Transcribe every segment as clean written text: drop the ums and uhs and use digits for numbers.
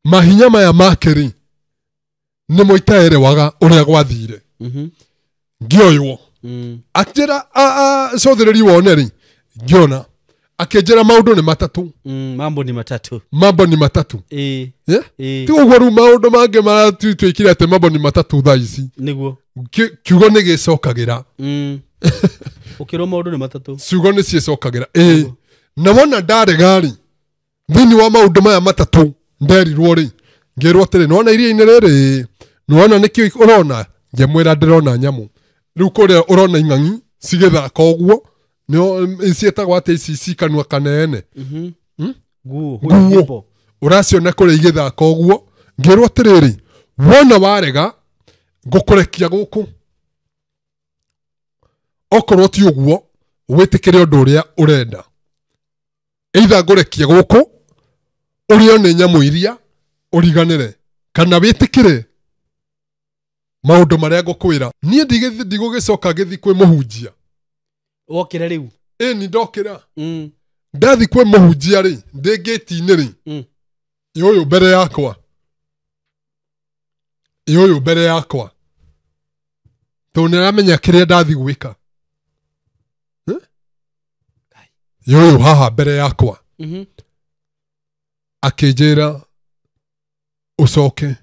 mahinya maya makeri nĩ moitaere waga ũrĩa gwathire ngĩoywo akĩra cũthĩrĩri woneri ngĩona akĩnjĩra maũndũ nĩ matatũ mambo ni matatu ti ũguo rĩu maũndũ mangĩ maratwĩkire atĩ mambo ni matatũ thaa ici nĩguo kiugo nĩ gĩcokagĩra ũkĩrwo maũndũ nĩ matatũ ciugo nĩ ciĩcokagĩra na wona ndarega-rĩ thĩinĩ wa maũndũ maya matatũ nderirwo rĩ ngĩrwo atĩrĩ nĩwona iria-inĩ rĩrĩ nĩwona nĩkĩo ũrona ngĩmwĩra ndĩrona nyamũ rĩu kũrĩa ũrona ing'ang'i cigĩthaka ũguo ciĩtagwo atĩ ici cikanua kanene nguo ũraciona kũrĩa igĩthaka ũguo ngĩrwo atĩrĩrĩ wona warega ngũkũrekia gũkũ okorwo ti ũguo wĩtĩkĩre ũndũ ũrĩa ũrenda either ngũrekie gũkũ ũrĩo nĩ nyamũ iria ũriganĩre kana wĩtĩkĩre maũndũ marĩa ngũkwĩra niĩ ndigũgĩcoka gĩthi kwĩ mũhunjia wokĩra rĩu ni ndokĩra ndathi kwĩ mũhunjia rĩ ndĩ gĩti-inĩ rĩ ũyũ mbere yakwa tondũ nĩaramenya kĩrĩa ndathi gwĩka ũyũ haha mbere yakwa akĩnjĩra ũcoke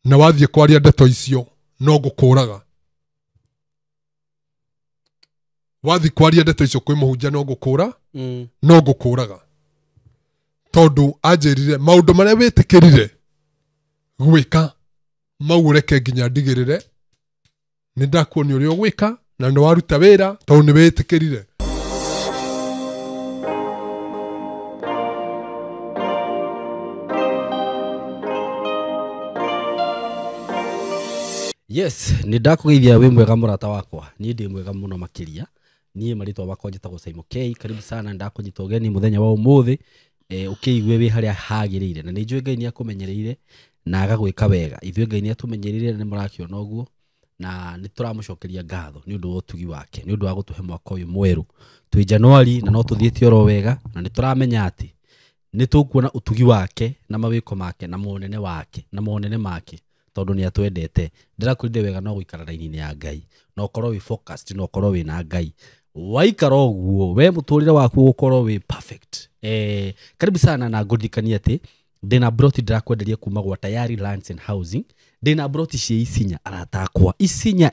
na wathiĩ kwaria ndeto icio no ngũkũraga wathiĩ kwaria ndeto icio kwĩ mũhunjia no ngũkũraga tondũ anjĩrire maũndũ marĩa wĩtĩkĩrire gwĩka mau ũreke nginya ndigĩrĩre nĩ ndakuonia ũrĩa ũgwĩka na nĩ waruta wĩra tondũ nĩ wĩtĩkĩrire. Yes, ni ndakugeithia we mwega murata wakwa. Ni ndi mwega muno makiria. Niĩ marĩtwa makwa njĩtagwo Simon K. Karibu sana ndakunyita ũgeni muthenya wa ũmũthĩ. Ũkĩigue wĩ harĩa hagĩrĩire na nĩ njũĩ Ngai nĩ akũmenyereire na agagwĩka wega. Ithuĩ Ngai nĩ atũmenyereire na nĩ mũrakĩona ũguo na nĩ tũramũcokeria ngatho nĩ ũndũ wa ũtugi wake, nĩ ũndũ wa gũtũhe mwaka ũyũ mwerũ. Twĩ Januari na no tũthiĩte oro wega na nĩ tũramenya atĩ nĩ tũkuona ũtugi wake na mawĩko make na monene wake na monene make tondũ nĩ atwendete. Ndĩrakwĩrire wega no gũikara raini-inĩ ya Ngai no ũkorwo wĩ focused no ũkorwo wĩ na Ngai waikara ũguo we mũtũrĩre waku ũkorwo wĩ perfect. Karibu sana na ngũririkania atĩ ndĩna broti ndirakwenderia kuma gwa Tayari Lands and Housing. Ndĩna broti cia Isinya aratakwa Isinya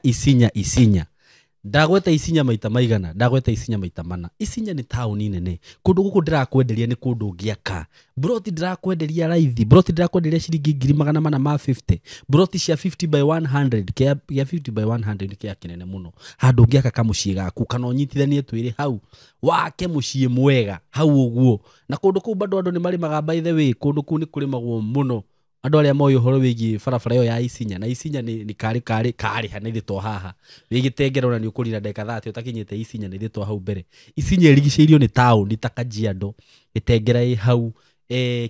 ndagweta Isinya maita maigana ndagweta Isinya maita mana. Isinya nĩ taũni nene kũndũ gũkũ ndirakwenderia nĩ kũndũ ngĩaka broti ndirakwenderia raithi broti ndirakwenderia ciringi 450 broti cia 50 by 100 kia 50 by 100 kia kinene muno handũ ngĩaka kamũciĩ gaku kana ũnyitithanie twĩrĩ hau wake mũciĩ mwega hau ũguo na kũndũ kũu bado andũ nĩ marĩmaga by the way kũndũ kũu nĩ kũrĩmagwo mũno andũ arĩa moĩ ũhoro wĩgiĩ barabara ĩyo ya Isinya na Isinya nĩ karĩ hanithĩtwo haha wĩgĩtengera na nĩ ũkũrira ndeka 30 ũtakinyĩte Isinya nĩ thĩtwo hau mbere. Isinya ĩrigicĩirio nĩ taũni ta Kajiado ĩtengera ĩ hau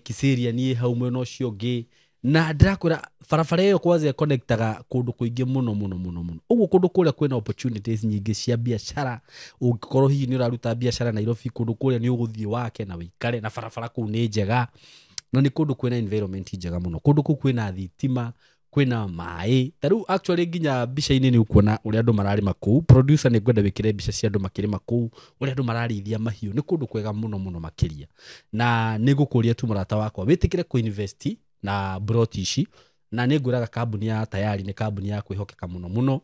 Kisiria nĩ hau mwena ũcio ũngĩ na ndĩrakwĩra barabara ĩyo kwanza connectaga kũndũ kũingĩ mũno ũguo kũndũ kũrĩa kwĩna opportunities nyingĩ cia biacara ũngĩkorwo hihi nĩ ũraruta biacara Nairobi kũndũ kũrĩa nĩ ũgũthiĩ wake na wĩikare na barabara kũu nĩ njega na nĩ kũndũ kwĩna environment njega mũno kũndũ kũu kwĩna thitima kwĩna maĩ tarĩu actually nginya mbica-inĩ nĩ ũkuona ũrĩa andũ mararĩma kũu producer nĩ ngwenda wĩkĩre mbica cia andũ makĩrĩma kũu ũrĩa andũ mararĩithia mahiũ nĩ kũndũ kwega mũno makĩria na nĩ ngũkũria tu mũrata wakwa wĩtĩkĩre kũinvest na broti ici na nĩ ngwĩraga kambuni ya Tayari nĩ kambuni ya kwĩhokeka mũno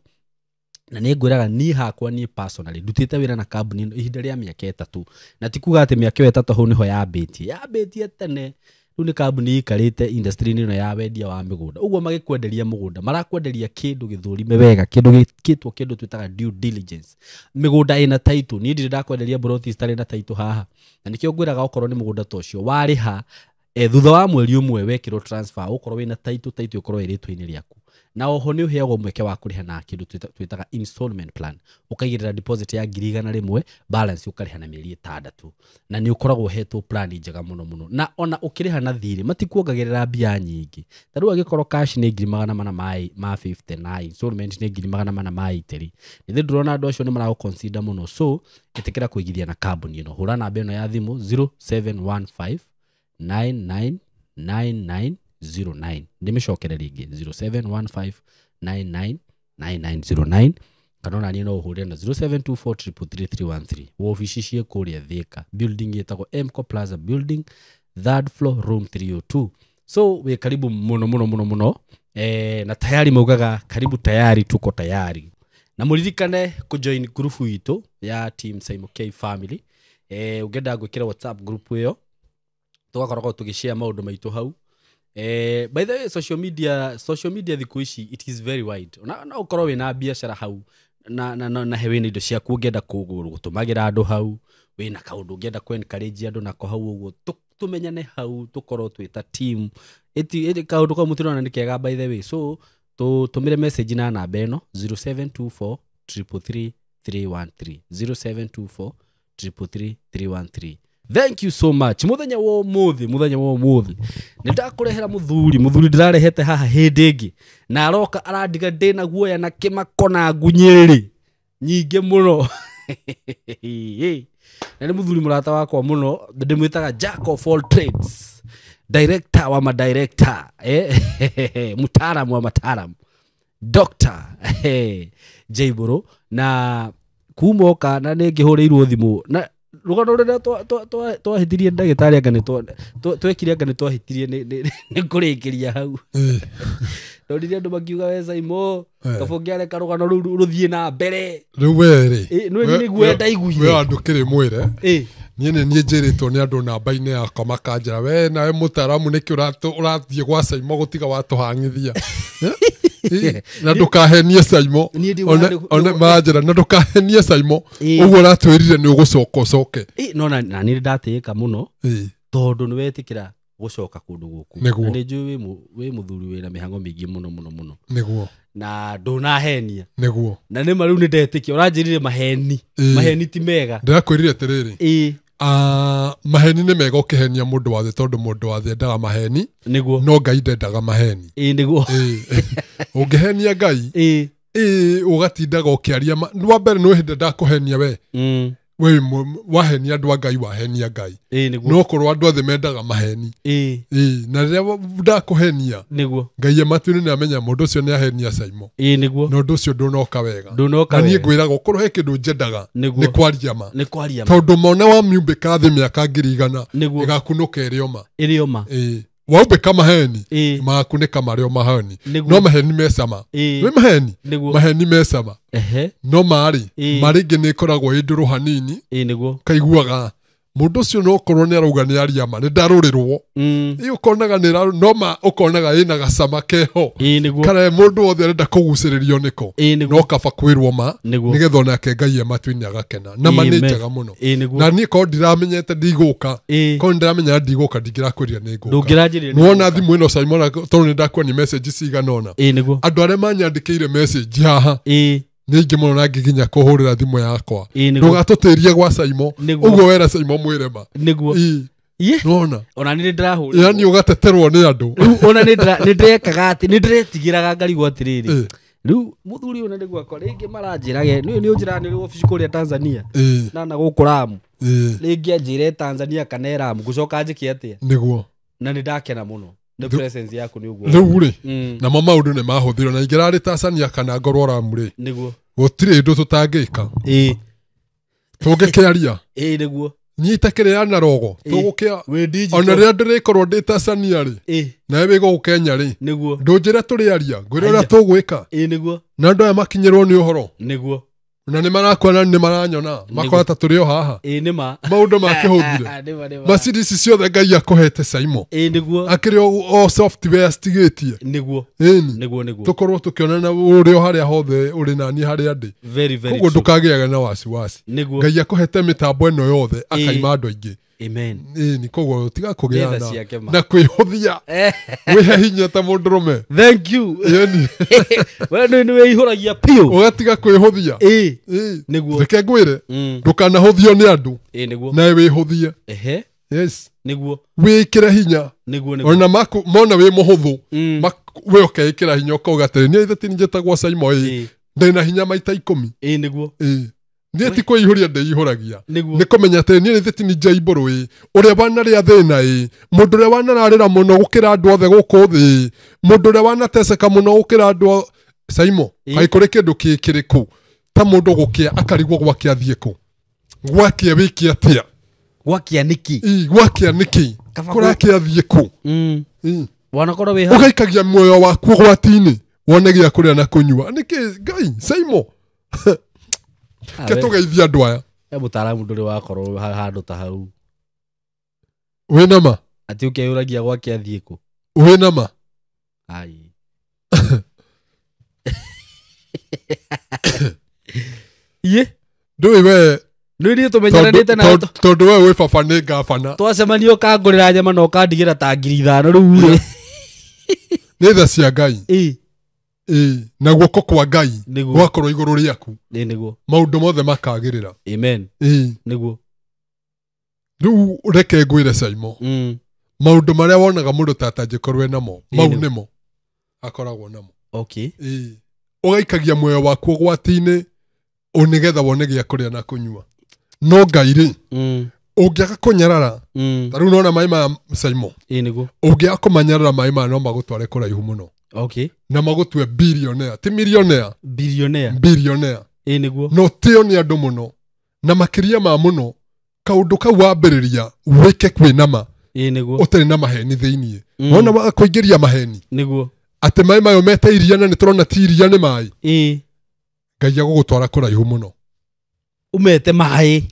na nĩ ngwĩraga niĩ hakwa niĩ personally ndutĩte wĩra na kambuni ihinda rĩa mĩaka 3 na ti kuga atĩ mĩaka 3 hau nĩho yambĩtie tene. Rĩu nĩ kambuni ikarĩte industry-inĩ ĩno ya wendia wa mĩgũnda ũguo magĩkwenderia mũgũnda marakwenderia kĩndũ gĩthũrime wega kĩndũ twĩtaga due diligence mĩgũnda ĩna title. Niĩ ndirĩ ndakwenderia broti citarĩ na title haha na nĩkĩo ngwĩraga okorwo nĩ mũgũnda ta ũcio warĩha thutha wa mweri ũmwe wekĩrwo transfer ũkorwo wĩna title ũkorwo ĩ rĩtwa-inĩ rĩaku na oho nĩ ũheagwo mweke wa kũrĩha na kĩndũ twĩtaga installment plan ũkaigĩrĩra deposit ya 100,000 balance ũkarĩha na mĩeri 6 na nĩ ũkoragwo hetwo plan njega mũno na ona ũkĩrĩha na thirĩ matikuongagĩrĩra mbia nyingĩ. Tarĩu angĩkorwo cash nĩ 450 na installment nĩ 480 nĩ ndĩrona andũ acio nĩ maragũ consider mũno so ĩtĩkĩra kũigithia na kambuni ĩno hũra namba ĩno ya thimũ 0715 99 9909 ndimicokere ringi 0715999909 kana ona niĩ no ũhũre na 0724333313 wobici cie kũrĩa Thika building yetagwo Mco Plaza building 3rd floor room 302 so we karibu muno na tayari maugaga karibu tayari tuko tayari na muririkane kujoin group itu ya team Simon K family ugenda gwikira WhatsApp group iyo tugakoragwo tugishare maundu maitu hau by the way social media thiku ici it is very wide na ukorwo wina biashara hau na hewe ni indo cia kuongenda gutumagira andu hau wina kaundu ungenda ku encourage andu nako hau uguo tumenyane hau tukorwo twita team eti kaundu ka mutirona ni kega by the way so tumire message na namba eno 0724 333 0724 333 thank you so much muthenya wo muthi nitakurehera muthuri ndirarehete haha hindi ingi na aroka arandiga ndina guoya na kimako na ngunyiri nyingi muno na ni muthuri murata wakwa muno ndimwitaga jack of all trades director wa director mutaalamu wa mataalamu Dr. Jaiboro na kumoka na ningihuriirwo thimu na rugano rũrĩa twahitirie ndagĩtarĩ anga twekire anga nĩ twahitirie nĩ kũrĩkĩria hau ndonire andũ makiuga we Saimo kabongiare karugano rũu rũthiĩ na mbere rĩu werĩ nĩguo ndaiguire we andũ kĩrĩ mwĩre niĩ njĩrĩtwo nĩ andũ namba-inĩ yakwa makanjĩra we nawe mũtaaramu nĩkĩ ũrathiĩ gwa Saimo gũtiga watũhang'ithia na ndukahenie Saimo ona majira na ndukahenie Saimo uguo ratwirire ni ugucoka ucoke no na ni ndatĩĩka muno tondu ni wetikira gucoka kundu guku na ni njui we muthuri wina mihango mingi muno niguo na ndunahenia niguo na ni mariu ni ndetikia uranjirire maheni ti mega ndirakwirire atiriri maheni nĩ mega ũkĩhenia mũndũ wa thĩ tondũ mũndũ wa thĩ endaga maheni niguo no Ngai ndendaga maheni niguo ũngĩhenia Ngai ũgatindaga ũkĩaria wa mbere nĩ hĩndĩ ndakũhenia we wahenia andũ a Ngai wahenia Ngai no korwo andũ othe mendaga maheni na rĩrĩa ndakũhenia Ngai matu-inĩ nĩ amenya mũndũ ũcio nĩ ahenia Saimo no ũndũ ũcio ndũnoka wega na niĩ ngwĩraga ũkorwo he kĩndũ njendaga nĩ kwaria ma tondũ mona wamiumbĩka thĩ mĩaka 100 ĩgakunũka ĩrĩ oma waumbĩka maheni magakunĩka marĩ o maheni no maheni mecama wĩ maheni mecama no marĩ ingĩ nĩ ĩkoragwo ĩndũrũ hanini kaiguaga mũndũ ũcio no korwo nĩ arauga nĩ aria ma nĩ ndarũrĩrwo ũkonaga ũkonaga ĩna gacama keho kana mũndũ wothe arenda kũgucĩrĩrio nĩko no kaba kwĩrwo ma nĩgetha onake Ngai matu-inĩ agakena na ma nĩ njega mũno na niĩ korwo ndiramenyete ndigũka korwo ndiramenya ndigũka ndingĩrakwĩria nĩ ngũka nĩwona thimũ ĩno Simon tondũ nĩ ndakuonia message cigana ũna andũ arĩa manyandĩkĩire message haha ningi muno na ngiginya kuhurira thimu yakwa ndugatutĩrie gwa Saimo uguo wera Saimo mwirema niguo nona ona ni ndirahurira yani ugateterwo ni andu ona ni ndrekaga ati ni ndiretigiraga ngarigwo atiriri riu muthuri ona niguo akwa ringi maranjirage ni unjirani ri office kuria Tanzania na gukuramu ringi anjire Tanzania kanera gucoka njiki atia niguo na ni ndakena muno the presence yaku ni uguo riu ri na maundu ni mahuthirwo na ingirari Tanzania kana ngorwo ramuri niguo gutire ndu tutangika tungikiaria niguo nyita kiria na rogo tugukia ona ria ndirikorwo ndi Tanzania ri na wigo gukenya ri niguo ndunjira turiaria ngwira ria tugwika niguo na ndu aya makinyirwo ni uhoro niguo na nĩ marakwana nĩ maranyona makorata tũrĩ o haha nĩma maũndũ makĩhũthire macini ici ciothe Ngai akũhete Saimo nĩguo akĩrĩ o software citigĩtie nĩguo tũkorwo tũkĩonana ũrĩ o harĩa hothe ũrĩ nani harĩa ndĩ koguo ndũkagĩaga na wasiwasi Ngai akũhete mĩtambo ĩno yothe akaima andũ aingĩ amen ni koguo tiga kũgĩana na kwĩhũthia wĩhe hinya ta mũndũrũme thank you wewe nĩ wĩihũragia piũ ũgatiga kwĩhũthia nĩguo reke ngwĩre ndũkanahũthio nĩ andũ nawe wĩhũthie yes nĩguo wĩkĩre hinya ona mona wĩ mũhũthũ we ũkeĩkĩra hinya ũkauga atĩrĩ niĩ ithe ti njĩtagwo Saimo ndĩna hinya maita 10 nĩguo Ndiye ti kũihũria ndeihũragia. Nĩguo. Nĩ kũmenya atĩ niĩ nĩ ti ninja ibũrũ ĩ. Ũrĩa wanarĩa thĩna ĩ. Mũndũ ũrĩa wanararĩra mũno gũkĩra andũ othe gũkũ thĩ. Mũndũ ũrĩa wanateceka mũno gũkĩra andũ Saimo. Kaĩ kũrĩ kĩndũ kĩrĩkũ ta mũndũ gũkĩa akarigwo gwakĩa thiĩ kũ. Gwakĩa wĩkĩ atĩa. Gwakĩa nĩkĩ. Gwakĩa nĩkĩ. Kũrakĩa thiĩ kũ. Wanakorwo wĩ ha. Ũgaikagia muoyo waku ũgwati-inĩ. Wone gĩa kũrĩa na kũnyua. Nĩkĩ Ngai Saimo. Ketũgeithia andũ aya. Mũtaaramu ndũrĩ wakorwo handũ ta hau. Wĩna ma. Atĩ ũkeyũragia gwakĩa thiĩ kũ. Wĩna ma. Ai. Ye. Ndũĩ we. Nĩ tũmenyeranĩte na tondũ we wĩ baba nĩ ngabana. Twacemanio ũkangũrĩra nyama na ũkandigĩra ta 5,000 rĩu rĩ. Nĩ tha cia Ngai. Na guoko kwa Ngai gwakorwo igũrũ rĩaku. Nĩguo. Maũndũ mothe makagĩrĩra. Amen. Nĩguo. Rĩu reke ngwĩre Saimo. Maũndũ marĩa wonaga mũndũ ta atanjĩkorwo namo. Mau nĩmo akoragwo namo. Okay. Ũgaikagia muoyo waku ũgwati-inĩ nĩgetha wone gĩa kũrĩa na kũnyua. No Ngai rĩ. Ũngĩaga kũnyarara. Ta rĩu nona maĩ ma Saimo. Nĩguo. Ũngĩaga kũmanyarara maĩ ma no magũtware kũraihu mũno. Okay. Na magũtue billionaire. Ti millionaire. Billionaire. Nĩguo. No tĩo nĩ andũ mũno. Na makĩria ma mũno kaũndũ kau wambĩrĩria wĩke kwĩnama. Nĩguo. Ũtarĩ na maheni thĩiniĩ. Wona kũingĩria maheni. Nĩguo. Atĩ maĩ mayo mete iria na nĩtũrona ti iria nĩ maĩ. Ngai agũgũtwara kũraihu mũno. Umete maĩ.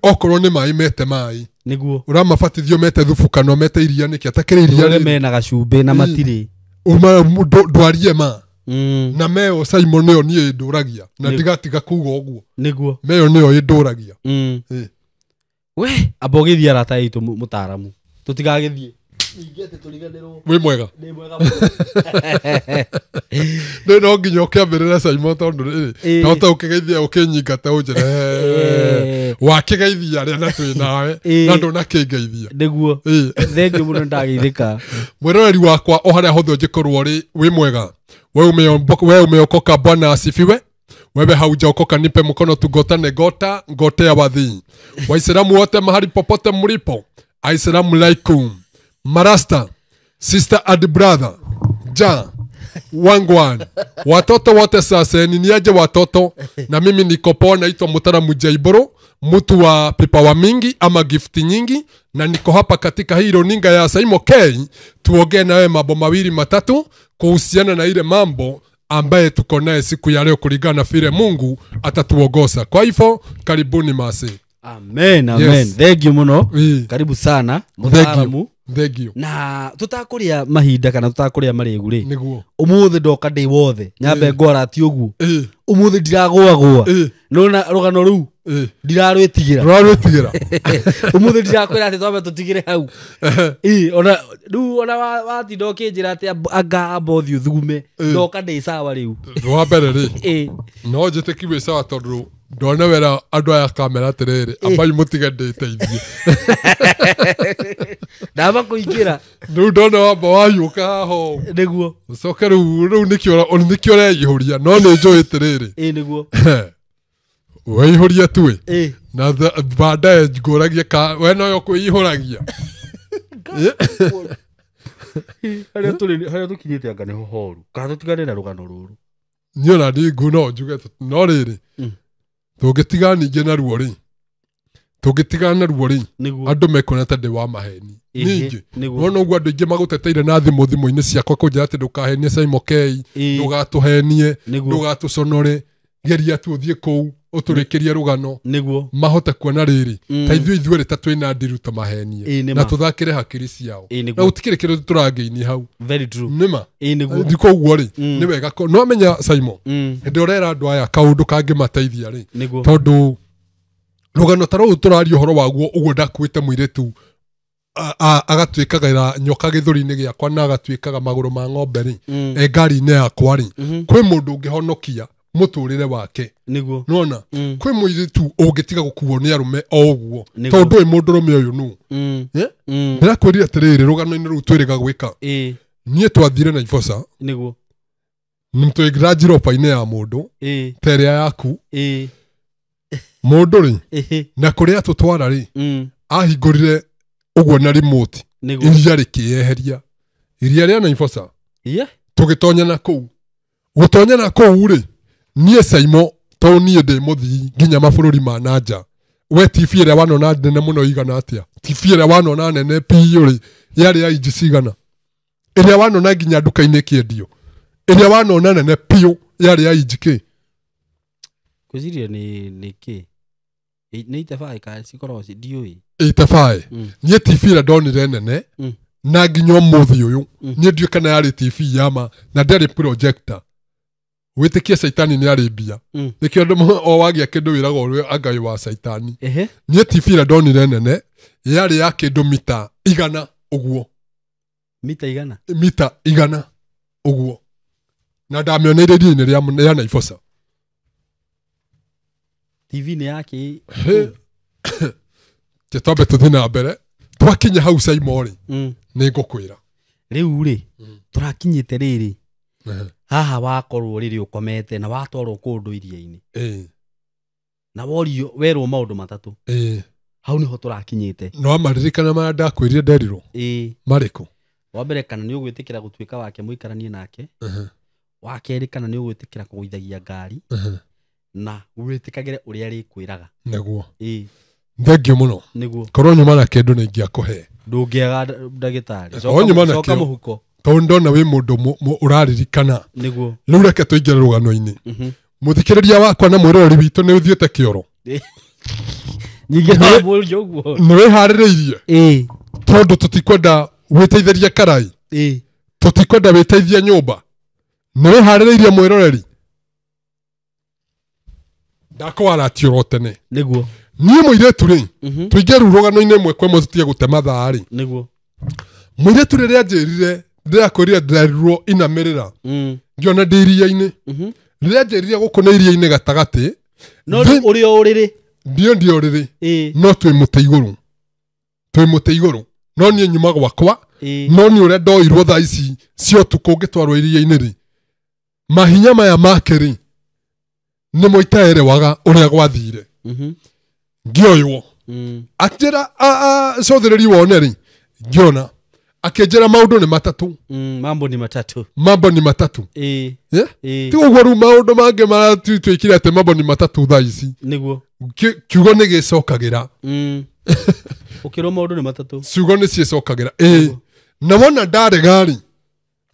Okorwo nĩ maĩ mete maĩ. Nĩguo. Ũramabatithio mete thubu kana mete iria nĩkĩ atakĩrĩ iria rĩ. Mena gacumbĩ na matirĩ. Ndwarie ma. Na meo Simon nĩyo niĩ ndũragia. Na ndigatiga kuga ũguo. Nĩguo. Meo nĩyo ĩndũragia. We, amba ũgĩthiĩ arata aitũ mũtaaramu. Tũtigagĩthiĩ. Wĩ mwega. Nĩ mwega mũno. Nĩ no nginya ũkĩambĩrĩra Simon tondũ rĩrĩ. Nahota ũkĩgeithia ũkĩnyingata ũnjĩre. Wakĩgeithia arĩa na twĩ nawe. Na ndũnakĩngeithia. Nĩguo. Thengiũ mũno ndageithĩka. Mwĩroreri wakwa o harĩa hothe ũngĩkorwo rĩ wĩ mwega. We umeokoka Bwana asifiwe. Wewe haujaokoka nipe mkono tugotane gote ya wadhi. Waislamu wote mahali popote mlipo. Assalamu alaikum. Marasta, sister and brother. Wangwan. Watoto wote sasa ni niaje watoto. Na mimi niko poa naitwa Mutaaramu Jaiboro. Mtu wa pipa wa mingi ama gifti nyingi. Na niko hapa katika hii runinga ya Saimo K. Tuongee nawe mambo mawili matatu kuhusiana na ile mambo ambaye tuko naye siku ya leo kulingana vile Mungu atatuongoza. Kwa hivyo karibuni masi. Amen, amen. Yes. Thank you muno. Karibu sana mũtaaramu. Thank you. Na tutakuria mahinda kana tutakuria marĩgu rĩ. Nĩguo. Ũmũthĩ ndoka ndĩ wothe. Nyambe ngora ti ũguo. Ũmũthĩ ndiragũagũa. Nona rũgano rũu. Ndirarwĩtigĩra. Ndirarwĩtigĩra. Ũmũthĩ ndirakwĩra atĩ twambe tũtigĩre hau. Ona rĩu ona watinda ũkĩnjĩra atĩ anga mbothi ũthugume. Ndoka ndĩ sawa rĩu. Wa mbere rĩ. No njĩtĩki wĩ sawa tondũ ndona wera andũ aya kamera atĩrĩrĩ ambai mũtige ndĩteithie. Ndamba kũingĩra. Rĩu ndona wamba wayũka haho. Nĩguo. Coke rĩu nĩkĩo ũreihũria no nĩ njũĩ atĩrĩrĩ. Nĩguo. Weihũria tu na baadaye ngũragia we noyo kwĩihũragia. Harĩa tũkinyĩte anga nĩho horu. Kana tũtigane na rũgano rũrũ. Niĩ ona ndingu no njuge no rĩrĩ. Tũngĩtigana ningĩ na ruo rĩ. Tũngĩtigana na ruo rĩ. Andũ mekuona ta ndĩ wa maheni. Ningĩ. Wona ũguo andũ aingĩ magũteteire na thimũ-inĩ ciakwa kũnjĩra atĩ ndũkahenie Saimo K. Ndũgatũhenie. Ndũgatũconore. Geria tu ũthiĩ kũu. Ũtũrĩkĩrie rũgano. Nĩguo. Mahote kuona rĩrĩ. Ta ithuĩ ta twĩna ndiru tũmahenie. Na tũthakĩre hakiri ciao. Na gũtikĩrĩ kĩndũ tũrangĩini hau. Very true. Nĩma. Nĩguo. Thikũ ũguo rĩ. Nĩ wega. No amenya Saimo. Hĩndĩ ũrera andũ aya kaũndũ kangĩmateithia rĩ. Tondũ rũgano ta rũu tũraria ũhoro waguo ũguo ndakuĩte mũirĩtu agatuĩkaga nyoka gĩthũri-inĩ gĩakwa na agatuĩkaga magũrũ ma ng'ombe rĩ. Ngari-inĩ yakwa rĩ. Kwĩ mũndũ ũngĩhonokia mũtũrĩre wake. Nĩguo. Nona. Kwĩ mũirĩtu ũngĩtiga gũkuo nĩ arũme o ũguo. Tondũ ndũĩ mũndũrũme ũyũ nũ. Ndĩrakwĩrire atĩrĩrĩ rũgano-inĩ rũu twĩrĩga gwĩka. Niĩ twathire Naivasha. Nĩguo. Tũingĩra njiropa-inĩ ya mũndũ. Ta ĩrĩa yaku. mundu ri na kuria tutwara ri ahingurire uguo na remote iria rikieheria iria ria Naivasha tugitonyana kuu gutonyana kuu ri nie Saimo to nie ndi muthii nginya mabururi ma nanja we TV ria wanona nene muno igana atia TV ria wanona nene piu ri yari ya inji cigana iria wanona nginya nduka-ini kiendio iria wanona nene piu yari ya inji ki kuziria ni ki ni itabai ka cikorwo ndiui itabai nie TV ria ndonire nene na nginya muthi uyu nie ndio kana yari TV yama na ndari projector witikie Saitani ni ari mbia nikio andu o wagia kindu wiraga uri angai wa Saitani nie TV ria ndonire nene yari ya kindu mita igana uguo mita igana uguo na ndamioneire ria-ini ria Naivasha TV ni yake Ketombe tuthi na mbere twakinya hau Saimo ri ni ngukwira riu ri turakinyite riri haha wakorwo riri ukomete na watwarwo kundu iria-ini na worio werwo maundu matatu hau niho turakinyite no maririkana ma ndakwirire nderirwo mariku wa mbere kana ni ugwitikira gutwika wake muikaranie nake wa keri kana ni ugwitikira kugwithagia ngari na witikagire uria rikwiraga neguo thengio muno korwo nyuma na kindu ni ngiakuhe ndungiaga ndagitari coka muhuko to ndona wi mundu uraririkana neguo riu reke tuingire rugano-ini muthikiriria wakwa na mwiroreri witu ni uthiete kioro nyingi na buljo guo ni wihaririirie tondu tutikwenda witeithĩria karai tutikwenda witeithia nyumba ni wihaririirie mwiroreri ndakwara tioro tene niguo nie muiretu ri tuinge rugano-ini imwe kwa imwe tutige gutema thaa ri niguo muiretu riria njirire ndirakwirire ndirerirwo inamirira ngiona ndi iria-ini riria njirire guku na iria-ini gatagati no uri o riri ndio riri no twi muti iguru no nie nyuma gwakwa no ni uria ndoirwo thaa ici cio tuku ngitwarwo iria-ini ri mahinya maya make ri ni moitaere waga uria gwathire ngioywo akira cothereri wone ri ngiona akenjera maundu ni matatu mambo ni matatu ti uguo ru maundu mangi maratwikire ati mambo ni matatu thaa ici niguo kiugo ni gicokagira ukirwo maundu ni matatu ciugo ni cicokagira na wona ndarega ri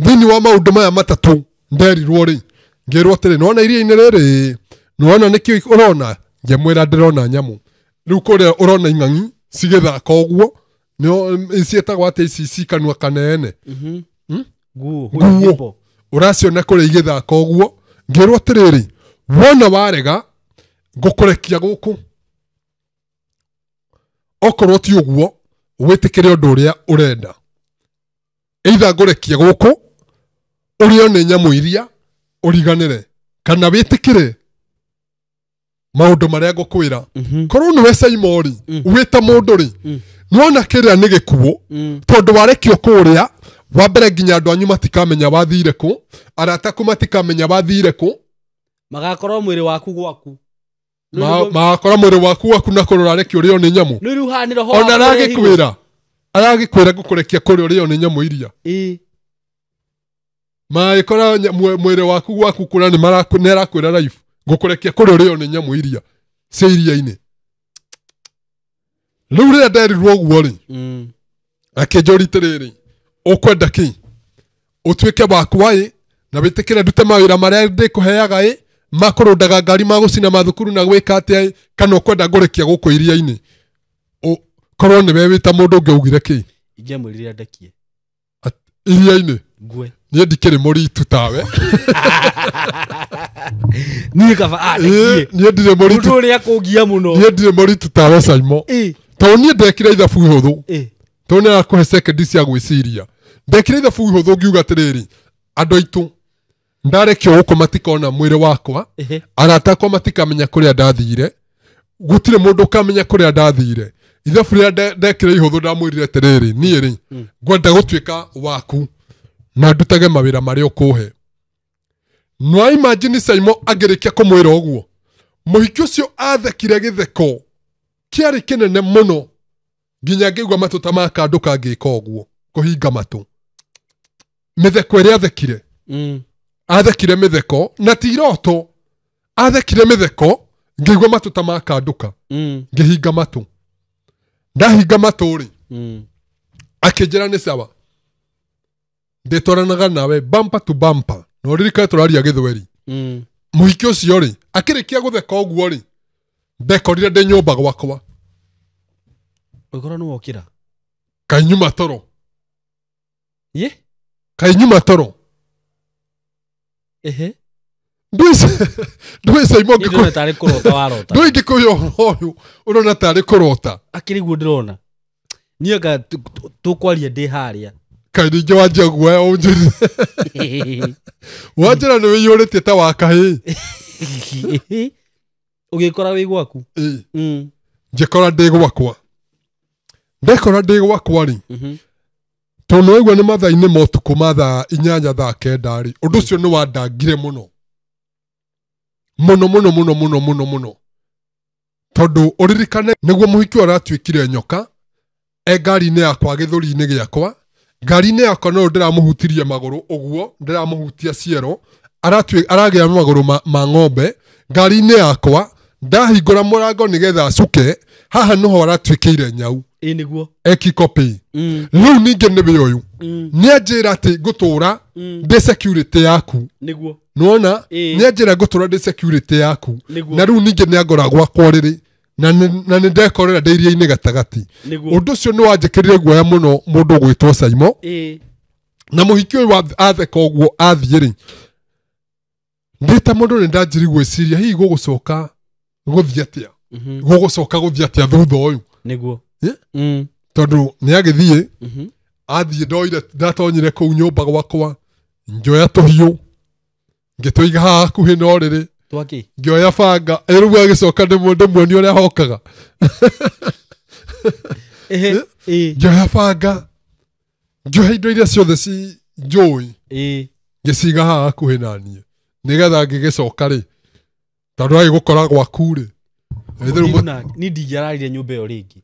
thiini wa maundu maya matatu nderirwo ri ngirwo atiri nona iria-ini riri nona nikio urona ngemwira ndirona nyamu riu kuria urona ing'ang'i cigithaka uguo nio cietagwo ati ici cikanua kanene nguo uraciona kuria igithaka uguo ngirwo atiriri wona warega ngukurekia guku okorwo ti uguo witikire undu uria urenda either ngurekia guku urio ni nyamu iria uriganire kana witikire maundu maria ngukwira korwo ni we Saimo ri wita mundu ri nona kiria ni gikuo tondu warekio kuria wa mbere nginya andu anyu matikamenya wathire ku arata ku matikamenya wathire ku magakorwo mwiri waku gwaku magakora mwiri waku na kurora rekio urio ni nyamu ona aragikwira ngukurekia kuria urio ni nyamu iria maikora mwiri waku gwaku kura ni marakwira life ngukurekia kuria urio ni nyamu iria cia iria-ini riu riria nderirwo guo ri akinjori tiriri ukwenda ki utwike wakwa na witikire ndute mawira maria ndikuheaga makurundaga ngari magucina mathukuru na gwika atia kana ukwenda ngurekia guku iria-ini korwo ni we wita mundu ungiugire ki ingiamwirire ndekie iria-ini ngwe nie ndikiri muritu tawe nie kaba nie ndire muritu mundu uria kungia muno nie ndire muritu tawe Saimo to nie ndekire ithabu ihuthu to ni akuhe second cia gwiciria ndekire ithabu ihuthu ngiuga atiriri andu aitu ndarekio guku matikona mwiri wakwa arata akwa matikamenya kuria ndathire gutire mundu ukamenya kuria ndathire ithabu riria ndekire ihuthu ndamwirire atiriri nie ri ngwenda gutwika waku na ndutage mawira maria ukuhe no imagine Saimo angirikia kumwira uguo Mũhiki ũcio athekire gĩtheko kĩarĩ kĩnene mũno nginya ngĩigua matũ ta makandũka ngĩka ũguo kũhinga matũ. Mĩtheko ĩrĩa athekire. Athekire mĩtheko na ti iroto. Athekire mĩtheko ngĩigua matũ ta makandũka ngĩhinga matũ. Ndahinga matũ rĩ akĩnjĩra nĩ sawa. Ndĩtwaranaga nawe bumper to bumper. No ririkane tũraria Gĩthweri. Mũhiki ũcio rĩ akĩrĩkia gũtheka ũguo rĩ ndekorire ndĩ nyũmba gwakwa. Ũgora nĩ wokĩra. Kainyuma toro. Ye? Kainyuma toro. Ehe. Ndwĩ Simon ngĩkũrota tarĩ kũrota warota. Ndwĩ ngĩkũyũ ũyũ ũrona tarĩ kũrota. Akĩriguo ndĩrona. Niĩ tũkwaria ndĩ harĩa. Kaĩ ningĩ wanjia guoya ũnjĩrire. Wanjĩra nĩ wĩiyũrĩtie ta wa kahĩĩ. Ũgĩkora wĩ gwaku. Njĩkora ndĩ gwakwa. Ndekora ndĩ gwakwa rĩ. Tondũ waigua nĩ mathaa-inĩ ma ũtukũ ma thaa 8 thaa 9 rĩ ũndũ ũcio nĩ wandangire mũno. Mũno. Tondũ ũririkane nĩguo mũhiki ũyũ aratuĩkire nyoka ngari-inĩ yakwa gĩthũri-inĩ gĩakwa. Ngari-inĩ yakwa no ndĩramũhutirie magũrũ ũguo ndĩramũhutia ciero aragĩa magũrũ ma ng'ombe. Ngari-inĩ yakwa ndahingũra mũrango nĩgetha acuke haha nĩho aratuĩkĩire nyau. Nĩguo ekikopi. Rĩu ningĩ nĩwe ũyũ nĩanjĩra atĩ ngũtũra ndĩ security yaku. Nĩguo nĩwona nĩanjĩra ngũtũra ndĩ security yaku. Na rĩu ningĩ nĩangora gwakwa rĩrĩ na nĩndekorera ndĩ iria-inĩ gatagatĩ. Ũndũ ũcio nĩ wanjĩkĩrire guoya mũno mũndũ gwĩtwo Simon. Na mũhiki ũyũ atheka ũguo athiĩ rĩ ndĩ ta mũndũ nĩndanjĩrĩ gwĩciria hihi gũgũcoka gũthiĩ atĩa. Gũgũcoka gũthiĩ atĩa thutha ũyũ. Nĩguo. Tondũ nĩagĩthiĩ athiĩ ndoire ndatonyire kũu nyũmba gwakwa ngĩoya tũhiũ ngĩtũiga haha hakuhĩ na ũrĩrĩ ngĩoya banga rĩu agĩcoka ndĩmuonie ũrĩa hokaga. Ngĩoya banga ngĩoya indo iria ciothe ci njũĩ ngĩciga haha hakuhĩ na niĩ nĩgetha ngĩgĩcoka rĩ tondũ agĩgũkora gwaku rĩ niĩ ndingĩararire nyũmba ĩyo rĩngĩ.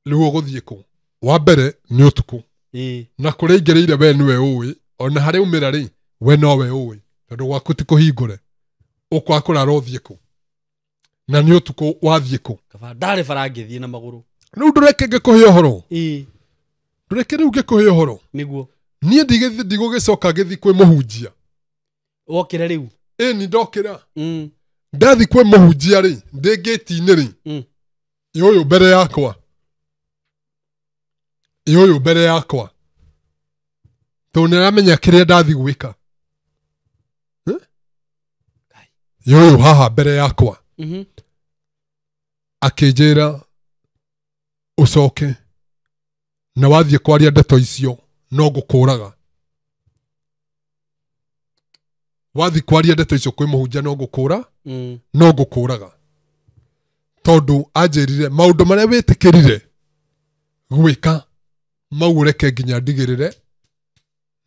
Rĩu ũgũthiĩ kũ? Wa mbere nĩ ũtukũ. Na kũrĩa ingĩrĩire we nĩwe ũĩ ona harĩa umĩra rĩ we nowe ũĩ tondũ gwaku ti kũhingũre. Ũkwa kũrara ũthiĩ kũ? Na nĩ ũtukũ wathiĩ kũ? Kaba ndarĩ bara ngĩthiĩ na magũrũ. Rĩu ndũreke ngĩkũhe ũhoro. Ndũreke rĩu ngĩkũhe ũhoro. Nĩguo. Niĩ ndigũgĩcoka ngĩthiĩ kwĩ mũhunjia. Wokĩra rĩu? Ĩni ndokĩra. Ndathi kwĩ mũhunjia rĩ ndĩ gĩti-inĩ rĩ ũyũ mbere yakwa. Ũyũ mbere yakwa. Tondũ nĩaramenya kĩrĩa ndathi gwĩka. Ũyũ haha mbere yakwa. Akĩnjĩra ũcoke na wathiĩ kwaria ndeto icio no ngũkũraga. Wathiĩ kwaria ndeto icio kwĩ mũhunjia no ngũkũraga. Tondũ anjĩrire maũndũ marĩa wĩtĩkĩrire gwĩka mau reke nginya ndigĩrĩre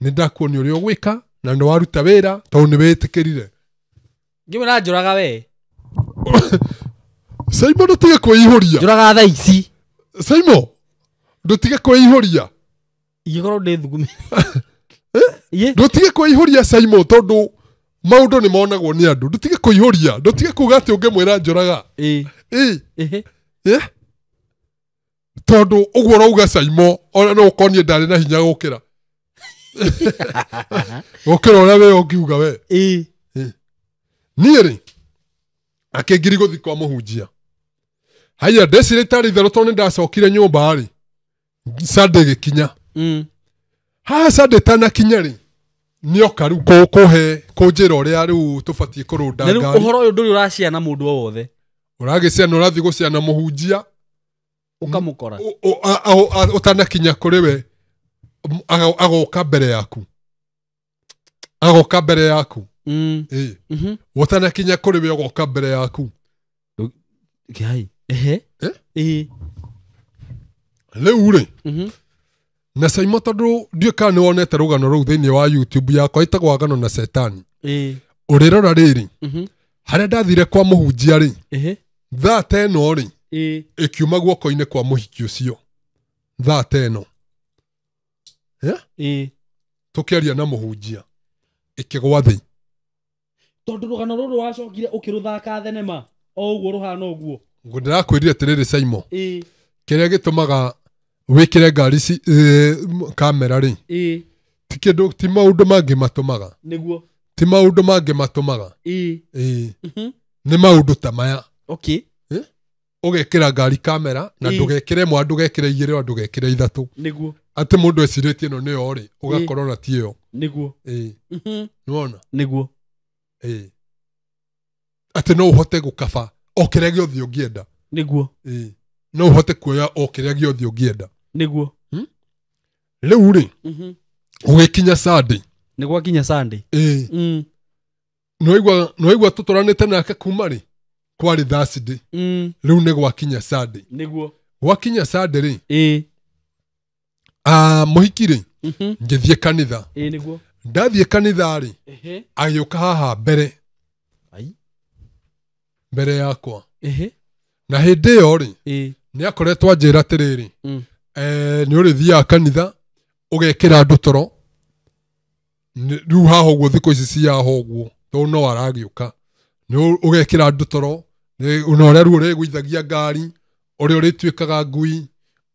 nĩndakuonia ũrĩa ũgwĩka na nĩ waruta wĩra tondũ nĩ wĩtĩkĩrire. Ngĩmwĩra njũraga we. Simon ndũtige kwĩihũria. Njũraga thaa ici. Simon ndũtige kwĩihũria. Ingĩkorwo ndĩ thugumi. Ndũtige kwĩihũria Simon tondũ maũndũ nĩ monagwo nĩ andũ. Ndũtige kwĩihũria. Ndũtige kuga atĩ ũngĩmwĩra njũraga. Tondũ ũguo ũrauga Simon ona no ũkonie ndarĩ na hinya gũkĩra. Gũkĩra ũrĩa we ũngiuga we. Niĩ rĩ akĩngiri gũthiĩ kwa mũhunjia. Haya ndecire tarĩ itherũ tondũ nĩndacokire nyũmba rĩ Sunday gĩkinya. Haha Sunday tanakinya rĩ nĩoka rĩu kũnjĩra ũrĩa rĩu tũbatiĩ kũrũnda ngari. Na rĩu ũhoro ũyũ ndũrĩ ũraciana mũndũ o wothe. Ũragĩciana ũrathiĩ gũciana mũhunjia ũkamũkora. Ũtanakinya kũrĩ we agoka mbere yaku. Agoka mbere yaku. Ũtanakinya kũrĩ we agoka mbere yaku. Rĩu rĩ na Simon tondũ ndiũĩ kana nĩwonete rũgano rũu thĩinĩ wa YouTube yakwa ĩtagwo Agano na Setani. Ũrĩrora rĩrĩ haria ndathire kwa muhunjia ri thaa teno ri ikiuma guoko-ini kwa muhiki ucio thaa teno tukiaria na muhunjia ikigwa thi tondu rugano ruru wacokire ukiruthaka thenema o uguo ruhana uguo ndirakwirire atiriri Saimo kiria gitumaga wikire ngari kamera ri ti kindu ti maundu mangi matumaga niguo ti maundu mangi matumaga ni maundu ta maya ugekira ngari kamera na ndugekire mwa ndugekire igire na ndugekire ithatu niguo ati mundu eciritie no niyo ri ugakorwo na tiyo niguo nuona niguo ati no uhote gukaba o kiria giothe ungienda niguo no uhote kuoya o kiria giothe ungienda niguo riu ri ugikinya Sunday niguo kinya Sunday noigwa tuturanite nake kuma ri kwari Thursday riu ni gwakinya Sunday niguo gwakinya Sunday ri muhiki ri ngithie kanitha niguo ndathie kanitha ri agiuka haha mbere mbere yakwa na hindi iyo ri ni akoretwo anjira atiriri ni urithiaga kanitha ugekira andu toro riu haha uguo thiko ici cia haha uguo tondu no aragiuka ni ugekira andu toro na uria riu urigwithagia ngari uria urituikaga ngui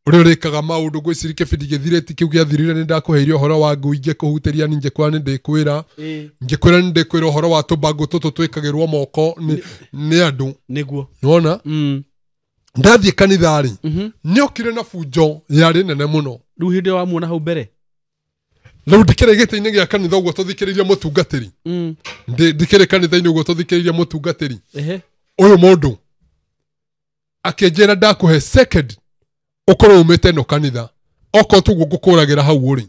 uria urikaga maundu ngwiciria kibindi githireti kiu giathirire ni ndakuheirie uhoro wa ngui ngikuhuteria ninje kwa ni ndikwira ngikwira ni ndikwira uhoro wa tubangu tutu twikagirwo moko ni andu niguo nona ndathie kanitha ri ni okire na bunjo yari nene muno riu hindi wa muona hau mbere riu ndikire gite-ini gia kanitha uguo tuthikiriria mutungatiri ndikire kanitha-ini uguo tuthikiriria mutungatiri uyu mundu akinjira ndakuhe second ukorwo umite no kanitha oko tu ngukuragira hau uri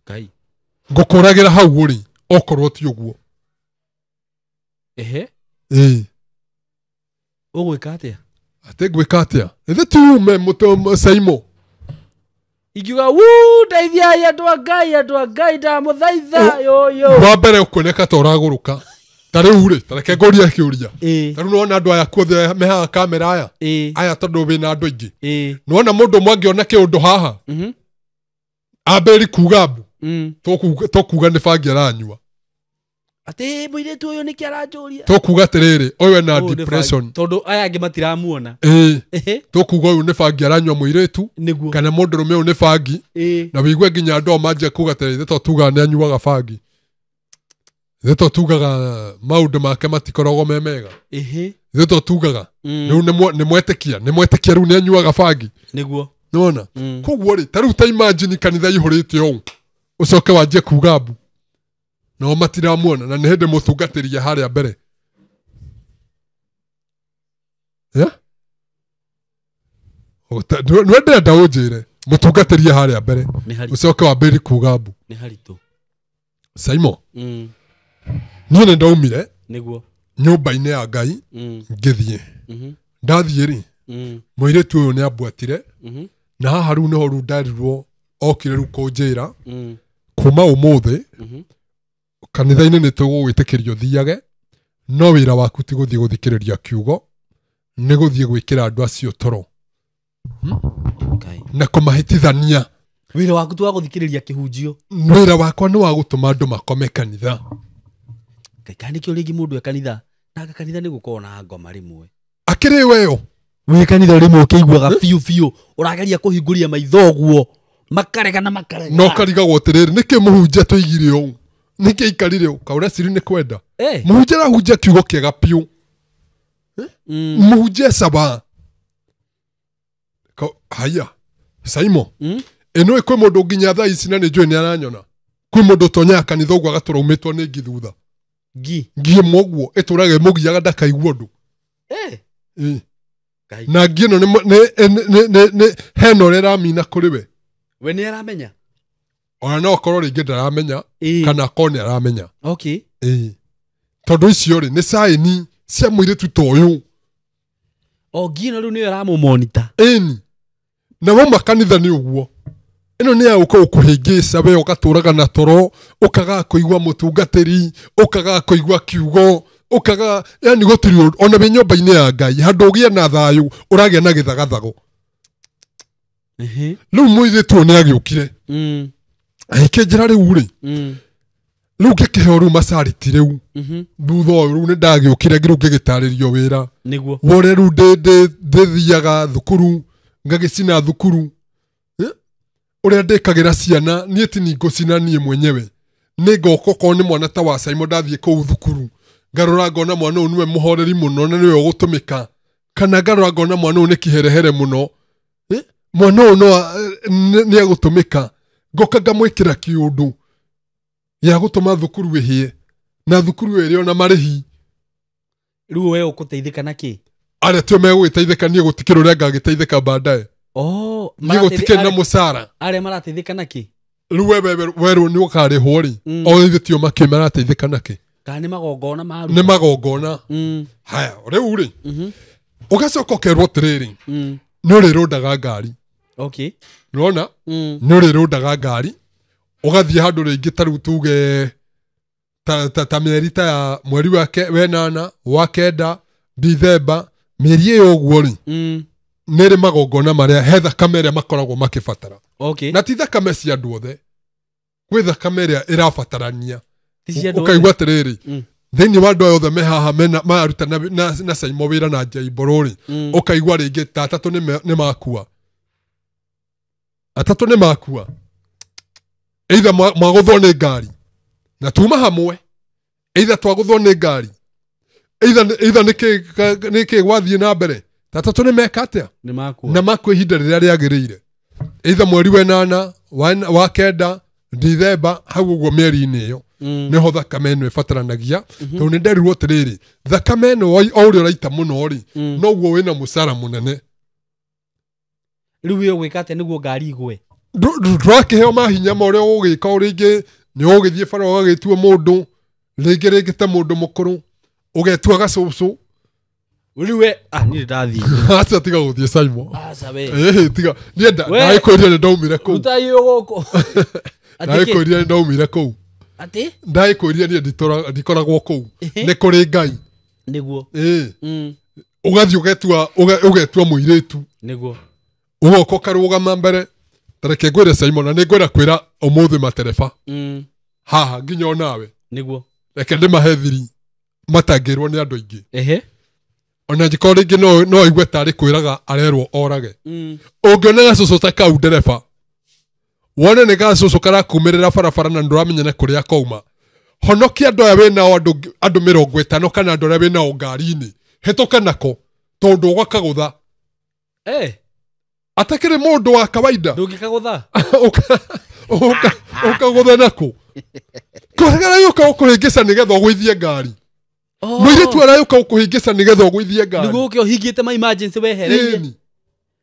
kai ngukuragira hau uri okorwo ti uguo ugwika atia ate gwika atia ithe tu me muto Saimo igiuga ndeithia andu a Ngai ndamuthaitha yo wa mbere ukoneka ta uraguruka tari ure tareke ngoria kiuria taru no andu aya kuothe mehaga kamera aya tondu wina andu aingi no mundu mwangiona kiundu haha amberi kuga mbu tokuga ni bangi aranyua ati muiretu uyu niki aranjuria tokuga atiriri uyu na depression tondu aya angi matiramuona tokuga uyu ni bangi aranyua muiretu kana mundurume uyu ni bangi na wigue nginya andu manje kuga atiriri totuga ni anyuaga bangi Zeto tugaga maundu make matikoragwo me mega zeto tugaga riu ni mwetekia riu ni anyuaga bangi niguo nona koguo ri tariu ta imagine kanitha ihurite ou ucoke wanjie kuga mbu no matiramuona na ni hindi mutungatiria haria mbere nwendenda unjire mutungatiria haria mbere ucoke wambiri kuga mbu ni haritu Saimo niĩ nĩ ndaumire niguo nyũmba-inĩ ya Ngai ngĩthiĩ ndathiĩ ri mũirĩtu ũyũ nĩ ambwatire na haha rĩu nĩho rĩu ndarirwo okire rĩu kũnjĩra kuma ũmũthĩ kanitha-inĩ nĩ tũgũgwĩtĩkĩria ũthiage no wĩra waku ti gũthiĩ gũthikĩrĩria kiugo nĩ gũthiĩ gwĩkĩra andũ acio toro na kũmahĩtithania wĩra waku tu wa gũthikĩrĩria kĩhunjio wĩra wakwa nĩ wa gũtũma andũ makome kanitha kandi kä å rä ngä må ndå e kanitha naga kanitha nä gå korwo na ngoma rä mwe akä weyo wä kanitha rä mwe å kä iguaga biå biå å rageria kå hingå ria maitho guo makarega na makarega no karigagwo atä rä rä nä kä må hunjia tå igire å nä kä ikarire å kaå ciri nä kwenda må hunjia arahunjia kiugo kä ega biå må hunjia caba haya Saimo ä kwä må ndå nginya thaa ici na nä njå nä aranyona kwä må ndå tonyaga kanitha å guo agatå ra umä two nä ngi thutha ngie moguo iturage mugiaga ndakaigua ndu na ngie no ne hena ore ramina kuri we ni aramenya ona no korwo ringi ndaramenya kana kone aramenya tondu icio ri ni saini cia muiritu toyu o ngie no riu ni aramu monitor na mo makanitha ni uguo ino ni uko ukuhingisa we ugaturaga na toro ukaga kuigwa mutungatiri ukaga kuigwa kiugo ukaga yani gotiri ona be nyomba-ini ya Ngai handu ugie na thayu uragia na githagathago riu muiritu ni agiukire ahikinjira riu ri riu ngikiheo riu macariti riu thutha uyu riu ni ndagiukire riu ngigitaririo wira niguo wore riu ndithiaga thukuru ngagicina thukuru uria ndikagira ciana nie ti ningocina nie mwenyewe ningoka ko ni mwana ta wa Simon ndathie kuu thukuru ngarora ngona mwana uyu niwe muhoreri muno na niwe ugutumika kana ngarora ngona mwana uyu ni kiherehere muno mwana uyu ni agutumika ngoka ngamwikira kiundu ya gutuma thukuru ihie na thukuru iri ona marihi riu we ukuteithika naki aria tio megwiteithika nie gutikira uria ngagiteithika baadaye nie gutikira na musara aria marateithika naki riu weru ni ukarihwo ri o ithitio maki marateithika naki kana ni magongona maru ni magongona haya riu ri ugacoka ukerwo tiriri ni urirundaga ngari okay nona ni urirundaga ngari ugathie handu ringi taru tuge ta mieri ta ya mweri wa wenana wa kenda Dithemba mieri iyo uguo ri niri magongona maria he thakame iria makoragwo makibatara okay na ti thakame cia andu othe gwi thakame iria irabatarania ukaigua atiriri thiini wa andu aya othe me haha maruta na Simon wira na Jaiboro ri ukaigua ringi ta atatu ni makua either mwaguthwo ni ngari na tuma hamwe either twaguthwo ni ngari either niki gwathie na mbere tatatu ni meka atia na makua ihinda riria riagiriire either mweri wenana wa kenda Dithemba hau uguo mieri-ini iyo niho thakame ino ibataranagia tondu ni nderirwo atiriri thakame ino o uria uraita muno ri noguo wina mucara munene riu yo gwika atia niguo ngari igwe ndrakiheo mahinya ma uria ugika uringi ni ugithie bara ugagitua mundu ringi ta mundu mukuru ugetua gacucu riu ni ndathie acha tiga guthie Simon acha we tiga nienda ndaikwiria ni ndaumire kuu utayo goko ndaikwiria ni ndaumire kuu ati ndaikwiria ni ndikoragwo kuu ni kuri Ngai niguo ugathie ugetua muiritu niguo ugoka ukarugama mbere tareke ngwire Simon na ningwira kwira umuthi matereba haha nginya onawe niguo reke ndimahe thiri matangirwo ni andu aingi ona njiko ringi no igwe tari kwiraga arerwo orage ungiona gacucu ta kau ndereba wone ni gacucu karakumirira barabara na nduramenya na kuria kauma honokia andu aya wina andu 50 kana andu aria wina ngari-ini hetoka nako tondu ugakagutha atakire mundu wa kawaida ndungikagutha ukagutha nako koragara yuka ukuhingisa nigetha ugwithie ngari muiritu arayuka ukuhingisa nigetha ugwithie ngari niguo uke uhingite ma emergency wehereire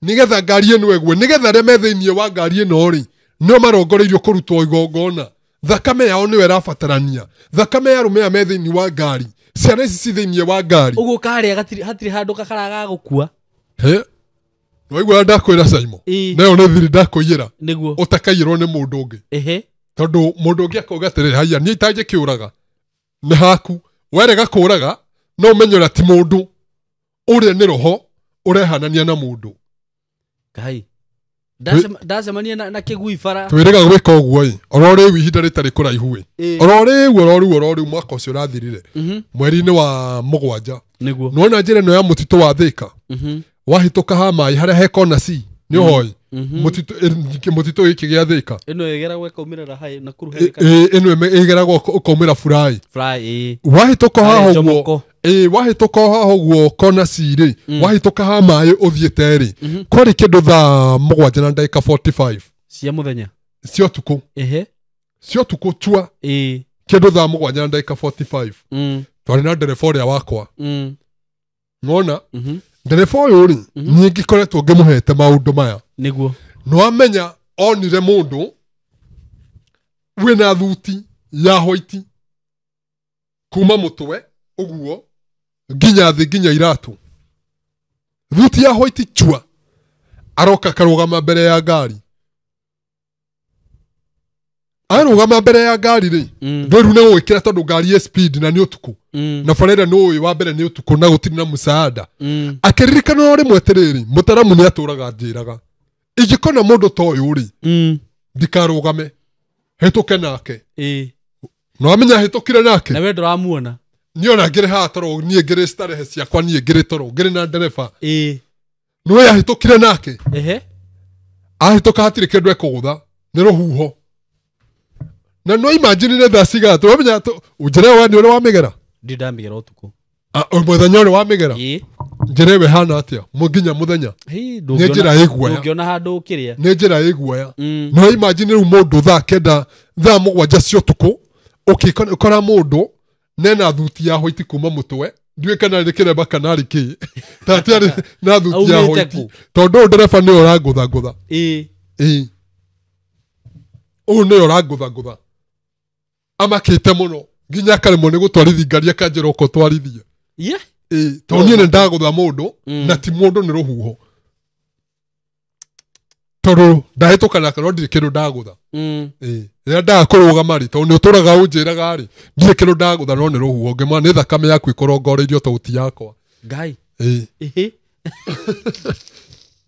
nigetha ngari ino egwe nigetha aria me thiini wa ngari ino ri no marongoreirio kurutwo igongona thakame yao niwe rabatarania thakame ya rume me thiini wa ngari ciana ici ci thiini wa ngari uguo karia hatiri handu gakaraga gukua waigua ndakwira Simon nayo ni thiri ndakuiyira niguo utakaiyirwo ni mundu ungi tondu mundu ungi akoga atiriri haya ni itaje kiuraga ni haku werega kuraga no umenyera ti mundu uria ni roho urehanania na mundu Ngai ndacemania na kigui bara twirega gwika uguo orori ihinda ritari kuraihu orori mwaka ucio urathirire mweri-ini wa mugwanja niguo nona njira ino ya mutitu wa Thika wahituka ha mai haria he kona ci ni uhoi mutitu giki gia Thika ino igeragwo ikaumira hai na kuru ino igeragwo ukaumira fry wahituka haha uguo wahituka haha uguo kona ci ri wahituka ha mai uthiete ri kwari kindu thaa 7:45 cia muthenya cio tuku cio tuku chua kindu thaa 7:45 twari na ndereba uria wakwa ngona ndereba uyu ri ni ngikoretwo ngimuhete maundu maya niguo no amenya onire mundu wina thuti ya white kuma mutwe uguo nginya thi nginya iratu thuti ya white chua aroka karugama mbere ya ngari arugama mbere ya ngari ri ndweru ne gwikira tondu ngari ye speed na ni utuku na fareda no uyu wa mbere ni utuku na gutiri na musaada akiririkana uri mwetereri mutaramu ni aturaga njiraga igikona mundu toyu ri ndikarugame hetuke nake no amenya hetukire nake na we nduramuona niona ngire ha toro nie ngire starehe ciakwa nie ngire toro ngire na ndereba no ya hetukire nake ahituka hatire kindu ekugutha ni ruhuho na no imagine ne thasiga to amenya to ujire wa ni uri wa migera ndamigera utuku muthenya uri wa migera njerewe hana atia muginya muthenya ni njira iguoya ngiona handu ukiria ni njira iguoya no imagine ru mundu tha kenda tha mugwanja cio tuku ukikora mundu nena thuti ya hoiti kuma mutwe ndiwe kana rikireba kana riki tatiari na thuti ya hoiti tondu ndereba ni urangutha ngutha ni urangutha amakite muno nginya karimo ni gutwarithia ngari akanjira uko twarithia to nie ndagutha mundu na ti mundu ni ruhuho tondu ndahitukana kana ndiri kindu ndagutha ria ndakurugama ri tondu ni uturaga unjiraga ri ndiri kindu ndagutha no ni ruhuho ngima ni thakame yaku ikorongoreirio tauti yakwa ngai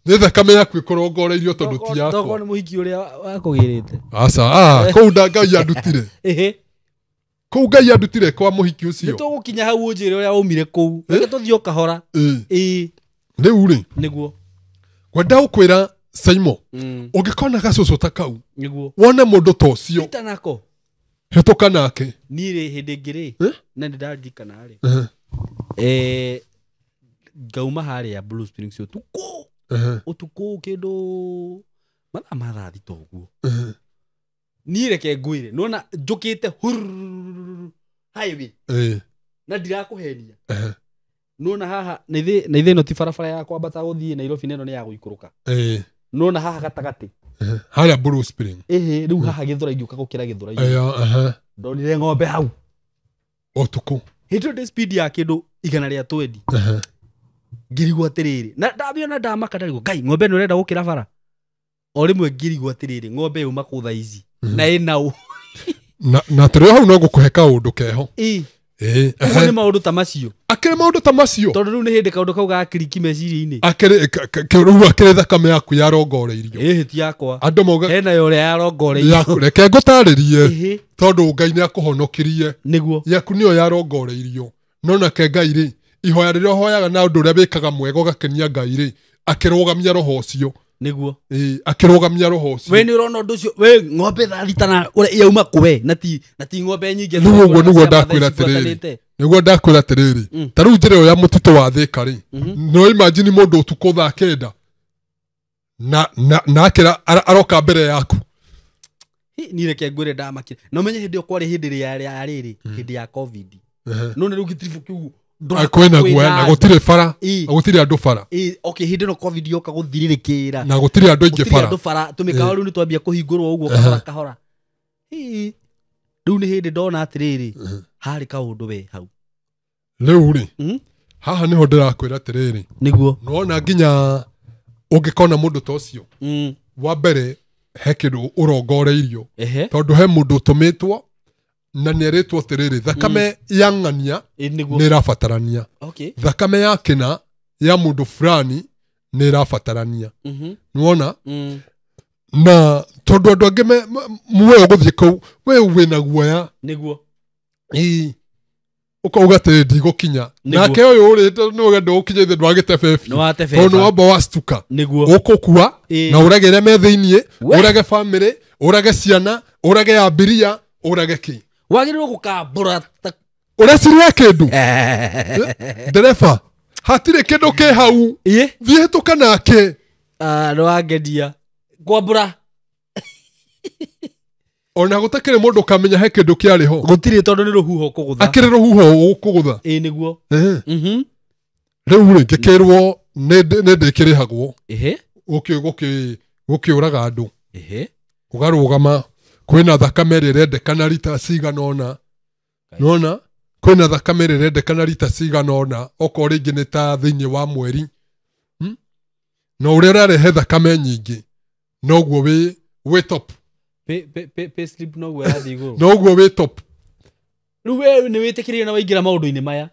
ni thakame yaku ikorongoreirio tondu ti yakwa togo ni muhiki uria wakugirite asa kou ngai andutire kou ngai andutire kwa muhiki ucio nitugukinya hau unjire uria umire kou reke tuthio kahora riu ri niguo gwenda ukwira Saimo ungikona gacucu ta kau niguo wone mundu ta ucio itanako hetuka nake nire hindi ngiri na ndirandikana ri ngauma haria Blue Springs utuku kindu mathaa thito uguo ni reke ngwire nona njukite highway na ndirakuhenia nona haha na ithe no ti barabara ya kwambata guthii Nairobi neno ni ya guikuruka nona haha gatagati haria Blue Spring riu haha githura ngiuka gukira githura ndonire ng'ombe hau utuku hito speed ya kindu 120 ngirigwa atiriri na ndabiona ndamaka ndarigo ngai ng'ombe no renda gukira bara o rimwe ngirigwa atiriri ng'ombe yuma kutha ici na inau na trio hau no gukuhe kaundu keho uguo ni maundu ta macio akire maundu ta macio tondu riu ni hindi kaundu kau gakiriki meciria-ini akire thakame yaku yarongoreirio hiti yakwa andu mauga hena yo uria yarongoreirio reke ngutaririe tondu ngai ni akuhonokirie niguo yaku niyo yarongoreirio no na ke ngai ri ihoya riria hoyaga na undu uria wikaga mwega ugakenia ngai ri akirugamia roho ucio niguo akirugamia roho ucio we ni urona undu ucio we ng'ombe thatitana uria yauma kuwe na ti ng'ombe nyingi niguo ndakwira atiriri niguo ndakwira atiriri ta riu njira ya mutito wa Thika ri no imagine mundu utuku thaa kenda na akira aroka mbere yaku ni reke ngwire ndamakire no menye hindi kwari hindi ya riri hindi ya covid no ni riu gitirifu kiu kwena guoya na gutire bara gutire andu bara okay hindi no covid yoka guthiririkira na gutire andu ingi bara andu bara tumikawa riu ni twambia kuhingurwo uguo kahora riu ni hindi ndona atiriri hari kaundu we hau riu ri haha niho ndirakwira atiriri niguo nona nginya ungikona mundu ta ucio wa mbere he kindu urongoreirio tondu he mundu utumitwo na nieritwo atiriri thakame ya ng'ania ni irabatarania thakame ya kina ya mundu fulani ni irabatarania niwona na tondu andu angi muoyo guthie kou we wina guoya niguo ukauga atiri ndigukinya nake uyu uri no genda ukinye ithe ndwagite bebi tondu wamba wastuka ukukua na urage ria me thiinie urage family urage ciana urage ambiria urage ki wagirirwo gukambura ureciria kindu ndereba hatire kindu ke hau thie hituka nake no wangedia kwambura ona gutakire mundu kamenya he kindu kiariho gutire tondu ni ruhuho kugutha akire ruhuho ukugutha niguo riu ri ngikirwo ni ndikirihagwo gukiuraga andu ugarugama kwina thakame rirendekana rita cigana ona nona kwina thakame rirendekana rita cigana ona oko ringi ni ta thiini wa mweri no uria rarehe thakame nyingi noguo wi top pay slip no gwe yathi iguru no guo wi top riu we ni witikirie na waingira maundu-ini maya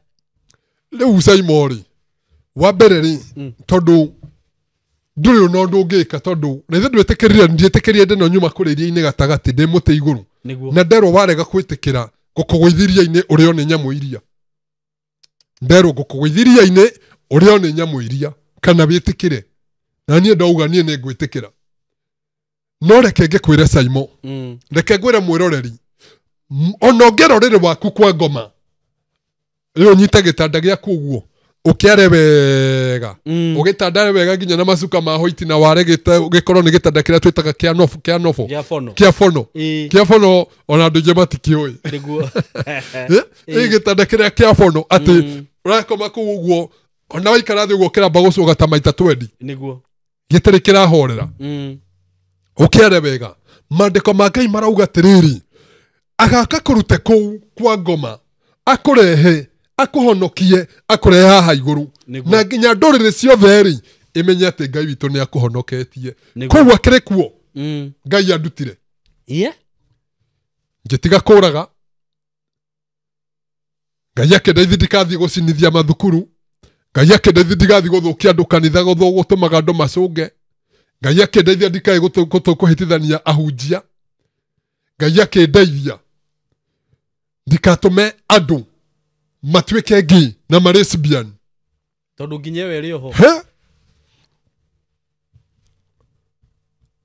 riu Simon wa mbere ri tondu nduri no ndungika tondu na ithe ndwitikirie ndino nyuma kuri iria-ini gatagati ndi muti iguru na nderwo warega kwitikira gukugwithiria-ini urio ni nyamu iria nderwo gukugwithiria-ini urio ni nyamu iria kana witikire na nie ndauga nie ni ngwitikira no reke ngikwire Simon reke ngwire mwiroreri ona ngerorere waku kwa ngoma iyo nyita gitanda giaku uguo ukiare wega ugitanda wega nginya na macuka ma hoiti na waregite gikorwo ni gitanda kiria twitaga kia fono ona ndu je matikioi niguo gitanda kiria kia fono ati urakoma ku uguo ona waikara thi uguo kiramba gucuga ta maita 20 niguo gitari kirahorera ukiare wega mandiko ma Ngai marauga tiriri agaka kurute ku kwa ngoma akurehe akuhonokie akurehe haha iguru na nginya ndurire ciothe ri imenya ati Ngai witu ni akuhonoketie koguo akire kuo Ngai andutire ngitiga kuraga Ngai akendeithia ndikathi gucinithia mathukuru Ngai akendeithia ndigathi guthukia andu kanitha gutumaga andu macunge Ngai akendeithia ndikae kuhitithania ahunjia Ngai akendeithia ndikatume andu matuike gay na lesbian tondu nginya we ri oho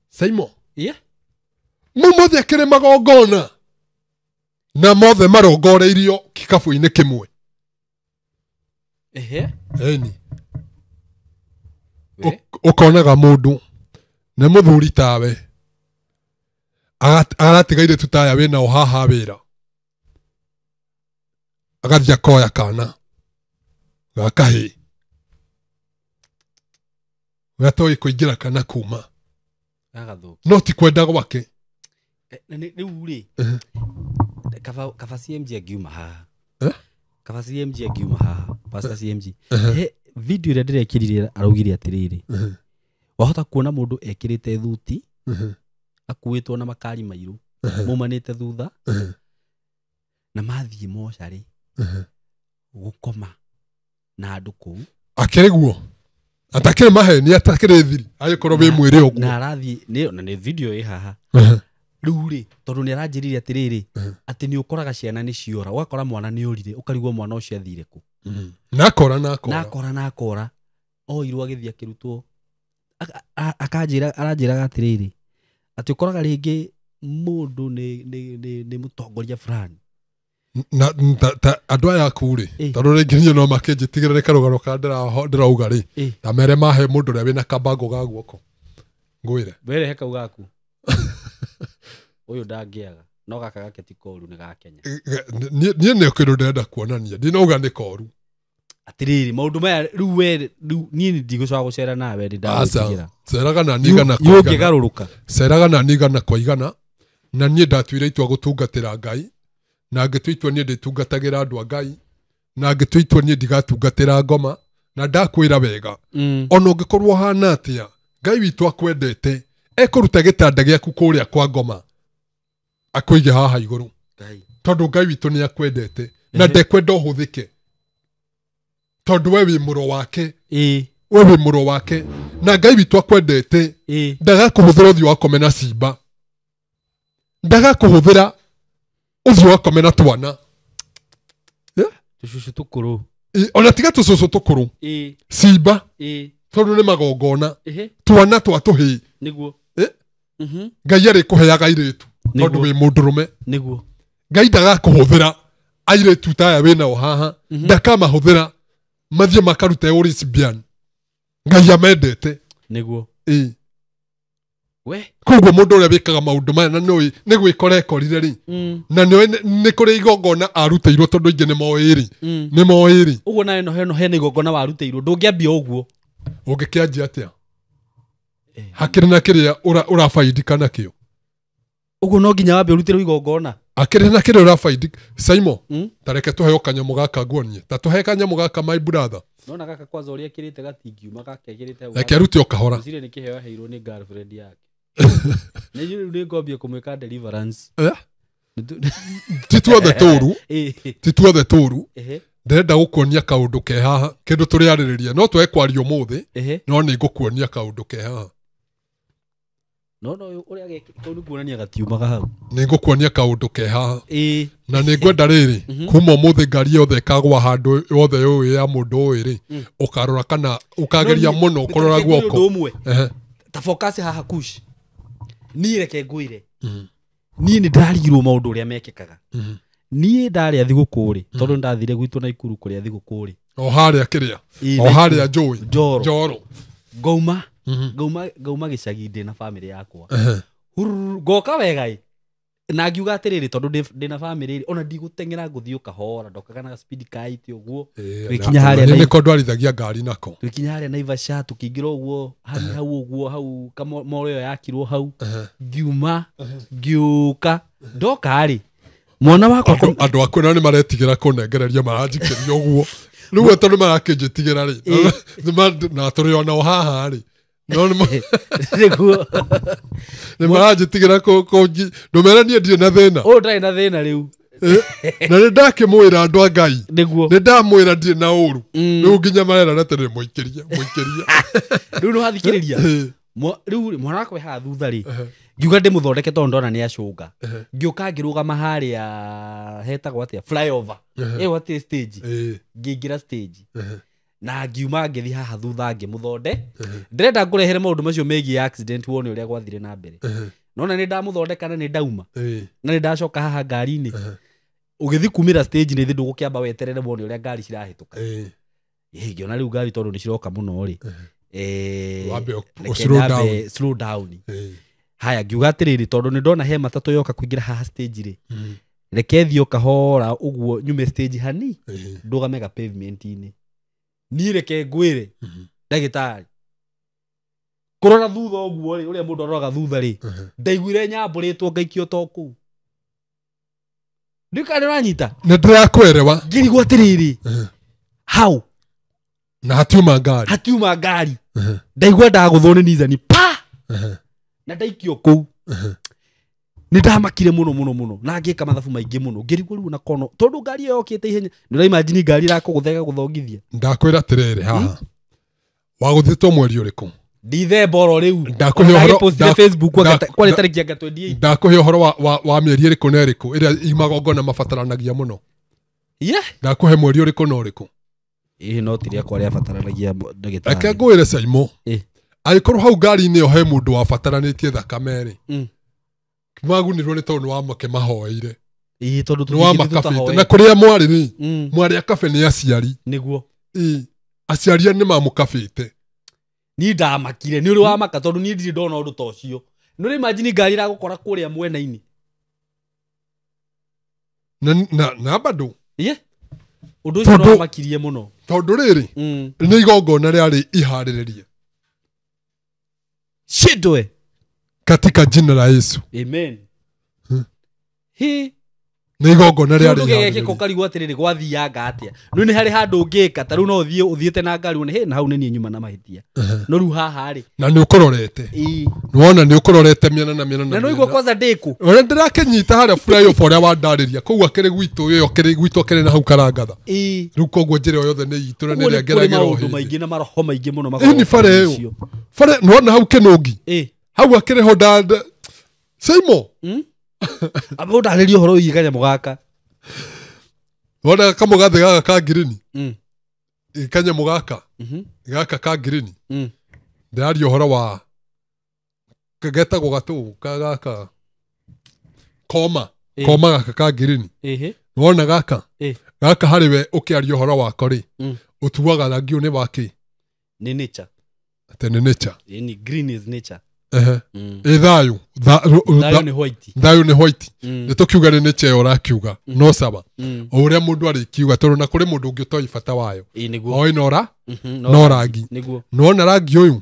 Simon mothe akire magongona na mothe marongoreirio kikabu-ini kimwe eni ukonaga mundu ne muthuri tawe aratigaire tutaya wina ohaha wira agathia koya kana gakahi gatoi kuingira kana kuma no ti kwenda gwake riu ri kaba CMG agiuma haha kaba CMG agiuma haha pastor CMG video ira ndirekirire araugire atiriri wahota kuona mundu ekirite thuti akuitwo na makari mairu mumanite thutha na mathie mochari gukoma na andu kuu akiriguo atakire maheni atakire thiri agikorwo wi mwiri uguo na arathi ni video i haha riu ri tondu ni aranjirire atiriri ati ni ukoraga ciana ni ciora wakora mwana ni urire ukarigwo mwana ucio athire ku nakora oirwo agithia kirutwo aranjira atiriri ati ukoraga ringi mundu ni mutongoria fulani na andu aya kuri tondu ringi niyo no makinjitigirire karugano ka ndirauga ri na mere mahe mundu ria wina kabango ga guoko ngwire were he kau gaku uyu ndangiaga no gaka gake ti koru ni ga Kenya nie ne kindu ndenda kuonania ndinauga ni koru atiriri maundu maya riu we nie ndigũcoka gucera nawe ndindagira ceraga na nigana kwa igana ngigaruruka ceraga na nigana kwa igana na nie ndatuire itua gutungatira Ngai na ngituitwo nie nditungatagira andu a Ngai na ngituitwo nie ndigatungatira ngoma na ndakwira wega ona ungikorwo hana atia Ngai witu akwendete ekuruta gitanda giaku kuria kwa ngoma akuige haha iguru tondu Ngai witu ni akwendete na ndekwenda uhuthike tondu we wi muro wake we wi muro wake na Ngai witu akwendete ndagakuhuthira uthio wakome na cimba ndagakuhuthira uthio wakome na twana tucucu tukuru ona tiga tucucu tukuru cimba tondu ni magongona twana twa tuhi niguo Ngai ari kuheaga iritu tondu wi mundurume niguo Ngai ndagakuhuthira airitu taya wina o haha ndakamahuthira mathie makarute lesbian Ngai amendete niguo we koguo mundu uria wikaga maundu maya na ni gwikora ekorire ri na ni kuri igongona aruteirwo tondu ingi ni moiri uguo nawe no hena igongona waruteirwo ndungiambia uguo ungikianjia atia hakiri na kiria urafaidika nakio uguo no nginya wambe urutirwo igongona akiri na kiria urafaidika Simon tareke tuheo kanyamu gaka guonie ta tuhe kanyamu gaka my brother nona gaka kwanza uria kirite gatingiuma gaka kirite reke arute o kahora zire ni kiheo heirwo ni girlfriend yake nä rä ngambia kå mwä ka tituothe tåru tituothe tåru ndärenda gå kuonia kaå ndå ke haha kä ndå tå rä arä rä ria no twe kwaria må thä no nä ngå kuonia kaå ndå ke haha nä ngå kuonia kaå ndå ke haha na nä ngwenda rä rä kuma må thä ngari yothe ĩkagwa handå yothe yå ä ya må ndå å ä rä å karora kana å kageria må no å korora guoko ta focus haha kush niä reke ngwä re niä nä ndarigirwo maå ndå å rä a mekĩkaga niä ndarä a thigå kå rä tondå ndathire gwitå na ikuru kå rä a thigå kå rä o harä a kä rä a o harä a njå njoro ngauma gä cagi ndä na bamä rä yakwa ngoka wega na ngiuga atä rä rä tondå ndä na bamä rä ona ndigå teng'era ngå thiä å kahora ndokaga na speed kaiti å guo kinya harä a nä ko ndwarithagia ngari nako twä kinya harä a Naivasha tå kä ingä ra å guo hau å guo hau moro ä yo yakirwo hau ngiuma ngiå ka ndoka rä mwana wakwa andå aku nao nä maretigä ra kå nengereria maranjikä ria å guo rä u tondå marakä njä tigä ra rä na tå rä onao haha rä no nä maranjä tigä ra ndå mera niä ndirä na thä na å ndarä na thä na rä u na nä ndakä mwä ra andå a ngai nä ndamwä ra ndirä na å ru rä u nginya marera na tene må ikä ria rä u nä wathikä rä ria rä u mwana wakwa haha thutha rä ngiuga ndä må thondeke tondå ndona nä acånga ngä å ka ngä rå gama harä a hetagwo atä a flyover ä yo atä stage ngä ingä ra stage na ngiuma ngä thiä haha thutha ngä må thonde ndärenda ngå rehere maå ndå macio megiä accident wone å rä a gwathire na mbere nona nä ndamå thondeka na nä ndauma na nä ndacoka haha ngari-inä å gä thiä kumä ra stage nä thä ndå gå kä amba weterere wone å rä a ngari cirahä tå ka ngä ona rä u ngari tondå nä ciroka må no rä slow down haya ngiuga atä rä rä tondå nä ndona he matatå yoka kå ingä ra haha stage rä reke thiä o kahora å guo nyume stage hani ndå game ga pavement-inä niä reke ngwä re ndagä tarä kå rora thutha å guo rä å rä a må ndå aroraga thutha rä ndaiguire nyambå rä two ngaikio to kå u ndä kana nä ranyita nä ndä rakwerewa ngä rigwo atä rä rä hau na hatiuma ngari ndaigua ndagå thwo nä nizani pa na ndaikio kå u nä ndamakire må no må no må no na ngä ka mathabu maingä må no ngä rigwo rä u na kono tondå ngari ä yo yokä te ihenya nä raimajini ngari rakå gå thega gå thongithia ndakwä ra atä rä rä haha wagå thiä two mweri å rä kå ndithemba oro rä u ndakwä he å horo wa mä eri ä rä kå na ä rä kå ä rä a imagongona mabataranagia må no ndakwä he mweri å rä kå na å rä kå no ti rä akwa rä abataranagia reke ngwä re caimo agä korwo hau ngari-inä ä yo he må ndå wabataranä tie thakame rä magunä rwo nä tondå nä wamake mahoeire nä wamakabä te na kå rä a mwarä rä mwarä a kabe nä aciari niguo aciari nä mamå kabä te ni ndamakire nä å rä wamaka tondå niä ndirä ndona å ndå ta å cio nä rä imagine ngari ragå kora kå rä a mwena-inä na bandå å ndå å cio nä wamakirie må no tondå rä rä nä igongona rä arä iharä rä rie shindwe katika jina la Yesu amen nä igongona rä arä gä ko karigwo atä rä rä gwathianga atä rä u nä harä handå ngä ka ta rä u no å thiä te na ngari one na hau nä niä nyuma na mahä tia no rä u haha rä na nä å kororete nä wona nä å kororete mĩena na mĩena na no igua kwanza ndä kå ona ndä rakä nyita harä a flyover å rä a wandarä ria koguo akä rä gwitå ä yo gwitå akä rä na hau karangatha rä u koguo njä ra ä yo yothe nä itå na nä rä a ngeragä maå ndå maingä na maroho maingä må no nä bara ä yo nä wona hau kä nå ngi hau akä rä ho ndanda Saimo abå ndarä ria å horo wä kanyamå gaka wona kamå gathä gaka ka ngirini kanyamå gaka ka ngirini ndäraria å horo wa getagwo gatå gaka koma gaka ka ngirini wona gaka harä we å kä aria å horo wako rä å tuaga rangi å nä wakä nä nature atä nä nature green is nature thayå nä white nä tå kiuga nä nature ä yo rakiuga no caba o å rä a må ndå arä kiuga tondå na kå rä må ndå å ngä toä bata wayo oä no rangi nä wona rangi å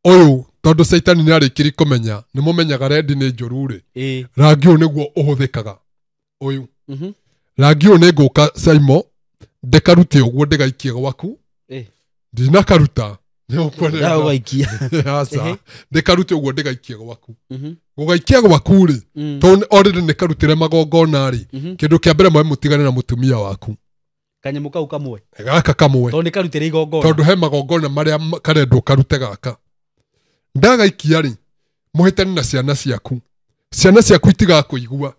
yå tondå caitani nä arä kä ri kå menya nä må menyaga rendi nä njå ru rä rangi å yå nä guo å hå thä kaga å yå rangi å yå nä ngå ka Saimo ndä karute å guo ndä gaikie gwaku ndinakaruta Ya ugaikia. Asa. Ndikarute uguo ndigaikia gwaku. Gugaikia gwaku ri. To already nikarutire magongona ri. Kindu kia mbere mwe mutigane na mutumia waku. Kanyamũ kau kamwe. Gaka kamwe. To nikarutire igongona. Tondu he magongona maria karendwo karute gaka. Ndagaikia ri. Muhitani na ciana ciaku. Ciana ciaku itigakuigua.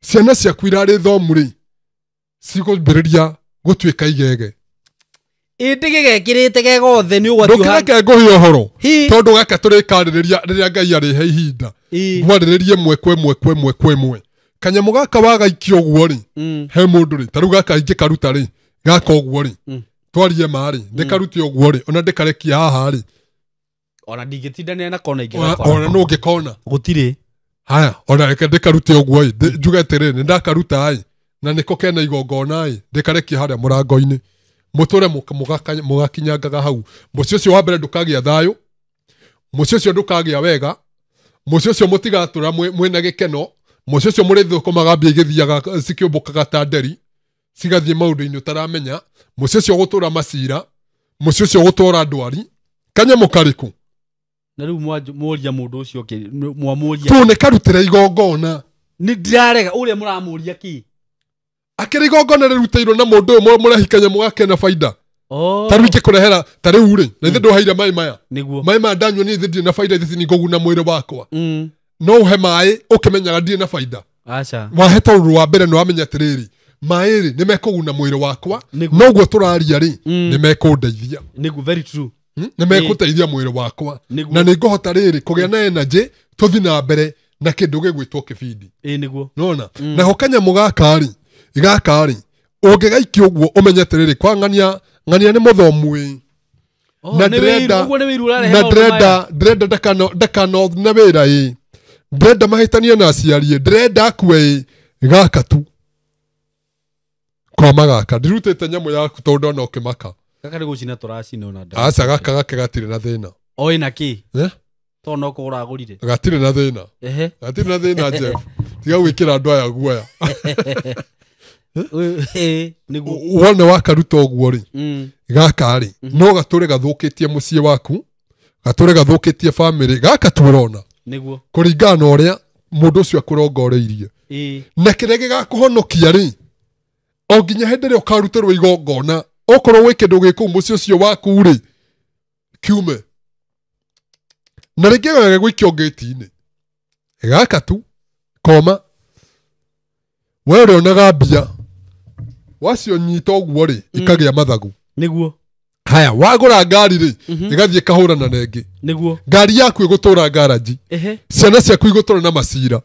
Ciana ciaku irari thomu ri. Cigũmbĩrĩria gũtuĩka igege. Ndigigekirite gegothe ni ugwatio ha. Ndũkĩreke ngũhe ũhoro. Tondũ gaka tũrĩkarĩrĩria rĩrĩa Ngai arĩhe ihinda. Mwarĩrĩrie mwe. Kanyamũ gaka wagaikio ũguo ri. He mũndũ ri. Tarĩu gaka ingĩkaruta ri. Gaka ũguo ri. Twarie marĩ. Ndĩkarute ũguo ri. Ona ndĩkarekia haha ri. Ona ndingĩtindanĩra na kona ingĩ. Ona no ngĩkona. Gũtirĩ. Haya, ona reke ndĩkarute ũguo ĩ. Njuge atĩrĩ nĩ ndakaruta ĩ. Na niko kena igongona ĩ. Ndĩkarekia harĩa mũrango-inĩ. Mũtũre mũgakinyangaga hau. Mũciĩ ũcio wa mbere ndũkagĩa thayũ. Mũciĩ ũcio ndũkagĩa wega. Mũciĩ ũcio mũtigatũra mwĩna gĩkeno. Mũciĩ ũcio mũrĩthũkũmaga mbia igĩthiaga cikĩũmbũkaga ta nderi. Cigathiĩ maũndũ-inĩ ũtaramenya. Mũciĩ ũcio gũtũra macira. Mũciĩ ũcio gũtũra ndwari. Kanyamũ karĩkũ? Na rĩu mworia mũndũ ũcio mwamũria. Tu nĩkarutĩre igongona. Nĩ ndirarega ũrĩa mũramũria ki. Akĩrĩ igongona rĩrutĩirwo na mũndũ ũyũ mũrahikanya mũgakena baida. Tarĩu ingĩkũrehera tarĩu rĩ. Na ithe ndũheire maĩ maya. Maĩ maya ndanyua niĩ ithe ndirĩ na baida ithe nĩngũguna mwĩrĩ wakwa. No ũhe maĩ ũkĩmenyaga ndirĩ na baida. Aca. Wahe taũrũ wa mbere nĩwamenya atĩrĩrĩ. Maĩ rĩ nĩmekũguna mwĩrĩ wakwa. Noguo tũraria rĩ nĩmekũndeithia. Nĩguo very true. Nĩmekũteithia mwĩrĩ wakwa. Na nĩngũhota rĩrĩ kũgĩa na energy tũthi na mbere na kĩndũ gĩgwĩtwo kĩbindi. Nĩguo. Nona. Naho kanyamũ gaka rĩ. Gaka rĩ. Ũngĩgaikia ũguo ũmenye atĩrĩrĩ kwa ng'ania nĩ mũthomu ĩ. Na ndĩrenda ndakanothe wĩra ĩ. Ndĩrenda mahĩtanie na aciari ĩ. Ndĩrenda akue ĩ. Gaka tu. Koma gaka. Ndirutĩte nyamũ yaku tondũ ndona ũkĩmaka. Gaka nĩ gũcina tũracina ona nda. Aca gaka gatirĩ na thĩna. Oĩ na kĩ? To no kũgũra agũrire. Gatirĩ na thĩna. Gatirĩ na thĩna Jeff. Tiga gwĩkĩra andũ aya guoya. Wona wakaruta ũguo rĩ. Gaka rĩ. No gatũre gathũkĩtie mũciĩ waku. Gatũre gathũkĩtie bamĩrĩ. Gaka tu ũrona. Nĩguo. Kũringana na ũrĩa mũndũ ũcio akũrongoreirie. Na kĩrĩa gĩgakũhonokia rĩ. O nginya hĩndĩ ĩrĩa ũkarutĩrwo igongona. Okorwo gwĩ kĩndũ gĩkũu mũciĩ ũcio waku rĩ. Kiume. Na rĩngĩ wega gũikio ngĩti-inĩ. Gaka tu. Koma. We ũrĩonaga mbia. Wacio nyita ũguo rĩ. Ikagĩa mathagu. Nĩguo. Haya wagũra ngari rĩ. Igathiĩ kahũrana na ĩngĩ. Nĩguo. Ngari yaku ĩgũtũra garaji. Ciana ciaku igũtũra na macira.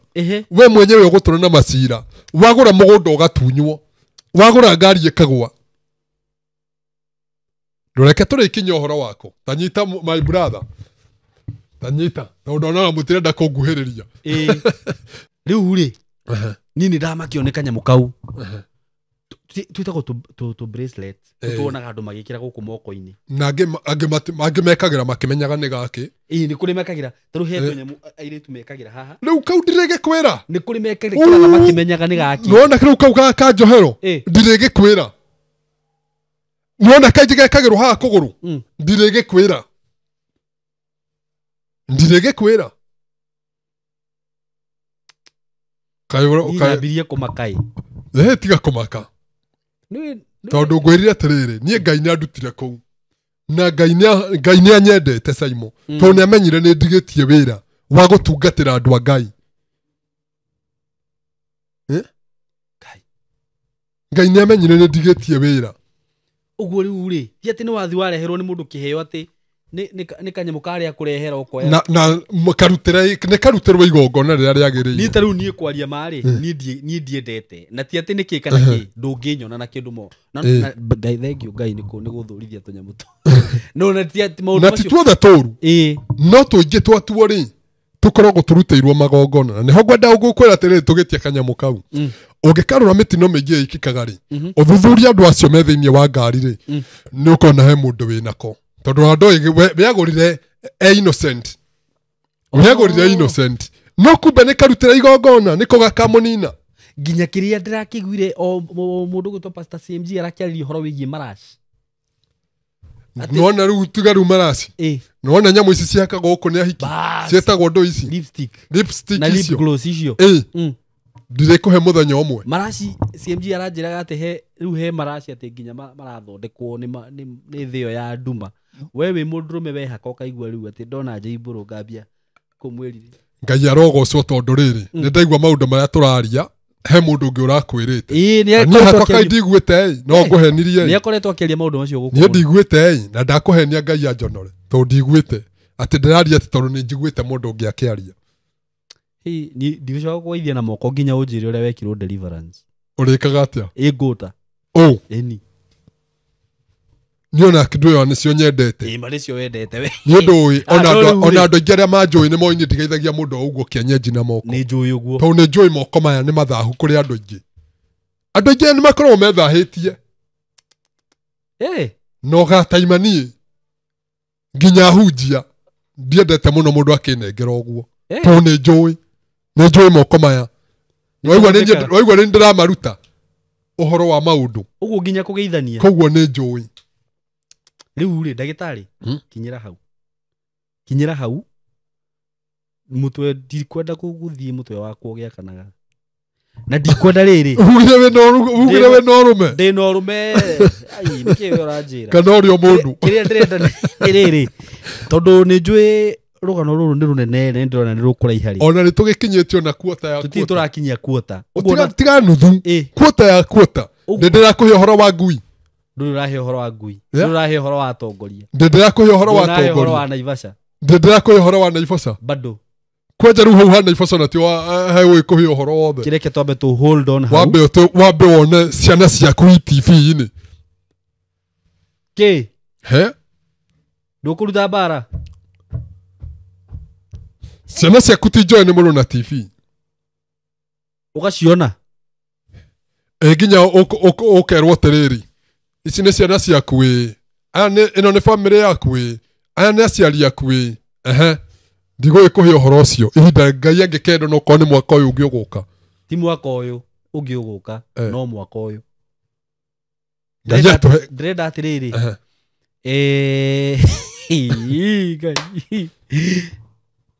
We mwenyewe ũgũtũra na macira. Wagũra mũgũnda ũgatunywo. Wagũra ngari ĩkagwa. Ndũreke tũrĩkinya ũhoro wako. Tanyita my brother. Tanyita. Tondũ ona mũtirenda kũnguhĩrĩria. Rĩu rĩ. Niĩ nĩndamakio nĩ kanyamũ kau. Twĩtagwo tũ bracelet. Tuonaga andũ magĩkĩra gũkũ moko-inĩ. Na angĩ mekagĩra makĩmenyaga nĩ gakĩ. Nĩ kũrĩ mekagĩra. Tarĩu he tũnyamũ airĩtu mekagĩra haha. Rĩu kau ndirĩgĩkwĩra. Nĩ kũrĩ mekagĩra makĩmenyaga nĩ gakĩ. Nĩwona rĩu kau gaka njohero. Ndirĩgĩkwĩra. Nĩwona kaingĩ gekagĩrwo haha kũgũrũ. Ndirĩgĩkwĩra. Ndirĩgĩkwĩra. Nyambirie kũmaka ĩ. Tiga kũmaka. Tondũ ngwĩrire atĩrĩrĩ niĩ Ngai nĩandutire kũu. Na Ngai nĩanyendete Caimo. Tondũ nĩamenyire nĩndigĩtie wĩra wa gũtungatĩra andũ a Ngai. Ngai nĩamenyire nĩndigĩtie wĩra. Ũguo rĩu rĩ. Ti atĩ nĩwathi wareherwo nĩ mũndũ kĩheo atĩ nĩ kanyamũ karĩa kũrehera ũkoya. Na karutĩrwo igongona rĩrĩa rĩagĩrĩire. Niĩ tarĩu niĩ kwaria marĩ niĩ ndiendete. Na ti atĩ nĩkĩ kana kĩ ndũngĩnyona na kĩndũ mo. Ngai thengiũ Ngai nĩ gũthũrithia tũnyamũ tũ. No na ti atĩ maũndũ macio. Na ti tuothe tũru. No tũingĩ twatuo rĩ tũkoragwo tũrutĩirwo magongona. Na nĩho ngwenda gũkwĩra atĩrĩrĩ tũgĩtie kanyamũ kau. Ũngĩkarora mĩtino mĩingĩ ĩkĩkaga rĩ. Ũthuthuria andũ acio me thĩinĩ wa ngari rĩ. Nĩ ũkona he mũndũ wĩnako. Tondũ andũ wĩagũrire innocent. Wĩagũrire innocent. No kumbe nĩ karutĩra igongona nĩko gakamũnina. Nginya kĩrĩa ndĩrakĩiguire o mũndũ gwĩtwo Pastor CMG arakĩarĩria ũhoro wĩgiĩ maraci. nona riu tigaru marasi nona nyamu ici ciakaga guku ni ahiki cietagwo ndo ici lipstick na lip gloss icio ndirikuhe muthenya umwe marasi CMG aranjiraga ati he riu he marasi ati nginya marathondekwo ni thio ya nduma wewe mundurume wehaka ukaigua riu ati ndona Jaiburu ngambia kumwirire ngai arogocwo tondu riri ni ndaigua maundu maria turaria he mundu ungi urakwirite ni hakwa ndigwite no nguhenirie ni akoretwo akiaria maundu macio guku ni ndigwite na ndakuhenia ngai anjonore tondu ndigwite ati ndiraria ati tondu ni njiguite mundu ungi akiaria ni ndicoka kuithia na moko nginya unjire uria wekirwo deliverance urikaga atia ngota eni niona kindu yo nicio nyendete maricio wendete we ni undu wi ona andu ingi aria manjui ni moini ndigeithagia mundu uguo kienyeji na moko ni njui uguo to ni njui moko maya ni mathahu kuri andu ingi ni makorwo methahitie no gataimani nginya hunjia ndiendete muno mundu akinengera uguo to ni njui moko maya waigua ni ndiramaruta uhoro wa maundu uguo nginya kugeithania koguo ni njui riu ri ndagitari kinyira hau mutwe ndikwenda kuguthie mutwe wakwo giakanaga na ndikwenda riri ugire we no rume ndi no rume ai niki uranjira kana uri mundu kiria ndirenda riri tondu ni njui rugano ruru ni runene ni ndirona ni rukuraiha ri ona ni tugikinyitio na kuota ya tuti turakinyia kuota tiga nuthu kuota ya kuota ndirakuhe uhoro wa ngui ndurahe uhoro wa ngui ndurahe uhoro wa atongoria ndirakuhe uhoro wa atongoria uhoro wa Naivasha ndirakuhe uhoro wa Naivasha bado kwanja ruhu ha Naivasha na ti wa hewe kuhe uhoro wothe kireke twambe tu hold on wambe wone ciana ciaku TV-ini he ndukuruta bara ciana ciaku ti join muno na TV ugaciona nginya ukerwo atiriri ici ni ciana ciaku ino ni family yaku aya ni aciari aku ndigũgĩkũhe ũhoro ũcio ihinda ngai angĩkenda no korwo nĩ mwaka ũyũ ũngĩ ũgũka ti mwaka ũyũ ũngĩ ũgũka no mwaka ũyũ ndĩrenda atĩrĩrĩ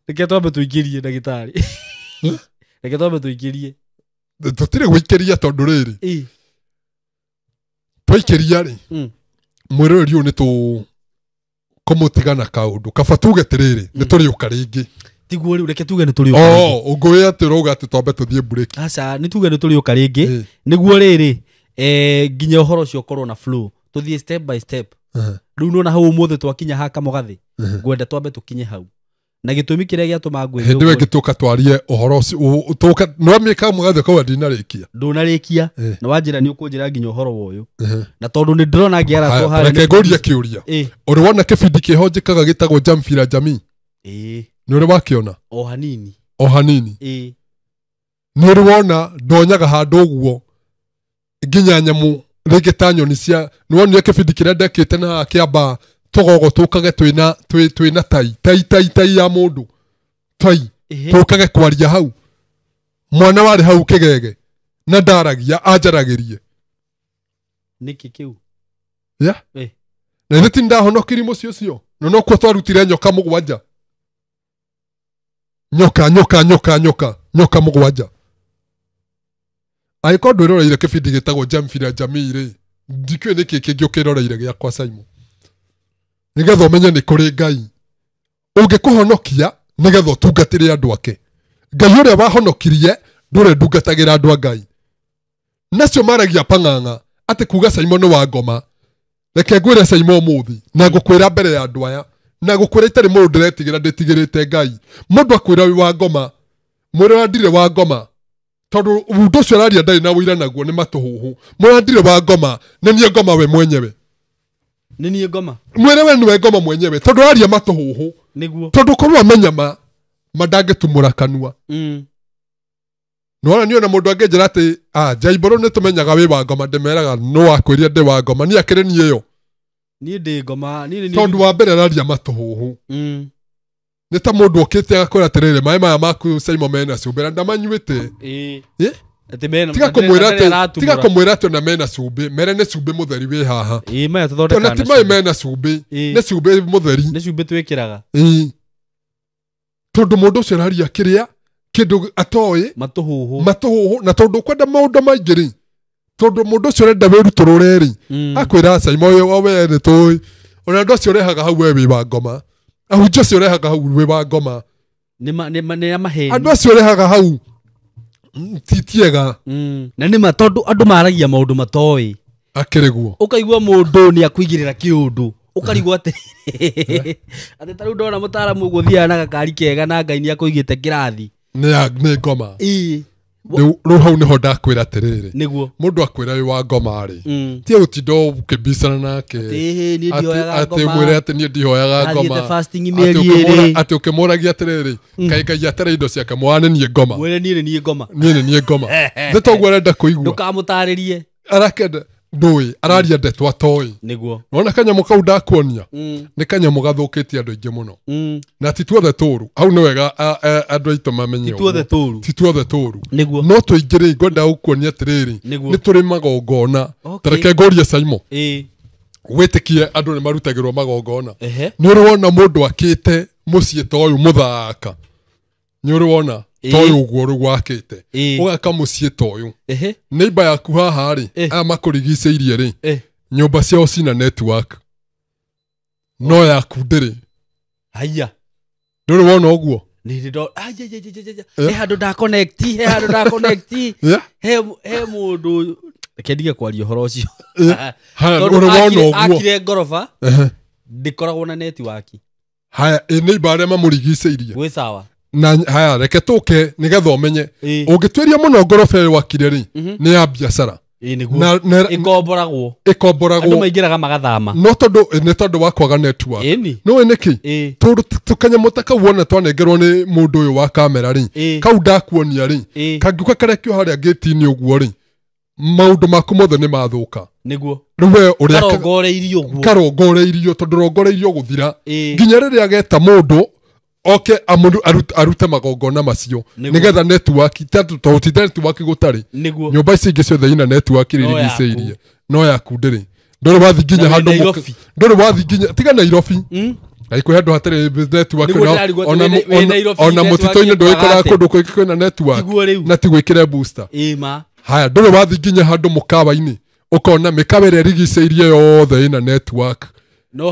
reke twambe tũingĩrie ndagĩtarĩ reke twambe tũingĩrie tũtirĩ gwĩikĩria tondũ rĩrĩ twaikĩria rĩ mwĩroreri ũyũ nĩ kũmũtiga na kaũndũ kaba tuge atĩrĩrĩ nĩ tũrĩũka rĩngĩ tiguo rĩu reke tuge nĩ tũrĩũka rĩngĩ ũngũĩ atĩ ũrauga atĩ twambe tũthiĩ break aca nĩ tuge nĩ tũrĩũka rĩngĩ nĩguo rĩrĩ nginya ũhoro ũcio ũkorwo na flow tũthiĩ step by step rĩu nona hau ũmũthĩ twakinya ha Kamogathĩ ngwenda twambe tũkinye hau na gĩtũmi kĩrĩa gĩatũma ngwĩre hĩndĩ ĩyo ngĩtũka twarie ũhoro ũcio tũka no mĩka Kamogathĩ kwa ndinarĩkia ndũnarĩkia na wanjĩra nĩ ũkũnjĩra nginya ũhoro ũyũ na tondũ nĩ ndĩrona ngĩara to harĩa reke ngũrie kĩũria ũrĩ wona kĩbindi kĩho njĩkaga gĩtagwo Jamfira Jamii nĩ ũrĩ wakĩona o hanini nĩ ũrĩ wona ndonyaga handũ ũguo nginya nyamũ rĩngĩ ta nyoni cia nĩ wonire kĩbindi kĩrĩa ndekĩte na kĩamba tũgogo tũkage twĩna tai ya mũndũ tũkage kwaria hau mwana warĩ hau kĩgege na ndaragia anjaragĩrie nĩkĩ kĩu na nĩ ti ndahonokirie mũciĩ ũcio na no kuo twarutire nyoka mũgwanja nyoka mũgwanja angĩkorwo ndwĩroreire kĩbindi gĩtagwo Jamfira Jamii rĩ ndikĩũĩ nĩkĩ kĩngĩ ũkĩroreire gĩakwa Simon nĩgetha ũmenye nĩ kũrĩ Ngai ũngĩkũhonokia nĩgetha ũtungatĩre andũ ake Ngai ũrĩa wahonokirie ndũrĩ ndungatagĩra andũ a Ngai nacio maragia pang'ang'a atĩ kuga Simon wa ngoma reke ngwĩre Simon ũmũthĩ na ngũkwĩra mbere ya andũ aya na ngũkwĩra itarĩ mũndũ ndĩretigĩra ndĩtigĩrĩte Ngai mũndũ akwĩra wĩ wa ngoma mwĩra wa ndirĩ wa ngoma tondũ ũndũ ũcio araria ndarĩ na wĩira naguo nĩ matũhũhũ mwĩra ndirĩ wa ngoma nĩ niĩ ngoma we mwenyewe nĩ niĩ ngoma mwĩra we nĩwe ngoma mwenyewe tondũ araria matũhũhũ nĩguo tondũ korwo amenya mandangĩtumũra kanua nĩwona niona mũndũ angĩnjĩra atĩ Jaiburu nĩ tũmenyaga wĩ wa ngoma ndĩmeraga no wakwĩria ndĩ wa ngoma niĩ akĩrĩ niĩ ĩyo niĩ ndĩ ngoma tondũ wa mbere araria matũhũhũ nĩ ta mũndũ okĩte agakwĩra atĩrĩrĩ maĩ maya maku Simon mena cumbĩ na ndamanyuĩte tiga kumwira ati ona mena cumbi mere ni cumbi mutheri wi haha maya tuthondeka ona ti mai mena cumbi ni cumbi mutheri ni cumbi twikiraga tondu mundu ucio araria kiria kindu atoi matuhuhu na tondu kwenda maundu maingi ri tondu mundu ucio renda wiruturure ri akwira Saimo we ni toi ona ndu ucio rehaga hau we wi wa ngoma ahunjia ucio rehaga hau wi wa ngoma ni amaheni andu acio rehaga hau titiega na nima tondu andu maragia maundu matoi akiriguo ukaigua mundu ni akuigirira kiundu ukarigwo ati ati taru ndona mutaramu guthia na gakari kega na Ngai ni akuigite kirathi ni ngoma riu hau niho ndakwira atiriri niguo mundu akwira wi wa ngoma ri ti utindo ukibicana nake ati mwire ati ni ndihoyaga ngoma ati ukimuragia atiriri Ngai atare indo ciake mwane ni ngoma mwire ni ngoma ni ngoma ndetoguo arenda kuigua ndukamutaririe arakenda ndui araria ndeto atoi niguo nona kanyamu kau ndakuonia ni kanyamu gathukitie andu aingi muno na ti tuothe turu hau ni wega andu aitu mamenye ti tuothe turu no tuingiri ngwenda gukuonia atiriri ni turi magongona tareke ngorie Saimo witikie andu ni marutagirwo magongona ni uri wona mundu akite mucii ta uyu muthaka ni uri wona toyo uguo ru gwakite ugaka mucii ta uyu neighbor yaku haha ri aya makurigiceirie ri nyumba ciao cina network no yaku ndiri haya nduri wona uguo ni ndo handu da connect he mundu kendige kwaria horo ucio nduri wona uguo akire ngorofa ndikoragwo na network haya neighbor aria mamurigiceirie we sawa na haya reke tuke nigetha umenye ungitweria muno ngorofa iyo wakire ri ni ya biacara na ikomboragwo andu maingiraga magathama no tondu wakwaga network no niki tondu tukanyamota kau wona twanengerwo ni mundu uyu wa kamera ri kau ndakuonia ri kangiuka karekio haria gate-ini uguo ri maundu maku mothe ni mathuka niguo riwe uria karongoreirio tondu rongoreirio guthira nginya riria geta mundu oke arute magongona macio nigetha network tatu network gutari nyumba ici ingi ciothe ina network irigiceirie no yaku ndiri nduri wathi nginya handu tiga Nairobi aikwe handu hatari network ona mutito-ini ndwikora kundu kwina network na ti gwikire booster haya nduri wathi nginya handu mukawa-ini ukona mikawa iria irigiceirie yothe ina network no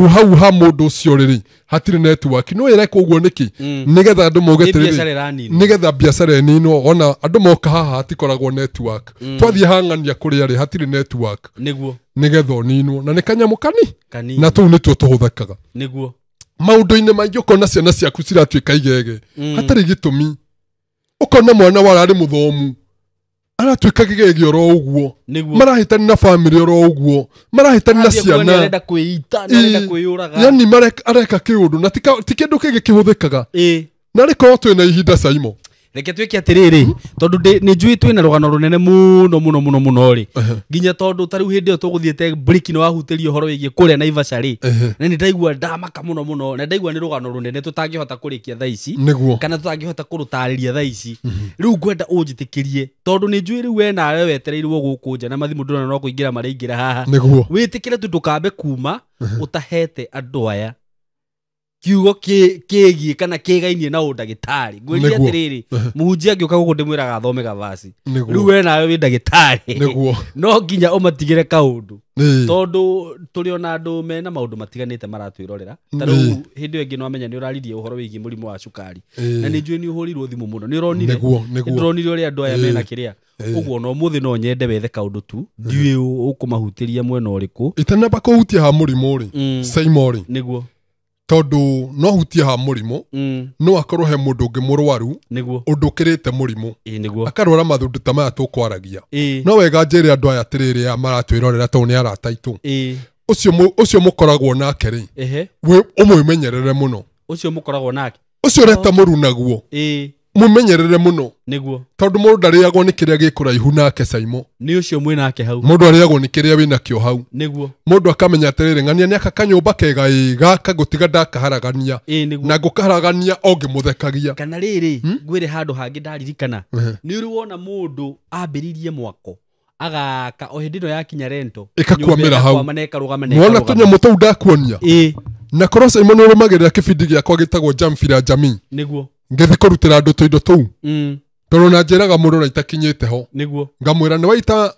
hau ha mundu ucio riri hatire network no ireka uguo niki nigetha andu mugetiriri nigetha biacara nino ona andu moka haha hatikoragwo network twathie hang'ania kuria ri hatire network niguo nigetha nino na nikanyamu kani na tu nituo tuhuthakaga niguo maundu-ini maingi ukona ciana ciaku ciratuika igege hatari gitumi ukona mwana warari muthomu aratuika gigegi oro uguo marahitani na family oro uguo marahitani na ciana arenda kwiyuraga yani areka kiundu na ti kindu kigi kihuthikaga na riko twina ihinda Saimo reke twike atiriri tondu ni njui twina rugano runene muno ri nginya tondu tariu hindi yo tuguthiete break no wahutirio horo wigie kuria Naivasha ri na ni ndaigua ndamaka muno na ndaigua ni rugano runene tutangihota kurikia thaa ici kana tutangihota kurutariria thaa ici riu ngwenda unjitikirie tondu ni njui riu we nawe wetereirwo guku nja na mathimu ndurona no kuingira maraingira haha witikire tu ndukambe kuma utahete andu aya kiugo kigie kana kigainie na undagitari ngwĩria atiriri muhunjia ngĩũka gũkũ ndĩmwĩraga athome gavasi rĩu we nawe wĩ ndagĩtarĩ no nginya ũmatigĩre kaũndũ tondũ tũrĩ ona andũ mena maũndũ matiganĩte maratwĩrorera ta rĩu hĩndĩ ĩyo ĩngĩ no amenya nĩ ũraririe ũhoro wĩgiĩ mũrimũ wa cukari na nĩ njũĩ nĩ ũhũrirwo thimũ mũno nĩ ũronire ndĩronire ũrĩa andũ aya mena kĩrĩa ũguo no mũthĩ no nyende wethe kaũndũ tu ndiũĩ ũkũmahutĩria mwena ũrĩkũ itanamba kũhutia ha mũrimũ rĩ Saimo rĩ nĩguo tondu no hutia ha murimu no akorwo he mundu ungi murwaru undu kirite murimu akarwara mathundu ta maya tukwaragia no wega njire andu aya atiriri maratwirorera to ni arata itu ucio mukoragwo nake ri we umwimenyerere muno ucio mukoragwo nake ucio reta muru naguo mumenyerere muno niguo tondu mundu ndariagwo ni kiria gikuraihu nake Saimo ni ucio mwe nake hau mundu ariagwo ni kiria wina kio hau niguo mundu akamenya atiriri ng'ania ni aka kanyumba kega gaka gutiga ndakaharagania na ngukaharagania onge muthekagia kana riri ngwire handu hangi ndaririkana ni uri wona mundu ambiririe mwako agaka o hindino yakinya rento ikakwamira hau wona tunyamu tou ndakuonia na korwo Simon urumagirira kibindi giakwa gitagwo Jamfira Jamii niguo ngethi kurutira andu tuindo tou toro na njeraga mundu na itakinyite ho niguo ngamwira ni waita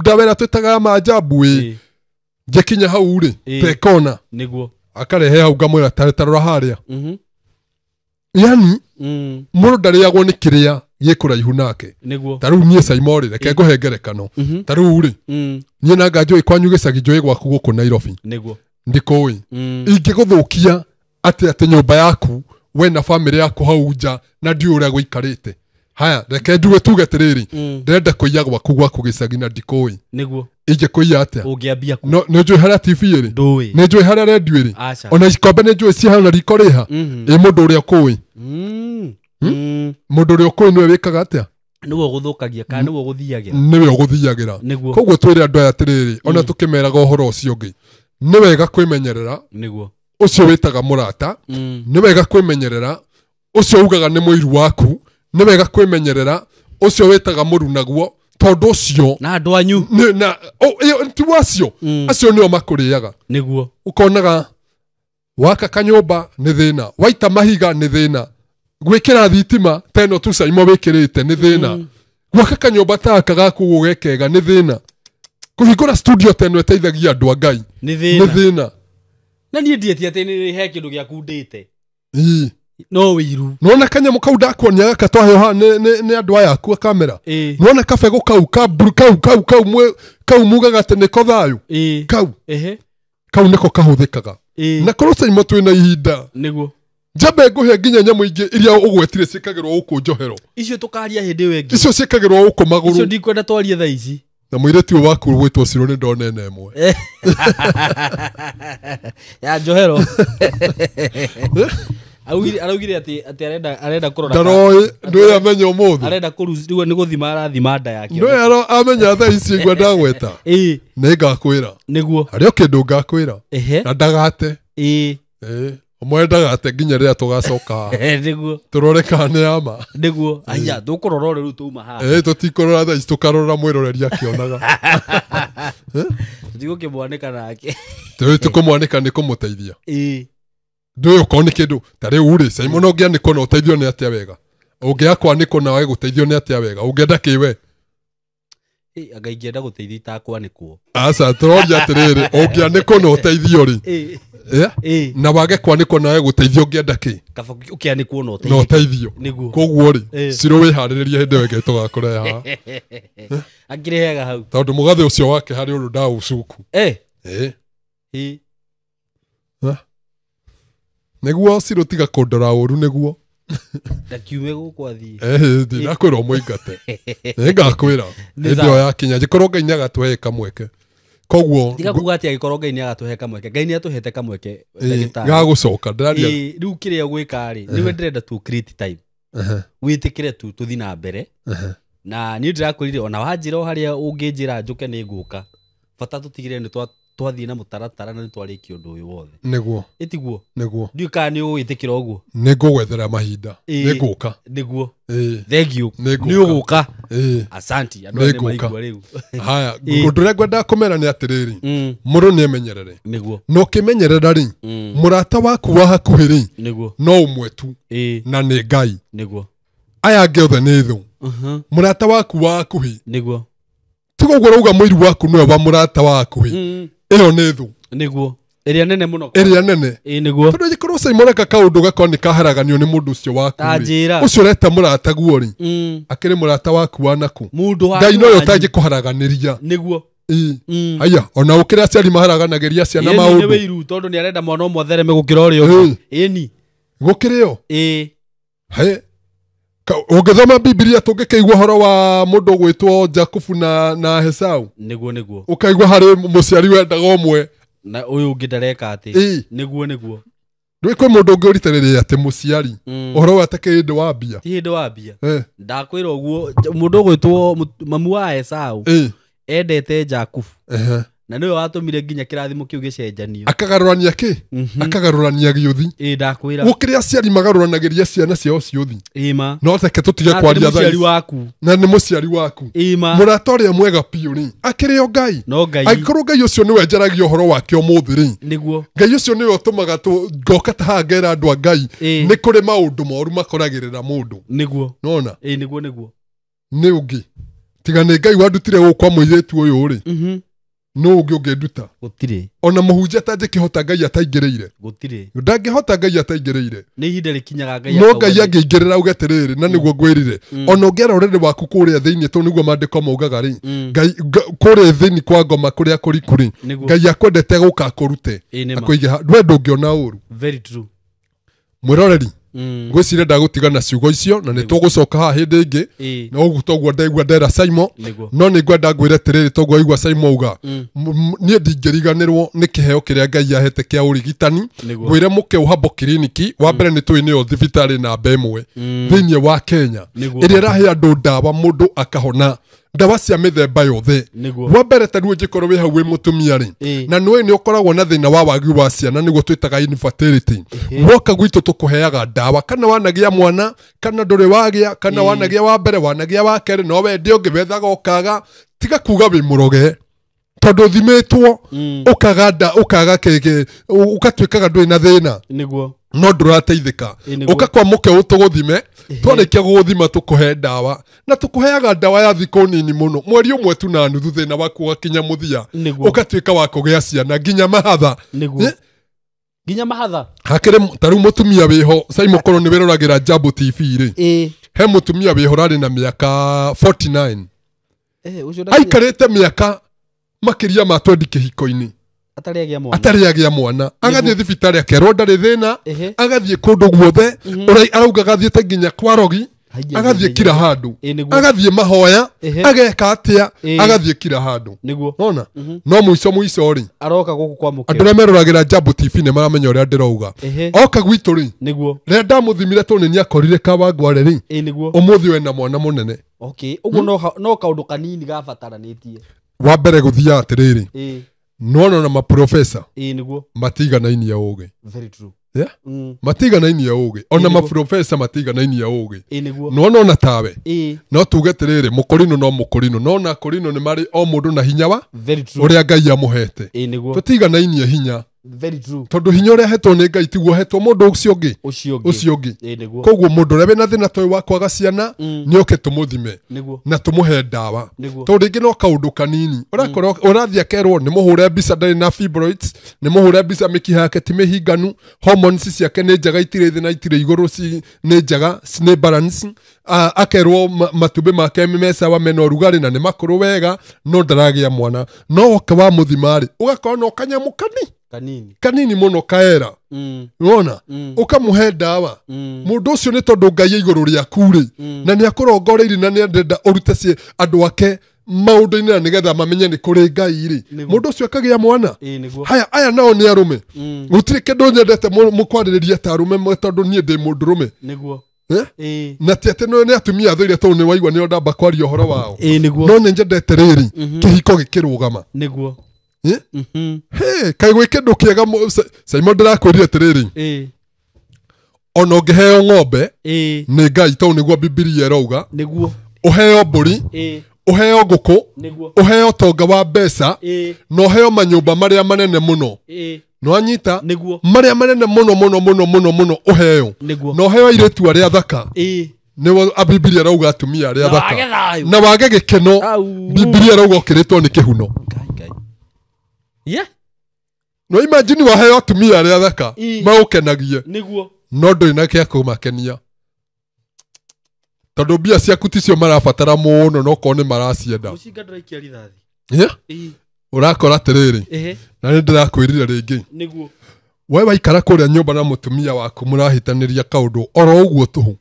ndawera twitaga majabu ngekinya hau ri tekona niguo akarehe hau ngamwira tarora haria yani mundu ndariagwo ni kiria gikuraihu nake niguo taru nie Simon ri reke nguhengerekano taru ri nie na ngajo ikwanyu gicagi njoi gwaku guku Nairobi niguo ndikoi ingiguthukia ate nyumba yaku we na family yaku hau nja na ndi uria guikarite haya reke nduwe tuge tiriri ndenda kuiya gwaku gicagi na ndikoi niguo ije kuiya atia ungiambia ku no njoi haria TV ri ndui ne njoi haria radio ri ona ikombe ne njoi ci hana riko riha mundu uria kui mundu uria kui niwe wikaga atia niwe guthukagia kana niwe guthiagira niwe guthiagira koguo twire andu aya tiriri ona tukimeraga uhoro ucio ungi ni wega kwimenyerera niguo ucio witaga murata ni wega kwimenyerera ucio ugaga ni muiru waku ni wega kwimenyerera ucio witaga muru naguo tondu ucio na andu anyu na ti wacio acio nio makuriaga niguo ukonaga waka kanyumba ni thina waita mahiga ni thina gwikira thitima teno tu Simon wikirite ni thina gwaka kanyumba taka gaku gugekega ni thina kuhingura studio teno eteithagia andu a Ngai ni thina na nie ndieti ati ni he kindu gia kundite no wiru nona kanyamu kau ndakuonia gaka twaheoha ni andu aya aku kamera nona kabego kau kau mugaga ati niko thayu kau niko kahuthikaga na korwo Simon twina ihinda niguo jambe nguhe nginya nyamu ingi iria ugwetire cikagirwo guku njohero icio tukaria hindi wengi icio cikagirwo guku maguru icio ndikwenda twarie tha ici na mwireti waku gwitwo Ciro ni ndonene emwe ya njohero araugire ati arenda kurora ndaroi ndwe amenya umuthi arenda kuruziwa ni guthima arathima nda yake ndwe amenya tha ici ngwa ndagweta ni ngakwira niguo ario kindu ngakwira na ndagate umwe ndagate nginya ria tugacoka niguo turore kana ni ama niguo aya tukurora ru tuma ha tutikorora tha ici tukarora mwiroreria kionaga tigo kimwanika nake tukumwanika ni kumuteithia ndoyo koni kindu tare uri Simon ongia niko na uteithio ni atia wega ungia kwaniko na we guteithio ni atia wega ungienda kiwe againgienda guteithia itakwaniko asa turoria atiriri ungia niko na uteithio ri na wage kwaniko na we guteithio ungienda ki kaba ukianikwo no uteithio koguo ri Ciro wihariria hindi wege tugakureha angirehega hau tondu mugathe ucio wake hari uru nda ucuku niguo Ciro tiga kundora uru niguo ndakiume guku athii ndinakwira umuingate ngakwira ndio yakinya gikorwo Ngai nagatuhe kamweke koguo tiga kuga ati agikorwo Ngai nagatuhe kamweke Ngai ni atuhete kamweke ndagitari gagucoka ndaria riu kiria gwika ri niwe ndirenda tu create time witikire tu tuthi na mbere na ni ndirakwirire ona wanjira haria unginjira njuke ni nguka bata tutigire ni twathie na mutaratara na twarikia undu uyu wothe niguo itiguo niguo ndiuka ni uitikira uguo ningugwethera mahinda ninguka niguo thank you ni uguka asanti andu ni maigua riu haya undu ngwenda kumera ni atiriri muru ni emenyerere niguo no kimenyerera ri murata waku wa hakuhiri niguo no umwe tu na ni Ngai niguo aya ngeothe ni thu murata waku wa hakuhi niguo tugo uga muiru waku niwe wa murata waku iyo ni thu niguo iria nene muno iria nene niguo tondu gikorwo Simon ka kaundu gakoni ni kaharaganio ni mundu ucio waku ucio reta murata guori akiri murata waku wanaku mundu wa Ngai no yo tangi kuharaganiria niguo aya ona ukira aciari maharaganagiria ciana maundu ni wiru tondu ni arenda mwana umwe thereme gukira urio ni gukirio he ungithoma Biblia tungikeigua horo wa mundu gwitwo Jakubu na Hesau niguo ukaigua hari muciari wendaga umwe na uyu ungi ndareka ati niguo ndwe kwe mundu nguriterere ate muciari ohoro atake ndo wa bia ti ndo wa bia ndakwira uguo mundu gwitwo mamu wa Esau endete Jakubu na niwe watumire nginya kirathimo kiu gicenjanio akagarurania ki akagarurania giuthi ndakwira gukiria ciari magaruranagiria ciana ciao ciuthi ma no teke tutige kwaria muciari waku na ni muciari waku muratoria mwega piu ni akirio Ngai no Ngai aikorwo Ngai ucio niwe njaragia uhoro wake umuthiri niguo Ngai ucio niwe utumaga ngoka tahangera andu a Ngai ni kuri maundu moru makoragirira mundu niguo nona niguo ni ungi tiga ni Ngai wandutire gukwa muiretu uyu ri no ungeduta gutire ona muhunjia atajikihota Ngai ataingiriire gutire ndangihota Ngai ataingiriire ni ihinda rikinyaga Ngai no Ngai angĩingĩrĩra ugeterere na niguo ngwirire ona ũngĩara ũrĩrĩ waku kuria thĩinĩ to niguo mandĩko maugaga ri Ngai kuria thĩinĩ kwa ngoma kuria kuri Ngai akwendete gũka kũrute akũige ndwe ndũngĩona ũru very true mwĩroreri ngwĩciria ndagũtigana ciugo icio na nĩtũgũcoka haha hĩndĩ ĩngĩ na ũguo toguo ndaigua ndera Simon no nĩngwenda ngwĩre atĩrĩrĩ toguo aigua Simon uga niĩ ndingĩriganĩrwo nĩ kĩheo kĩrĩa Ngai ahete kĩa ũrigitani ngwĩre mũke ũhambo kiriniki wa mbere nĩ tũĩ nĩyo thibitarĩ namba ĩmwe thĩinĩ wa Kenya ĩrĩa ĩrahe andũ ndawa mũndũ akahona ndawa cia mĩthemba yothe wa mbere ta rĩu ngĩkorwo wĩ hau wĩ mũtumia rĩ na nĩ ũkoragwo na thĩna wa wagi wa ciana nĩguo twĩtaga infertility woka gwitũ tũkũheaga ndawa kana wanagia mwana kana ndũrĩ wagĩa kana wanagia wa mbere wanagia wa kerĩ no wende ũngĩ wethaga ũkaga tiga kuga wĩ mũroge tondũ thimĩtwo ũkaga kege ũkatuĩkaga ndũrĩ na thĩna nĩguo no ndũrateithĩka ũkakwa mũke ũtũgũthime twarĩkia gũgũthima tũkũhe ndawa na tũkũheaga ndawa ya thikũ nini mũno mweri ũmwe tu na nuthu thĩna waku ũgakinya mũthia ũkatuĩka wa kũgĩa ciana nginya mahatha nginya mahatha hakĩrĩ ta rĩu mũtumia wĩho Simon korwo nĩ wĩroragĩra Jambo TV rĩ he mũtumia wĩho rarĩ na mĩaka 49 aikarĩte mĩaka makĩria ma 20 kĩhiko-inĩ atarĩ agĩa mwana agathiĩ thibitarĩ akerwo ndarĩ thĩna agathiĩ kũndũ guothe arauga agathiĩte nginya kwa rogi agathiĩ kila handũ agathiĩ mahoya ageka atĩa agathiĩ kila handũ nona no mũico rĩ aroka gũkũ kwa mũkeo andũ arĩa meroragĩra Jambo TV nĩ maramenya ũrĩa ndĩrauga oka gwitũ rĩ rĩrĩa ndamũthimire tondũ nĩ akorire Kawangware rĩ ũmũthĩ we na mwana mũnene ũguo no kaũndũ kanini gabataranĩtie wa mbere gũthiaga atĩrĩrĩ nona na maprofesa matiganainie ũgĩ matiganainie ũgĩ ona maprofesa matiganainie ũgĩ nona tawe no tuge atĩrĩrĩ mũkũrinũ no mũkũrinũ nona kũrinũ nĩ marĩ o mũndũ na hinya wa ũrĩa Ngai amũhete tũtiganainie hinya tondu hinya uria hetwo ni Ngai tiguo hetwo mundu ucio ungi koguo mundu uria wina thina toy wa kwaga ciana ni oke tumuthime na tumuhe ndawa tondu ringi no kaundu kanini urakorwo urathia kerwo ni muhure mbica ndari na fibroids ni muhure mbica mikiha yake ti mihinganu hormones ciake ni njaga itire thina itire iguru ni njaga ni balance akerwo matumbi make mesa wa meno rugari na ni makuru wega no ndaragia mwana no oke wa muthimari ugakorwo no kanyamukani kanini muno kaera unaona ukamuhe ndawa mundu ucio ni tondu Ngai iguru riaku ri na ni akurongoreire na ni ndenda urute cie andu ake maundu-ini na nigetha mamenye ni kuri Ngai ri mundu ucio akagia mwana aya nao ni arume gutire kindu nyendete mukwaririria ta arume tondu nie ndi mundu rume na ti ati no ni atumia thoire tondu ni waigua ni ndamba kwaria uhoro wao no ni njendete riri kihiko gikirugama kai gwä kä ndå kä ega Simon ndärakwärire atä rä rä ona å ngä heo ng'ombe nä Ngai tondå nä guo Bibilia ärauga å heo mbå ri å heo ngå kå å heo tonga wa mbeca na å heo manyå marä a manene må no no anyita marä a manene må no å heo na å heo airä tu arä a thaka nä Bibilia ärauga atumia arä a thaka na wage gä keno Bibilia ärauga å kä rä two nä kä huno no imagine waheo atumia arĩa thaka maũkenagie no ndũrĩ na kĩa kũmakenia tondũ mbia ciaku ticio marabatara mũno no korwo nĩ maracienda ũrakora atĩrĩrĩ na nĩ ndĩrakwĩrire rĩngĩ we waikara kũrĩa nyũmba na mũtumia waku mũrahĩtanĩria kaũndũ oro ũguo tũhũ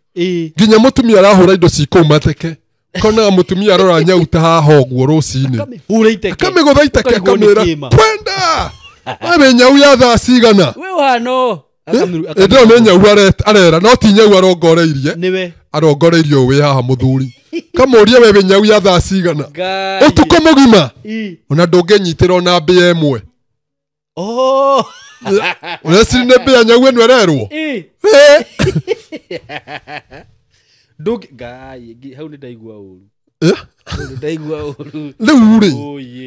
nginya mũtumia arahũra indo cikũu mateke konaga mũtumia arora nyau ta haha ũguo rũcinĩ akamĩgũtha iteke akamĩra kwenda we nyau ya thaa cigana we wano ndo nä nyau arera no ti nyau arongoreirie niwe arongoreirie wä haha muthuri kamuria wewe nyau ya thaa cigana utuko mugima ona ndungĩnyitĩra ona mbĩa ĩmwe ũreci nĩ mbĩa nyau ĩno ĩrerwo hau nĩ ndaigua ũru rĩu rĩ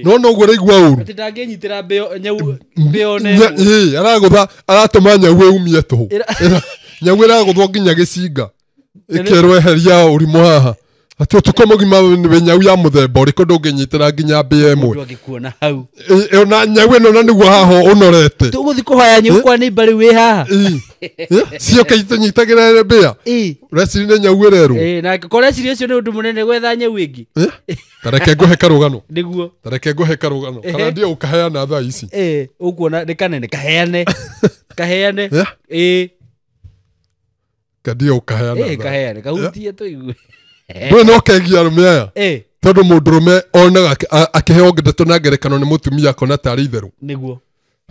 nona ũguo raigua ũru atĩ ndangĩnyitĩra mbĩa ona ĩmwe aragũtha aratũma nyau ĩumie tũhũ nyau ĩragũthwo nginya gĩcinga ĩkerwo eheria ũrimũ haha ati utuko mugima we nyau ya muthemba ũrĩkũ ndũngĩnyitĩra nginya mbĩa ĩmwe angĩkuona hau ona nyau ĩno na nĩguo haha ũnorete tũgũthiĩ kũhoya nyũkwa nĩ mbarĩ wĩ haha cioke itũnyitagĩra mbĩa ũreciri nĩ nyau ĩrerwo na angĩkorwo eciria ũcio nĩ ũndũ mũnene gwetha nyau ĩngĩ tareke ngũhe karũgano nĩguo tareke ngũhe karũgano kana ndio ũkaheana thaa ici ũkuona nĩ kanene kaheane kandio ũkaheana kaheane kahutie tũigue ndũĩ no kegia arũme aya tondũ mũndũrũme onaga akĩheo ndeto na ngerekano nĩ mũtumia akona tarĩ itherũ nĩguo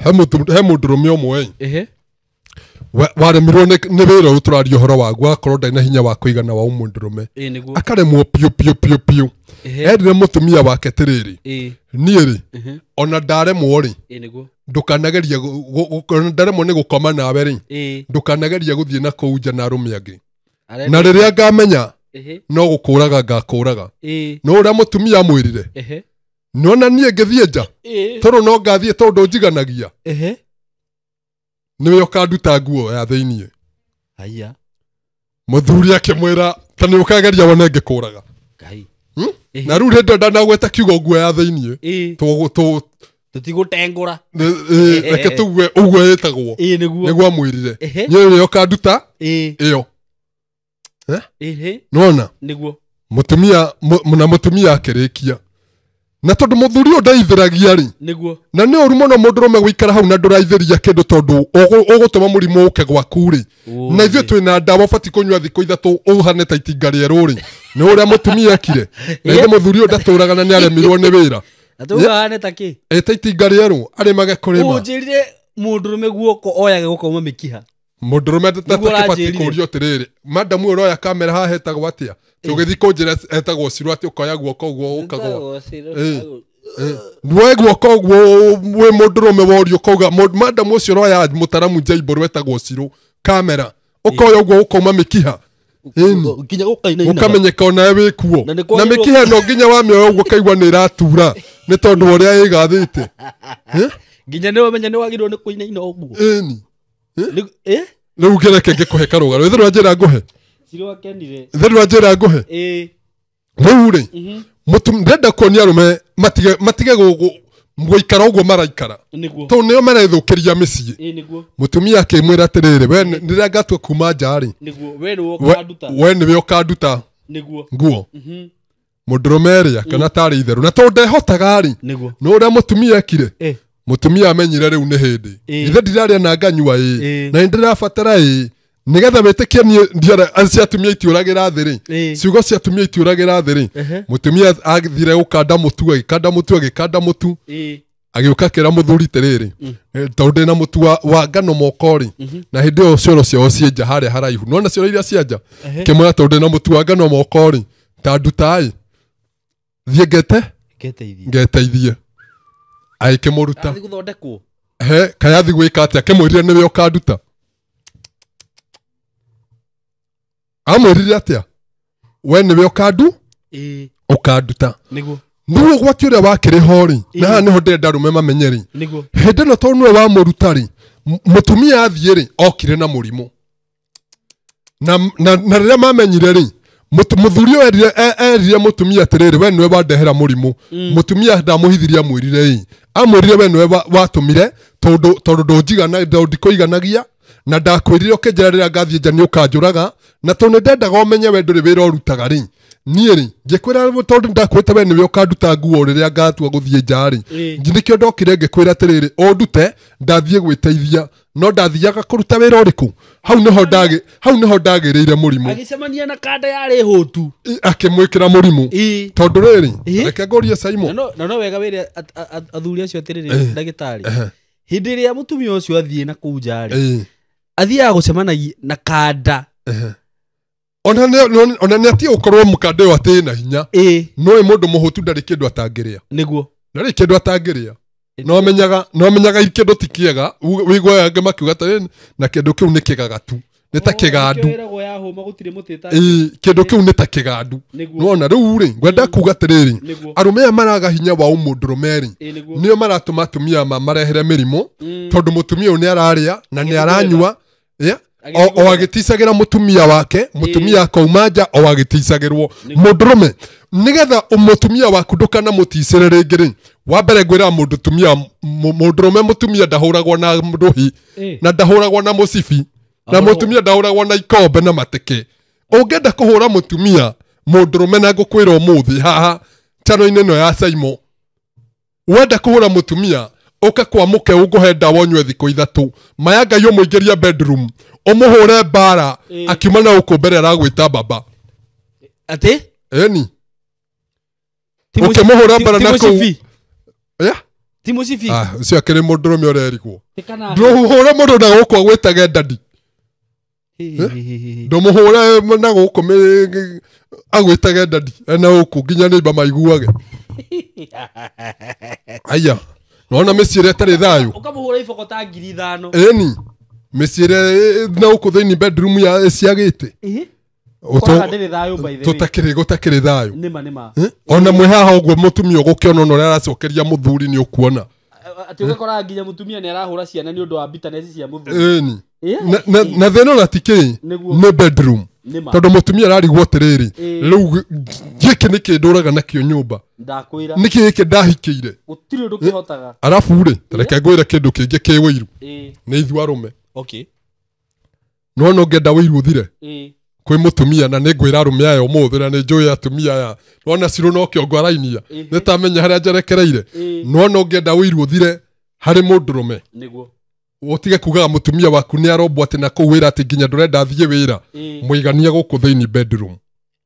he mũndũrũme ũmwe waremirwo nĩ wĩra ũyũ tũraria ũhoro waguo agakorwo ndarĩ na hinya wa kũigana wa mũndũrũme akaremwo piũ erire mũtumia wake atĩrĩrĩ niĩ rĩ ona ndaremwo rĩ ndũkanageria ndaremwo nĩ gũkoma nawe rĩ ndũkanageria gũthiĩ na kũu nja na arũme angĩ na rĩrĩa ngamenya no gũkũraga ngakũraga no ũrĩa mũtumia amwĩrire nona niĩ ngĩthiĩ nja tondũ no ngathiĩ tondũ njiganagia nĩwe ũkanduta nguo ya thĩiniĩ mũthuri akĩmwĩra ta nĩ ũkageria wone ngĩkũraga na rĩu hĩndĩ ndanagweta kiugo nguo ya thĩiniĩ tũtigũtengũra reke tũgue ũguo ĩtagwo nĩguo amwĩrire nĩwe ũkanduta ĩyo nona mũtumia akĩrĩkia na tondũ mũthuri ũyũ ndaithĩragia rĩ na nĩ ũru mũno mũndũrũme gũikara hau na ndũraithĩria kĩndũ tondũ ũgũtũma mũrimũ ũke gwaku rĩ na ithuĩ twĩna ndawa ũbatiĩ kũnyua thikũ ithatũ ũhane ta itinga rĩerũ rĩ nĩ ũrĩa mũtumia ekire na ithe mũthuri ũyũ ndatũraga na nĩ aremirwo nĩ wĩra ta itinga rĩerũ arĩmage kũrĩma ũnjĩrire mũndũrũme guoko oyage gũkauma mĩkiha mũndũrũme ndabatiĩ kũũrio atĩrĩrĩ madamu ũyũ roya kamera haha hetagwo atĩa tũgĩthiĩ kũnjĩra etagwo Ciro atĩ ũkoya guoko ũguo ũkagwa nduoe guoko ũguo wĩ mũndũrũme worio ũkauga madamu ũcio roya mũtaramu Jaibũrũ etagwo Ciro kamera ũkoya ũguo ũkauma mĩkiha ũkamenyeka onawe wĩ kuo na mĩkiha ĩno nginya wamĩoya ũguo kaigua nĩ ĩratura nĩ tondũ ũrĩa ĩgathĩte nginya nĩ wamenya nĩ wagĩrĩirwo nĩ kũinaina ũguo rĩu ngĩreke ngĩkũhe karũgano ithe rwanjĩra ngũhe ithe rwanjĩra ngũhe rĩu rĩ ndĩrenda kuonia arũme matige gũikara ũguo maraikara tondũ nĩo marethũkĩria mĩciĩ mũtumia akĩmwĩra atĩrĩrĩ we rĩrĩa ngatua kuma nja rĩ we nĩwe ũkanduta nguo mũndũrũme rĩ akĩona tarĩ itherũ na tondũ ndehotaga rĩ no ũrĩa mũtumia ekire mũtumia amenyire rĩu nĩ hĩndĩ ithe ndirarĩa na nganyua na nĩndĩrabatara nĩgetha wĩtĩkie niĩ cia atumia itiũragĩra thĩ rĩ ciugo cia atumia itiũragĩra thĩ rĩ mũtumia athire gũkanda mũtu agĩkanda mũtu agĩũka akĩra mũthuri tĩrĩrĩ tondũ ndĩna mũtu wa ngano moko rĩ na hĩndĩ ĩyo cioro ciao cienja harĩa haraihu nona cioro iria cienja kĩmwĩra tondũ ndĩna mũtu wa ngano moko rĩ ta nduta thiĩ ngeteithie agĩkĩmũruta kayathi gwĩka atĩa akĩmwĩrire nĩwe ũkanduta amwĩrire atĩa we nĩwe ũkanduta nĩguo gwati ũrĩa wakĩrĩ ho rĩ na haha nĩho ndĩrenda arũme mamenye rĩ hĩndĩ ĩno tondũ nĩwe wamũruta rĩ mũtumia athiĩ rĩ okire na mũrimũ na rĩrĩa mamenyire rĩ mũthuri ũyũ erire mũtumia atĩrĩrĩ we nĩwe wandehera mũrimũ mũtumia ndamũhithirie amwĩrire amwĩrire we nĩwe watũmire tondũ ndikũiganagia na ndakwĩrire ũkĩnjĩra rĩrĩa ngathiĩ nja nĩ ũkanjũraga na tondũ nĩ ndendaga ũmenye we ndũrĩ wĩra ũrutaga rĩ niĩ rĩ ngĩkwĩra tondũ ndakwĩte we nĩwe ũkanduta nguo rĩrĩa ngatua gũthiĩ nja rĩ nĩkĩo ndokire ngĩkwĩra atĩrĩrĩ ũndute ndathiĩ gwĩteithia no ndathiaga kũruta wĩra ũrĩkũ hau nĩho ndagĩrĩire mũrimũ agĩcemania na kanda yarĩ hũtu akĩmwĩkĩra mũrimũ tondũ rĩrĩ reke ngorie Simon na no wega wĩre athuri acio atĩrĩrĩ ndagĩtarĩ hĩndĩ ĩrĩa mũtumia ũcio athiĩ na kũu nja rĩ athiaga gucemanagia na kanda ona nä atige gå korwo må kanda å atä na hinya no ä må ndå må hå tu ndarä kä ndå atangä rä a ndarä kä ndå atangä rä a no menyaga kä ndå ti kä ega wä gwa angä makiuga na kä ndå kä u nä kä gagatu nä ta kä gandu kä ndå kä u nä ta kä gandu nona rä u rä ngwenda kuga atä rä rä arå me aya maraga hinya wa å må ndå rå merä nä o maratå ma atumia marehere mä rimå tondå må tumia å yå nä ararä a na nä aranyua o agä ra må tumia wake må tumia akauma nja o agä ticagä rwo må ndå rå me nä getha må tumia waku ndå kana må ticä re rä ngä rä wa mbere ngwä ra må ndå rå me må tumia ndahå ragwo na ndå hi na ndahå ragwo na må cibi na må tumia ndahå ragwo na ikombe na mateke å ngä enda kå hå ra må tumia må ndå rå me na ngå kwä ra å må thä haha chano-inä ä no ya Caimo wenda kå hå ra må tumia ũka kwa mũke ũngũhe ndawa ũnyue thikũ ithatũ maya Ngai ũmũingĩrie bedroom ũmũhũre mbara akiuma na gũkũ mbere aragwĩta baba atĩ eni ũkĩmũhũra mbara na kũu ti mũcibi ũcio akĩrĩ mũndũrũme ũrerigwo ndũhũre mũndũ na gũkũ agwĩtage ndadi ndũmũhũre na gũkũ agwĩtage ndadi ena gũkũ nginya nĩimba maiguage aya nona mĩciĩre ĩtarĩ thayũ ũkamũhũra iboko ta 5,000 eni mĩciĩre na gũkũ thĩinĩ bedroom ya ciagĩte gũtakĩrĩ thayũ ona mwĩ haha ũguo mũtumia ũgũkĩona ũrĩa aracokeria mũthuri nĩ ũkuona atĩ ũgakora nginya mũtumia nĩ arahũra ciana nĩ ũndũ wa bitterness cia mũthuri eni na thĩna ona tikĩ nĩ bedroom tondũ mũtumia ararigwo atĩrĩrĩ rĩu gĩkĩ nĩ kĩndũraga nakĩo nyũmba nĩkĩ gĩkĩ ndahikĩire gũtirĩ ũndũ kĩhotaga arabu rĩ tareke ngwĩre kĩndũ kĩngĩ kĩ wĩiru nĩ ithuĩ arũme no ngenda wĩiru ũthire kwĩ mũtumia na nĩ ngwĩra arũme aya ũmũthĩ na nĩ njũĩ atumia aya nona cirũ no kĩongo arainia nĩ tamenya harĩa njerekereire no ngenda wĩiru ũthire harĩ mũndũrũme ũtige kugaga mũtumia waku nĩ arombwo atĩ na kũu wĩra atĩ nginya ndũrenda athiĩ wĩra mũigania gũkũ thĩinĩ bedroom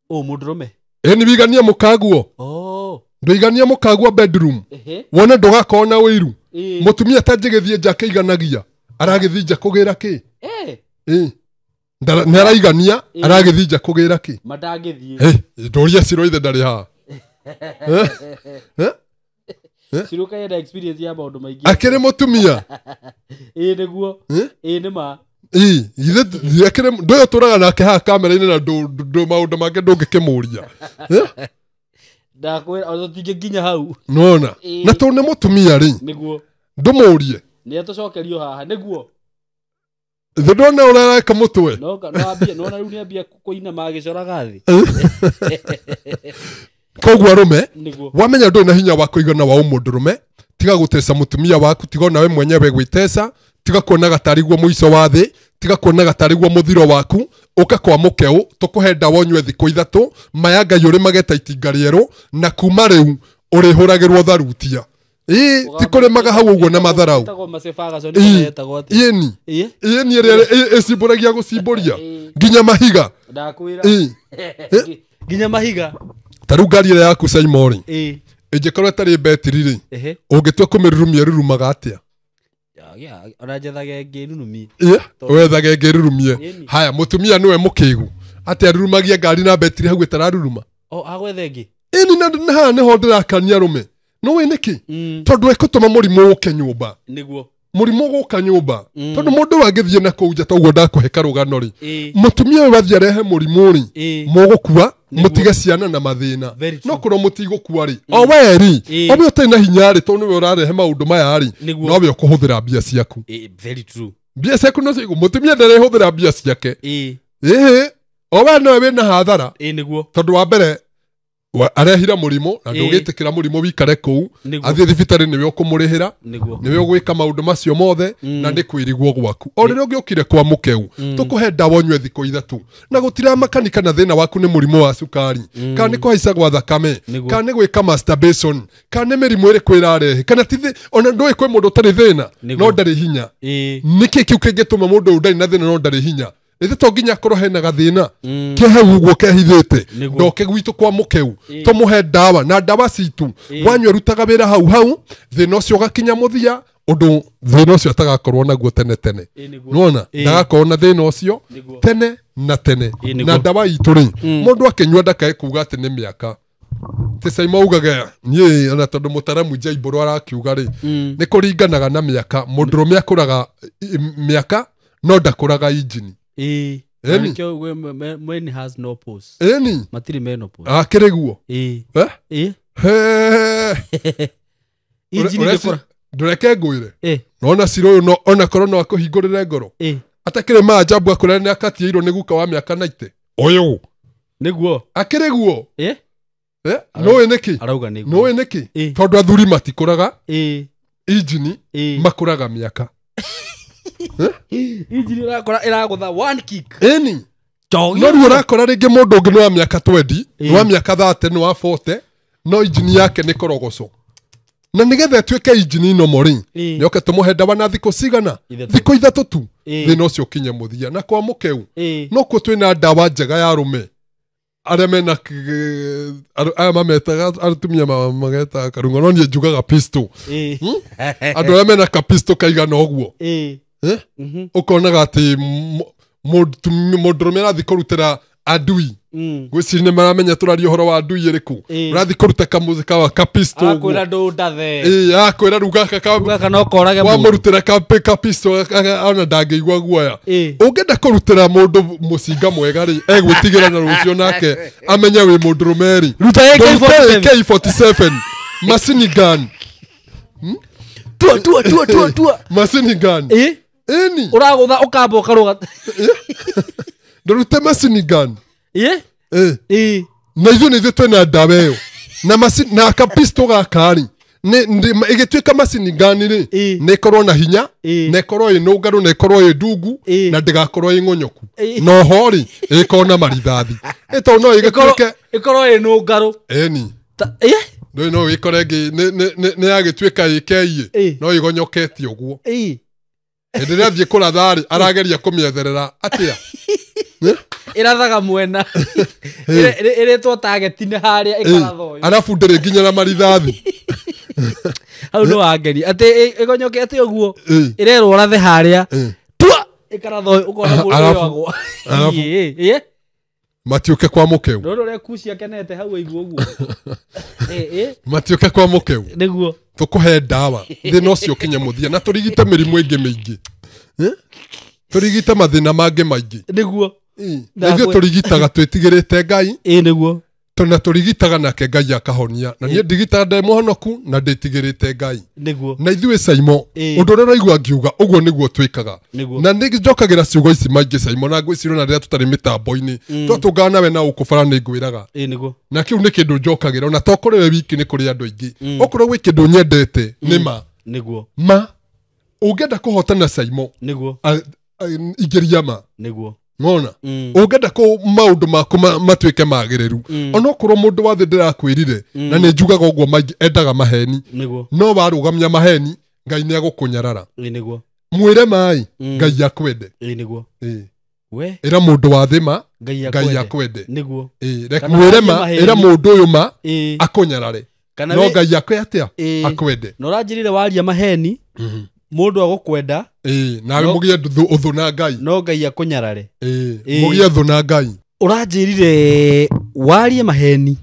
mũndũrũme ĩni wĩigania mũkaguo ndũigania mũkaguo bedroom wone ndũgakorwo na wĩiru mũtumia atanjĩgĩthiĩ nja akĩiganagia aragĩthiĩ nja kũgĩra kĩ nĩ araigania aragĩthiĩ nja kũgĩra kĩ ndũria cirũ ithe ndarĩ haha Ciruka yenda experience ya maũndũ maingĩ akĩrĩ mũtumia nĩguo nĩma akĩrĩ ndũyũ tũraga nake haha kamera-inĩ na maũndũ mangĩ ndũngĩkĩmũria ndakwĩra ona tũtingĩkinya hau nona na tondũ nĩ mũtumia rĩ ndũmũrie nĩ atũcokerio haha nĩguo thĩ ndona ũrĩa areka mũtwe nona rĩu nĩambia kũinama agĩcoraga thĩ koguo arũme wamenya ndũrĩ na hinya wa kũigana wa ũmũndũrũme tiga gũteca mũtumia waku tiga ona we mwenyewe gwĩteca tiga kuonaga tarĩ guo mũico wa thĩ tiga kuonaga tarĩ guo mũthiro waku ũka kwa mũkeũ tũkũhe ndawa ũnyue thikũ ithatũ maya Ngai ũrĩmage itinga rĩerũ na kuma rĩu ũrĩhũragĩrwo tharutia ti kũrĩmaga hau ũguo na matharaũ ĩni ĩrĩa ĩcimbũragia gũcimbũria nginya mahiga nginya mahiga tarĩu ngari ĩrĩa yaku Caimo rĩ ĩngĩkorwo ĩtarĩ betiri rĩ ũngĩtua kũmĩrurumia rurumaga atĩa ona njethage ngĩrurumie wethage ngĩrurumie haya mũtumia nĩwe mũkĩgu atĩ arurumagia ngari na betiri hau ĩtararuruma agwethe ĩngĩ ĩni na haha nĩho ndĩrakania arũme no wĩ nĩkĩ tondũ ĩkũtũma mũrimũ ũke nyũmba nĩguo mũrimũ gũka nyũmba tondũ mũndũ wangĩthiĩ na kũu nja toguo ndakũhe karũgano rĩ mũtumia ũyũ wathiĩ arehe mũrimũ rĩ mũgũkua mũtige ciana na mathĩna no korwo mũtigũkua rĩ o we rĩ o we ũtarĩ na hinya rĩ tondũ nĩwe ũrarehe maũndũ maya rĩ no we ũkũhũthĩra mbia ciaku mbia ciaku no ciaku mũtumia ndarehũthĩra mbia ciake o we nowe wĩna hathara tondũ wa mbere arehira mũrimũ na ndũgĩtĩkĩra mũrimũ wikare kũu athiĩ thibitarĩ nĩwe ũkũmũrĩhĩra nĩwe ũgwĩka maũndũ macio mothe na nĩ kwĩrigwo gwaku o rĩrĩa ũngĩũkire kwa mũkeu tũkũhe ndawa ũnyue thikũ ithatũ na gũtiramakani kana thĩna waku nĩ mũrimũ wa cukari kana nĩ kũhaica gwa thakame kana nĩ gwĩka masturbation kana nĩ mĩrimũ ĩrĩkũ ĩrarehe kana ti ona ndũĩ kwĩ mũndũ ũtarĩ thĩna no ndarĩ hinya nĩkĩ kĩu kĩngĩtũma mũndũ ũyũ ndarĩ na thĩna no ndarĩ hinya ĩthĩ to nginya akorwo hena gathĩna ke hau ũguo kehithĩte ndoke gwitũ kwa mũkeu tũmũhe ndawa na ndawa citũ wanyua rutaga wĩra hau thĩna ũcio ũgakinya mũthia undu thina ucio atagakorwo naguo tene tene nona ndagakorwo na thina ucio tene na tene na ndawa itu ri mundu akinyua ndakae kuga ati ni miaka tisa imaugaga nie ona tondu mutaramu Jaiburu arakiuga ri ni kuringanaga na miaka mundurume akuraga miaka no ndakuraga injini when has no pause matiri menopause akiriguo injini ndikora ndureke ngwire nona ciro uyu no ona korwo no akuhingurire ngoro atakire majabu akurere ni akatiirwo ni guka wa miaka 90 uyu niguo akiriguo no eneki arauga niguo no eneki tondu athuri matikuraga injini makuraga miaka injini rakora iragutha one kick no ru rakora ringi mundu ungi no wa miaka 20 no wa miaka 30 no wa 40 no injini yake ni korogoco na nigetha tuike injini no mori nyoke tumuhe ndawa na thiko cigana thiko 3 tu thina ucio kinye muthia na kwa mukeu no ku twina ndawa njega ya rume aria mena aya mametaga atumia mageta karungo no nie njugaga pistol andu aria mena ka pistol kaigana uguo ukonaga ati mundurume arathi kurutira adui gwiciri ni maramenya turaria uhoro wa adui iriku urathi kuruta kamuzika wa kapisto akwira ndundathe akwira rugaka kana ukorage wa murutira kapisto ona ndangĩigua guoya ungenda kurutira mundu mucinga mwega ri egwitigira na rucio nake amenya wi mundurume ri ruta AK47 machine gun tua machine gun eni uragutha ukamba ukaruga ndorute machine gun na ithuĩ nĩithuĩ twĩna ndawa ĩyo na kapisto gakari igĩtuĩka macini ngani rĩ nĩ ĩkorwo na hinya na ĩkorwo ĩ nũngarũ na ĩkorwo ĩ ndungu na ndĩgakorwo ĩ ng'onyoku no ho rĩ ĩkorwo na marithathi ĩtondũ no ĩgĩtuĩke ĩkorwo ĩ nũngarũ eni ndũĩ no ĩkore nĩ yagĩtuĩka ĩkeiĩ no ĩgonyokete ũguo hĩndĩ ĩrĩa athiĩ kũratha rĩ arageria kũmĩetherera atĩa irathaga mwena iretwo target-inĩ harĩa ĩkaratha ũyũ arabu ndĩrĩ nginya na marithathi hau nĩ wangeri atĩ ĩgonyokete ũguo ĩrerwo rathe harĩa tua ĩkaratha ũyũ ũkona mũndũ wagwa matiũke kwa mũkeu ndũrĩ ũrĩa kuci akenete hau aigua ũguo matiũke kwa mũkeu nĩguo tũkũhe ndawa thĩna ũcio ũkinye mũthia na tũrigite mĩrimũ ĩngĩ mĩingĩ tũrigite mathĩna mangĩ maingĩ nĩguo nĩguo tũrigitaga twĩtigĩrĩte Ngai nĩguo tona tũrigitaga nake Ngai akahonia na niĩ ndigitaga ndĩ mũhonoku na ndĩtigĩrĩte Ngai nĩguo na ithuĩ Saimo ũndũ ũrĩa ũraigua ngiuga ũguo nĩguo twĩkaga na nĩnjokagĩra ciugo ici maingĩ Saimo na ngwĩciria na rĩrĩa tũtarĩ mĩtambo-inĩ twatũngana nawe na ũkũbara nĩ ngwĩraga na kĩu nĩ kĩndũ njokagĩra ona to kũrĩ we wiki nĩ kũrĩ andũ aingĩ okorwo gwĩ kĩndũ nyendete nĩ ma ũngĩenda kũhotana Saimo ingĩria ma ngona ungenda ko maundu maku matuike magiriru onokorwo mundu wathe ndirakwirire na ni njugaga uguo maingi endaga maheni no warugamia maheni Ngai ni agukunyarara mwire mai Ngai akwende we era mundu wa thima Ngai akwende reke mwire ma era mundu uyu ma akunyarare no Ngai akwe atia akwende no ranjirire waria maheni mundu agukwenda nawe mugie uthu na Ngai no Ngai akunyarare mugie uthu na Ngai uranjirire warie maheni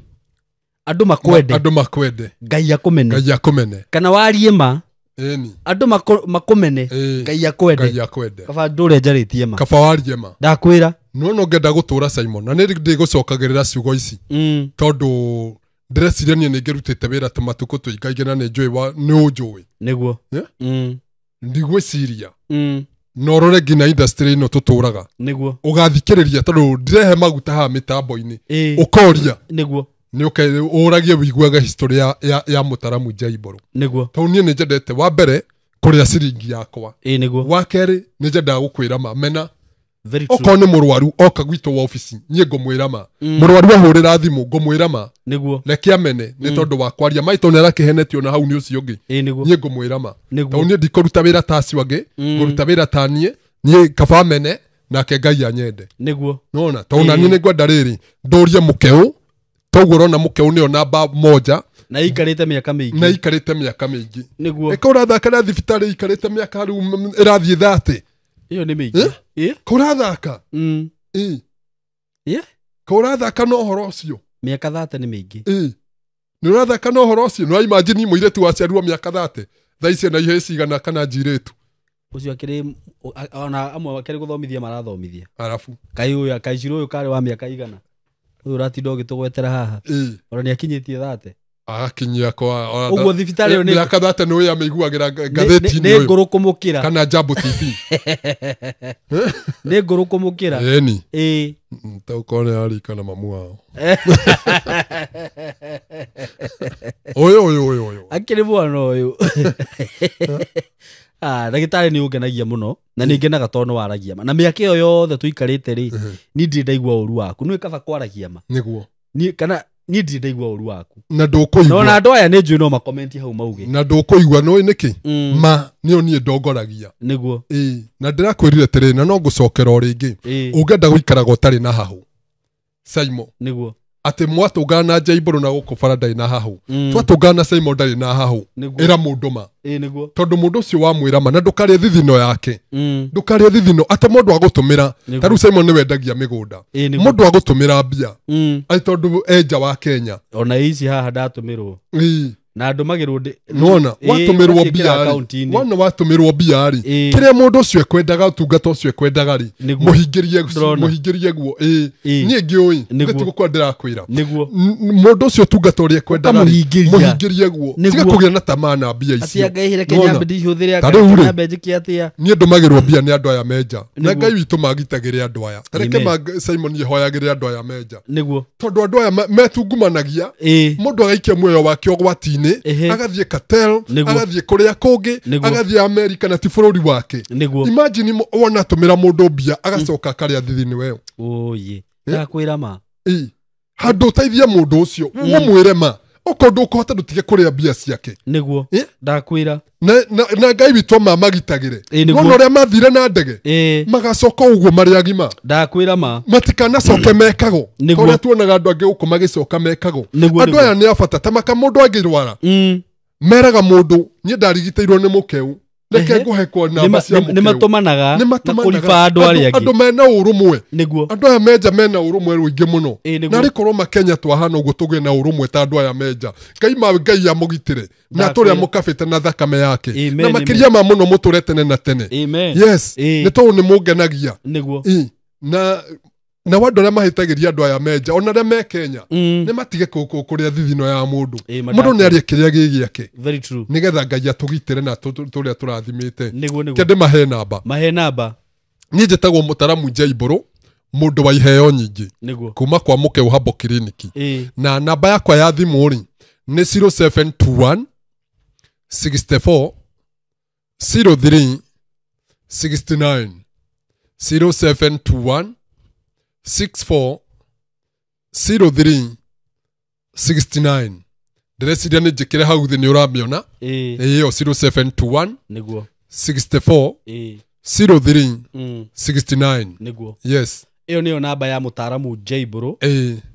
andu makwende Ngai akumene kana warie ma andu makumene Ngai akwende kaba ndure njaritie ma kaba warie ma ndakwira no ngenda gutura Simon na ndi gucokagirira ciugo ici tondu ndĩreciria niĩ nĩ ngĩrutĩte wĩra ta matukũ tũingaingĩ na nĩ njũĩ nĩ ũnjũĩ nĩguo ndigwĩciria na ũrore nginya industry ĩno tũtũraga nĩguo ũgathikĩrĩria tondũ ndirehe maguta haha mĩtambo-inĩ ũkoria nĩguo nĩ ũragie wĩiguaga history ya mũtaramu Jaiburu nĩguo tondũ niĩ nĩ njendete wa mbere kũrĩa ciringi yakwa nĩguo wa kerĩ nĩ nyendaga gũkwĩra ma mena okorwo nĩ mũrwaru oka gwitũ wa ofici niĩ ngũmwĩra ma mũrwaru ahũrĩra thimũ ngũmwĩra ma nĩguo reke amene nĩ tondũ wa kwaria maitũ nĩ arakĩhenetio na hau nĩ ũcio ũngĩ niĩ ngũmwĩra ma tondũ niĩ ndikũruta wĩra ta acio angĩ ngũruta wĩra ta niĩ kaba amene nake Ngai anyende nĩguo nona tondũ naniĩ nĩ ngwenda rĩrĩ ndũrie mũkeu toguo ũrona mũkeu nĩyo namba moja na ikarite miaka mingi na ikarite miaka mingi niguo eka urathaka na thibitari ikarite miaka riu irathie 30 iyo ni mingi kurathaka kurathaka no horo ucio miaka 30 ni mingi ni urathaka no horo ucio no imagine muiretu waciarwo miaka 30 thaici na ihe cigana kana njiretu ucio akiri ona amwe akiri guthomithia marathomithia arafu kaiciro uyu kari wa miaka igana uyu ratinda ugitugwetera haha ona ni akinyitie 30 akinyia kwa uguo thibitari yo ni miaka 30 no ya meiguagira gatheti ni nguru kumukira kana Jambo TV ni nguru kumukira eni taukone ari kana mamu wao oyo akiri bwana uyu ndagitari ni ungenagia muno na ni ngenaga tono waragia ma na miaka iyo yothe tuikarite ri ni ndi ndaigua uru waku ni kaba kwaragia ma niguo ni kana ni ndi ndaigua uru waku na ndukuigua no na andu aya ni njui no ma comment hau mauge na ndukuigua no niki ma ni oni ndongoragia niguo na ndirakwirire tere na no ngucokera o ringi ungenda guikara gotari na hahu Saimo niguo ate mwatungana Jaiburu na guku Faradai na hahu twatungana Saimo ndari na hahu era munduma niguo tondu mundu ucio wa mwira ma na ndukari thithino yake ndukari thithino ate mundu agutumira taru Saimo ni wendagia migunda mundu agutumira mbia ai tondu enja wa Kenya ona ici haha ndatumirwo na ndumagirwo nona watumirwo biari wana watumirwo biari kiria mundu ucio ekwendaga utungata ucio ekwendaga ri muhingirie guo nie ngiui ngetigo kwa ndirakwira mundu ucio utungata uria ekwendaga muhingirie guo tiga kugia na tamana bia icio atia ngaihire Kenya mbedi huthiria akana mbejikia atia nie ndumagirwo bia ni andu aya menja na Ngai witu magitagire andu aya reke Simon yehoyagire andu aya menja niguo tondu andu aya metungumanagia mundu agaikia muoyo wake ogwatini agathie Katel agathie kuria kungi agathie America na ti bururi wake imagine wona tumira mundu mbia agacoka karia thithini wewe oye ndakwira ma handu teithia mundu ucio umwire ma ukondu ukohota ndutige kuria mbia ciake niguo ndakwira na Ngai witu magitagire wona uria mathire na ndege magacoka uguo mari agima ndakwira ma matikana coke mekago koria tuonaga andu angi guku magicoka mekago andu aya ni abata tamaka mundu angirwara meraga mundu nie ndarigiteirwo ni mukeu reke nguhekwo namba cia mukeu ni matumanaga na kuriba andu ari angi andu mena urumwe niguo andu aya menja mena urumwe ruingi muno na rikorwo makenya twahana uguo tugie na urumwe ta andu aya menja Ngai ya mugitire na turia mukabite na thakame yake na makiria ma muno muturetene na tene yes ni to ni mungenagia niguo na wandu aria mahitagiria andu aya menja ona aria me Kenya ni matige kuria thithino ya mundu mundu ni arie kiria gigiake very true nigetha Ngai atugitire na turia turathimite kende mahe namba ni njitagwo Mutaramu Jaiburu mundu wa iheo nyingi kuma kwa muke uhabo kliniki na namba yakwa ya thimu ri ni 0721 64 03 69 0721 64 03 69 ndireciria ni njikire hau thi ni uramiona iyo 0721 niguo 64 03 69 niguo yes iyo niyo namba ya Mutaramu Jaiburu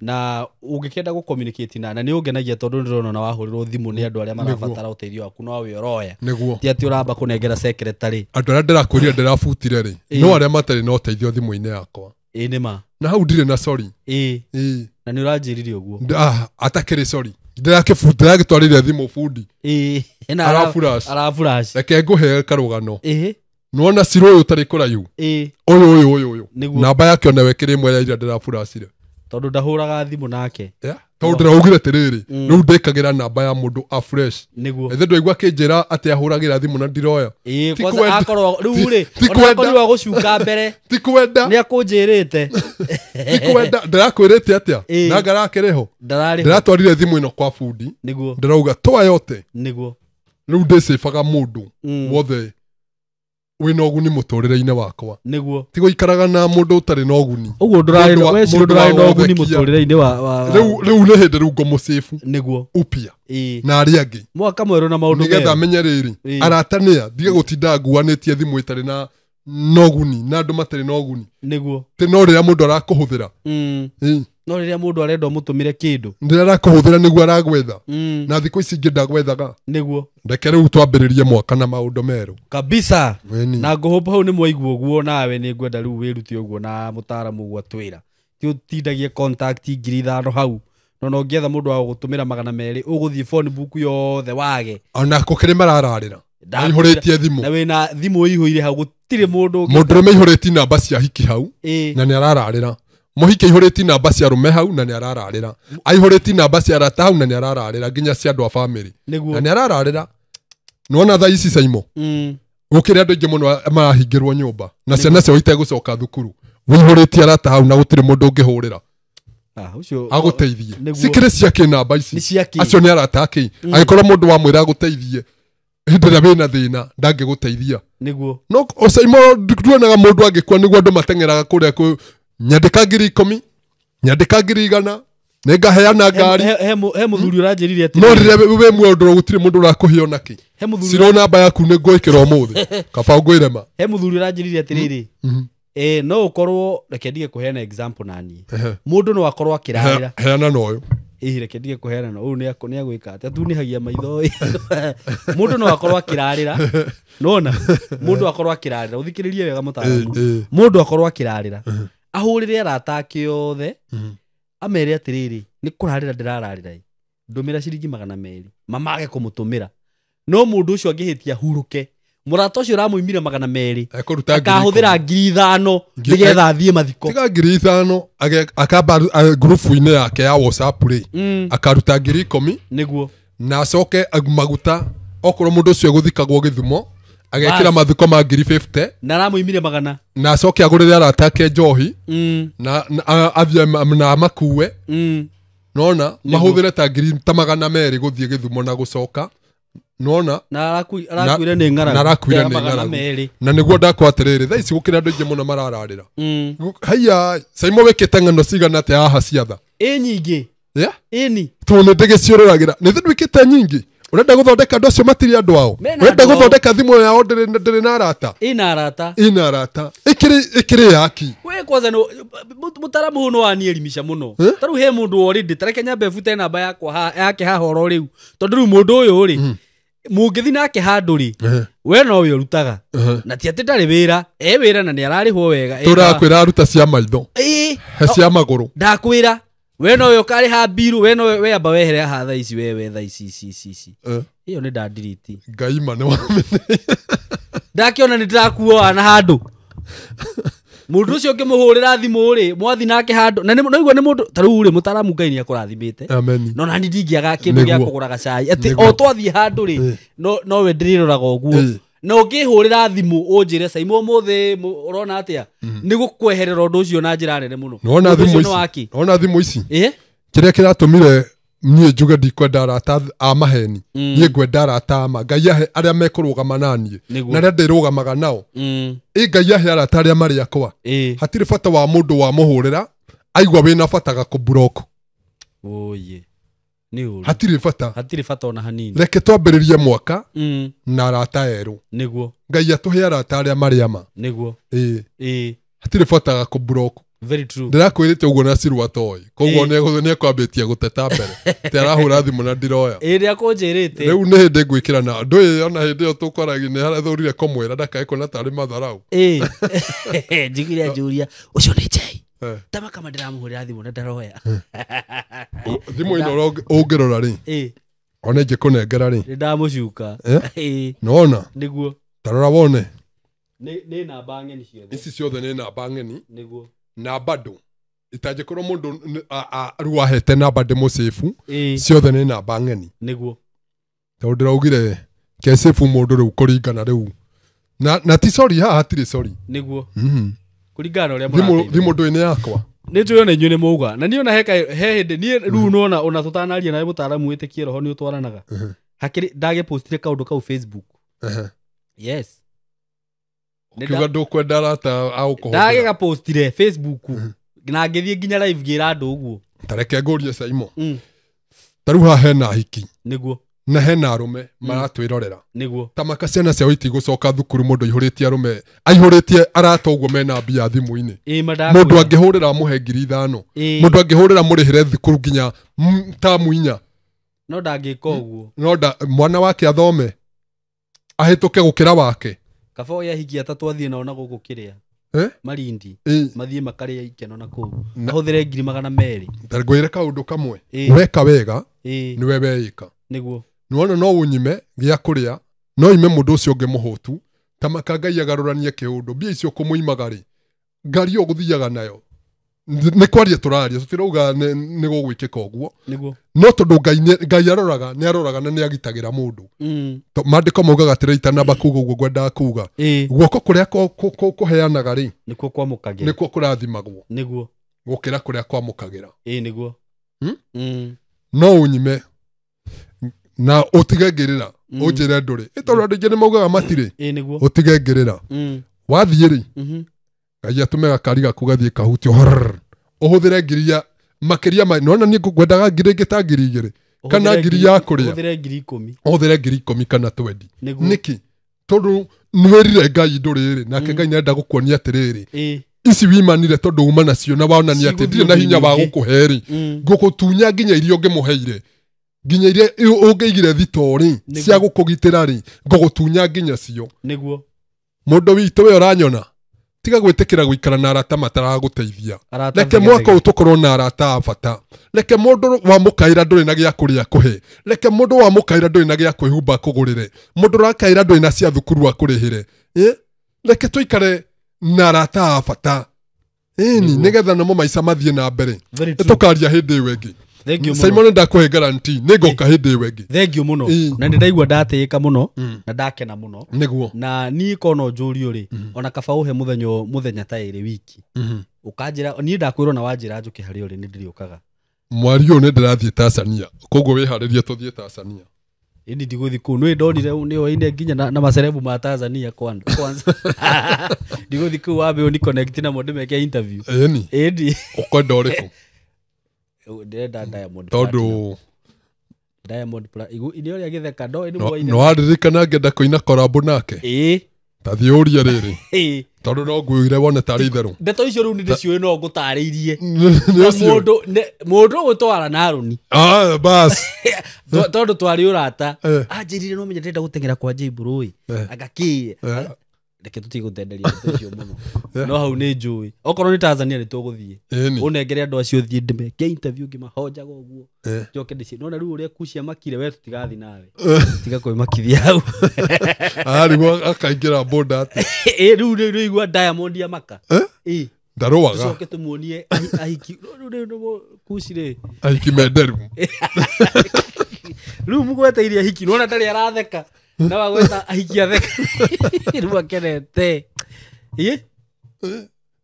na ungikenda gucommunicate na ni ungenagia tondu ndirona na wahurirwo thimu ni andu aria marabatara uteithio waku no wi oroya ti ati uramba kunengera secretary andu aria ndirakwirire ndirabutire ri no aria matari no uteithio thimu-ini yakwa nima na hau ndire na sorry na ni uranjirire uguo atakiri sorry ndirakibutira gitwarire thimu fundi arafurash reke nguhe karugano nuona siro uyu tari kuraihu uyu namba yake ona wekire imwe ya ira ndirafuracire tondu ndahuraga thimu nake tondu ndiraugire tiriri riu ndikagira namba ya mundu a fresh ethe ndwaigua kinjira ati ahuragira thimu na ndiroya kwanza akorwo riu ri ona akorwo gucuka mbere tikwenda ni akunjirite tikwenda ndirakwirite atia na ngarakiriho ndiratwarire thimu ino kwa fundi niguo ndirauga toa yote niguo riu ndicibaga mundu wothe wina uguni muturire-ini wakwa niguo tigo ikaraga na mundu utari na uguni uguo ndurari na uguni muturire-ini riu ni hindi riu ngomucibu niguo upia na ari angi mwaka mweru na maundu nigetha amenye riri aratania dige gutinda nguanitie thimu itari na noguni na andu matari na uguni niguo ti no riria mundu arakuhuthira no riria mundu arenda mutumire kindu ndirera kuhuthira niguo aragwetha na thikũ ici ingĩ ndagwethaga niguo ndeke rĩu twambĩrĩrie mwaka na maũndũ merũ kabisa na ngũhũmba hau nĩ mwaigua ũguo nawe nĩ ngwenda rĩu wĩrute ũguo na mũtaaramu ũguo atwĩra ti ũtindagie contact 5,000 hau no ũngĩetha mũndũ wa gũtũmĩra 200 ũgũthiĩ phone book yothe wage ona gũkĩrĩ marararĩra aihũrĩtie thimũ na wĩna thimũ ĩihũire hau gũtirĩ mũndũ mũndũrũme aihũrĩtie namba cia hiki hau na nĩ arararĩra mũhiki aihũrĩtie namba cia arũme hau na nĩ arararĩra aihũrĩtie namba cia arata hau na nĩ arararĩra nginya cia andũ a bamĩrĩ na nĩ arararĩra nĩwona thaa ici Saimo gũkĩrĩ andũ aingĩ mũno marahingĩrwo nyũmba na ciana ciao itegũcoka thukuru wĩihũrĩtie arata hau na gũtirĩ mũndũ ũngĩhũrĩra agũteithie cikĩrĩ cia kĩnamba ici acio nĩ arata akĩ angĩkorwo mũndũ wa mwĩra agũteithie hĩndĩ ĩrĩa wĩna thĩna ndangĩgũteithia nĩguo no Saimo nduonaga mũndũ angĩkua nĩguo andũ mateng'eraga kũrĩa nyandĩka 10,000 nyandĩka 100 nĩngaheana ngari he mũthuri ũranjĩrire atĩ no rĩrĩa wĩ mũndũ gũtirĩ mũndũ ũrakũhe onakĩ cirũ namba yaku nĩ ngwĩkĩra ũmũthĩ kaba ngwĩrema he mũthuri ũranjĩrire atĩrĩrĩ no ũkorwo reke ndige kũheana example naniĩ mũndũ no akorwo akĩrarĩra heana na ũyũ reke ndige kũheana na ũyũ nĩ agwĩka atĩ atunihagia maitho mũndũ no akorwo akĩrarĩra nona mũndũ akorwo akĩrarĩra ũthikĩrĩrie wega mũtaaramu mũndũ akorwo akĩrarĩra ahũrĩre arata ake othe amere atĩrĩrĩ nĩ kũrarĩra ndĩrararĩra ndũmĩra ciringi 200 mamage kũmũtũmĩra no mũndũ ũcio angĩhĩtia hurũke mũrata ũcio ũramũimire 200 akahũthĩra 5,000 nĩgetha athiĩ mathiko tiga 5,000 akamba group-inĩ yake ya WhatsApp rĩ akaruta 10,000 nĩguo na acoke maguta okorwo mũndũ ũcio egũthikagwo Gĩthumo agekĩra mathiko ma 50 na aramũimire 100 na acoke agũrĩre arata ake njohi na athiĩ na makuwe nona mahũthĩre ta 200 gũthiĩ Gĩthumo na gũcoka nona na arakuire nĩ ng'aragu na nĩguo ndakwa atĩrĩrĩ thaa ici gũkĩrĩ andũ aingĩ mũno marararĩra haiya Saimo wĩkĩte ng'ano cigana atĩa haha ciatha nyingĩ ĩni tondũ nĩ ndĩgĩciũrũragĩra nĩ ndwĩkĩte nyingĩ urenda guthondeka andu acio matiri andu ao urenda guthondeka thimu yao ndiri na arata ina arata ikiri yaki we kwanza no mutaramu huno wanielimisha muno taru he mundu already tareke nyambe bute namba yakwa yake ha horo riu tondu riu mundu uyu ri mungithi nake handu ri we no we rutaga na ti ati ndari wira wira na ni ararihwo wega turakwira aruta cia maitho he cia maguru ndakwira we no yo kari ha biru we no we amba wehere ha tha ici we tha ici iyo ni da delete ngaima ni wamenye ndakiona ni ndirakuo ana handu mundu ucio ngimuhurira thimu ri mwathi nake handu na noigwa ni mundu taru ri mutaramu ngai ni akurathimite no na ni ndingiaga kindu gya kugura gacai ati o twathi handu ri no we ndiriroraga uguo no ngihurira thimu unjire Saimo muthe urona atia ni gukweherera undu ucio na njira nene muno nona thimu ici kiria kiratumire nie njuge ndikwenda arata a maheni nie ngwenda arata ma ngai ahe aria mekurugama nanie na ria ndirugamaga nao ngai ahe arata aria mari akwa hatiri bata wa mundu wa muhurira aigwa wina bata ga kublock oye hatiri bata ona hanini reke twambĩrĩrie mwaka na arata erũ niguo ngai atuhe arata aria marĩa ma niguo hatiri bata ga kublock very true ndirakwĩrĩte ũguo na Sirwa toy koguo nĩ kwambĩtie gũteta mbere te arahũra thimũ na ndiroya ĩrĩa kũnjĩrĩte rĩu nĩ hĩndĩ ngwĩkĩra na ndũĩ ona hĩndĩ ĩyo tũkoragi nĩ harathũrire kũmwĩra ndakaĩkona tarĩ matharau njigire njuria ũcio nĩ Jay tama kama ndiramuhurira thimu na ndaroya thimu ino ũngĩrora rĩ ona ingĩkũnengera rĩ ndamucuka nona niguo tarora wone nĩ namba ng'eni ciothe ici ciothe nĩ namba ng'eni niguo na bado itangĩkorwo mũndũ rĩu ahete namba ndĩmũcĩbu ciothe nĩ namba ng'eni niguo tondũ ndĩraugire kecĩbu mũndũ rĩu kũringana rĩu na ti sorry haha hatirĩ sorry niguo kuringana ũrĩa mũrateithia thimũ ndũĩ nĩ yakwa nĩ tuona inyuĩ nĩ muuga na niĩ ona he hĩndĩ niĩ rĩu nona ona tũtanaria nawe mũtaaramu wĩtĩkie roho nĩ ũtwaranaga hakĩrĩ ndagĩpostire kaũndũ kau Facebook yes ukiuga ndũkwenda arata agũkũhũthĩra ndagĩgapostire Facebook na ngĩthiĩ nginya live ngĩra andũ ũguo tareke ngũrie Saimo tarĩu haha hena hiki nĩguo na hena arume maratwirorera niguo tamaka ciana ciao itigũcoka thukuru mũndũ aihũrĩtie arume aihũrĩtie arata ũguo mena mbia thimũ-inĩ mũndũ angĩhũrĩra amũhe 5,000 mũndũ angĩhũrĩra mũrĩhĩre thukuru nginya tamu 4 no ndangĩka ũguo no mwana wake athome ahĩtũke gũkĩra wake kaba oya hiki atatũ athiĩ nao na gũkũ kĩrĩa Malindi mathiĩ makarĩa ikeno na kũu ahũthĩre 200 ngwĩre kaũndũ kamwe weka wega nĩwe weĩka niguo nĩwona no ũnyime gĩa kũrĩa no ime mũndũ ũcio ũngĩ mũhũtu tamaka Ngai agarũranie kĩũndũ mbia icio kũmũimaga-rĩ ngari ĩyo gũthiaga nayo nĩ kwaria tũraria tũtirauga nĩ gũgwĩkĩka ũguo no tondũ Ngai aroraga nĩ aroraga na nĩ agitagĩra mũndũ maandĩko maugaga atĩrĩ itanamba kuuga ũguo ngwendaga kuuga guoko kũrĩa kũheanaga-rĩ nĩkuo kwamũkagĩra nĩkuo kũrathimagwo nĩguo gũkĩra kũrĩa kwamũkagĩra nĩguo no ũnyime na ũtige ngĩrĩra ũnjĩre ndũrĩ tondũ andũ aingĩ nĩ maugaga matirĩ ũtige ngĩrĩra wathiĩ-rĩ Ngai atũme gakari gaku gathiĩ kahutio ũhũthĩre ngiri makĩria nona niĩ ngwendaga ngiri ĩngĩ ta 2,000 kana ngiri ya kũrĩa ũhũthĩre ngiri 10 kana 20 nĩkĩ tondũ nĩwĩrire Ngai ndũrĩ-rĩ nake Ngai nĩarenda gũkuonia atĩrĩrĩ ici wimanire tondũ uma nacio na wonania atĩ ndirĩ na hinya wa gũkũhe-rĩ ngũgũtunya nginya iria ũngĩmũheire nginya iria ũngĩigire thito-rĩ cia gũkũgitĩra-rĩ ngũgũtunya nginya cio nĩguo mũndũ witũ we ũranyona tiga gwĩtĩkĩra gũikara na arata mataragũteithia reke mwaka ũyũ tũkorwo na arata a bata reke mũndũ wa mũkaĩra ndũrĩ na gĩa kũrĩa kũhe reke mũndũ wa mũkaĩra ndũrĩ na gĩa kwĩhumba kũgũrĩre mũndũ ũrakaĩra ndũrĩ na cia thukuru akũrĩhĩre reke tũikare na arata a bata nĩgetha namo maica mathiĩ na mbere tũkaria hĩndĩ ĩyo ĩngĩ Simon ndakũhe guarantee nĩngoka hĩndĩ ĩyo ĩngĩ thengio mũno na nĩndaigua ndatĩĩka mũno na ndakena mũno nĩguo na niĩ kono njũrio-rĩ ona kaba ũhe mũthenya ta ĩrĩ wiki ũkanjĩra niĩ ndakwĩrwo na wanjĩra njũke harĩa ũrĩ nĩndĩrĩũkaga mwari ũyũ nĩndĩrathiĩ Tanzania koguo wĩharĩrie tũthiĩ Tanzania ĩni ndigũthiĩ kũu nĩ ndonire nĩoine nginya na macerebu ma Tanzania kwanza ndigũthiĩ kũu wambe ũni connect namo ndĩmeke interview ĩni ũkwenda ũrĩkũ ndĩrenda Diamond tondũ Diamond inĩ ũrĩa gĩtheka no waririkana ngenda kũina korabo nake ta thiĩ ũrie rĩrĩ tondũ no ngwĩre wone tarĩ itherũ ndeto icio rĩu nĩndĩciũĩ no ngũtarĩirie mũndũ ũgũtwara na Aroni bas tondũ twarĩ ũrata anjĩrire no menya ndĩrenda gũteng'era kwa J-Bro agakĩye reke tũtigũtenderia ndeto icio mũno no hau nĩ njũĩ okorwo nĩ Tanzania nĩ tũgũthiĩ ũnengere andũ acio thiĩ ndĩmeke interview ngĩmahojaga ũguo njoke ndĩci nona rĩu ũrĩa kucia makire we tũtigathiĩ nawe tiga kwĩmakithia hau nĩguo akaingĩra boda atĩ rĩu igua Diamond amaka ndarũaga tũcoke tũmuonie ahiki kuci-rĩ ahiki menderu rĩu mũgweteirie ahiki nona ndarĩ aratheka na wagweta ahiki atheka rĩu akenete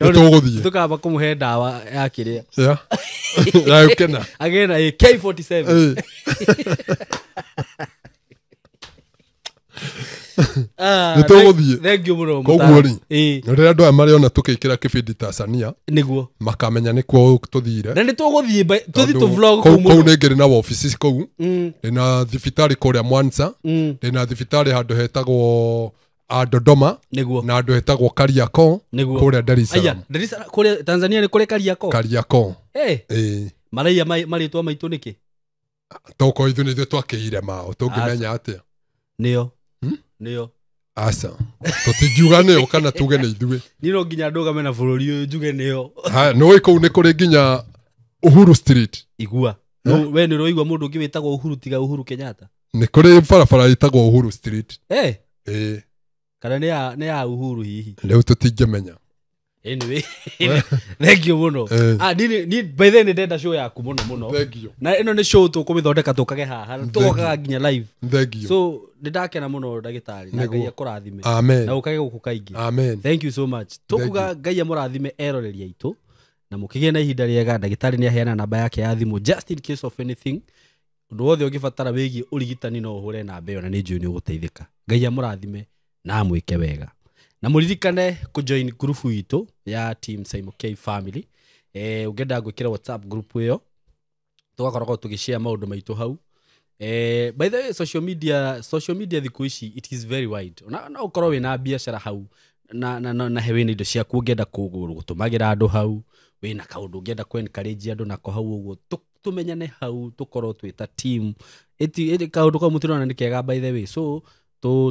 nĩtũgũthiĩ tũkamba kũmũhe ndawa ya kĩrĩa ya ũkena agena K47 nĩtũgũthiĩ thengio mũno koguo-rĩ rĩrĩa andũ aya marĩona tũkĩkĩra kĩbindi Tanzania nĩguo makamenya nĩkuo tũthire na nĩtũgũthiĩ tũthi tũvlog kũu nĩngĩrĩ na wabici kũu ndĩna thibitarĩ kũrĩa Mwanza ndĩna thibitarĩ handũ hetagwo Dodoma na andũ hetagwo Kariakoo kũrĩa Dar es Salaam kũrĩa Tanzania nĩ kũrĩ Kariakoo maraiya marĩtwa maitũ nĩkĩ toko ithuĩ nĩ ithuĩ twakĩire mao tũngĩmenya atĩa nĩyo aca tũtingiuga nĩyo kana tuge nĩ ithuĩ niĩ no nginya ndũgame na bũrũri ũyũ njuge nĩyo nĩũĩ kũu nĩ kũrĩ nginya Uhuru Street igua we nĩ ũroigua mũndũ ũngĩ wĩtagwo Uhuru tiga Uhuru Kenyatta nĩ kũrĩ barabara ĩtagwo Uhuru Street kana nĩ ya Uhuru hihi rĩu tũtingĩmenya anyway thengio mũno by the way nĩndenda show yaku mũno na ĩno nĩ show tũkũmĩthondeka tũkage haha tũgokaga nginya live so nĩndakena mũno ndagĩtarĩ na Ngai akũrathime na ũkage gũkũ kaingĩ thank you so much tũkuga Ngai amũrathime eroreri aitũ na mũkĩgĩe na ihinda rĩega ndagĩtarĩ nĩaheana namba yake ya thimũ just in case of anything ũndũ wothe ũngĩbatara wĩgiĩ ũrigitani no ũhũre namba ĩyo na nĩ njũĩ nĩ ũgũteithĩka Ngai amũrathime na amwĩke wega na mũririkane kũjoin group itũ ya team Simon K family ũngĩenda gwĩkĩra WhatsApp group ĩyo tũgakoragwo tũgĩshare maũndũ maitũ hau By the way, social media thiku ici it is very wide. Na ukorwo wina biashara hau na hewe ni indo cia kuongeda gutumagira andu hau, wina kaundu ngenda encourage andu nako hau uguo tumenyane hau, tukorwo twita team. Eti kaundu ka mutirona ni kega by the way. So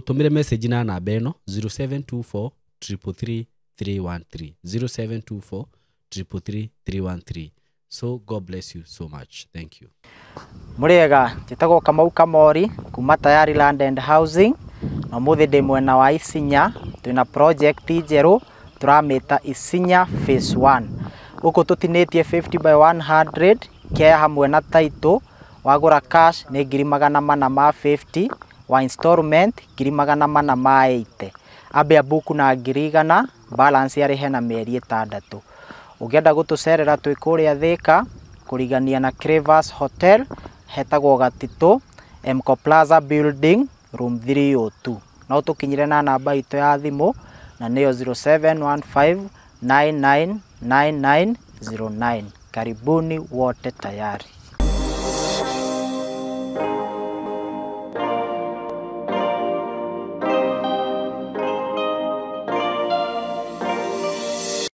tumire message na namba eno 0724 333 313 0724 333 313. So God bless you so much. Thank you. Muriega njitagwo Kamau Kamori kuma Tayari Land and Housing na muthi ndi mwena wa Isinya. Twina project njeru turamita Isinya phase 1 uko tutinitie 50 by 100 kia hamwe na title. Wagura cash ni 450 wa installment 480 abe buku na 100 balance yari hena mieri 6. Ugienda gutucerera twi kuria Thika kurigania na Crevas Hotel hetagwo Gatito Mco Plaza Building room 302. No tukinyire na namba ito ya thimu na niyo 0715999909. Karibuni wote Tayari.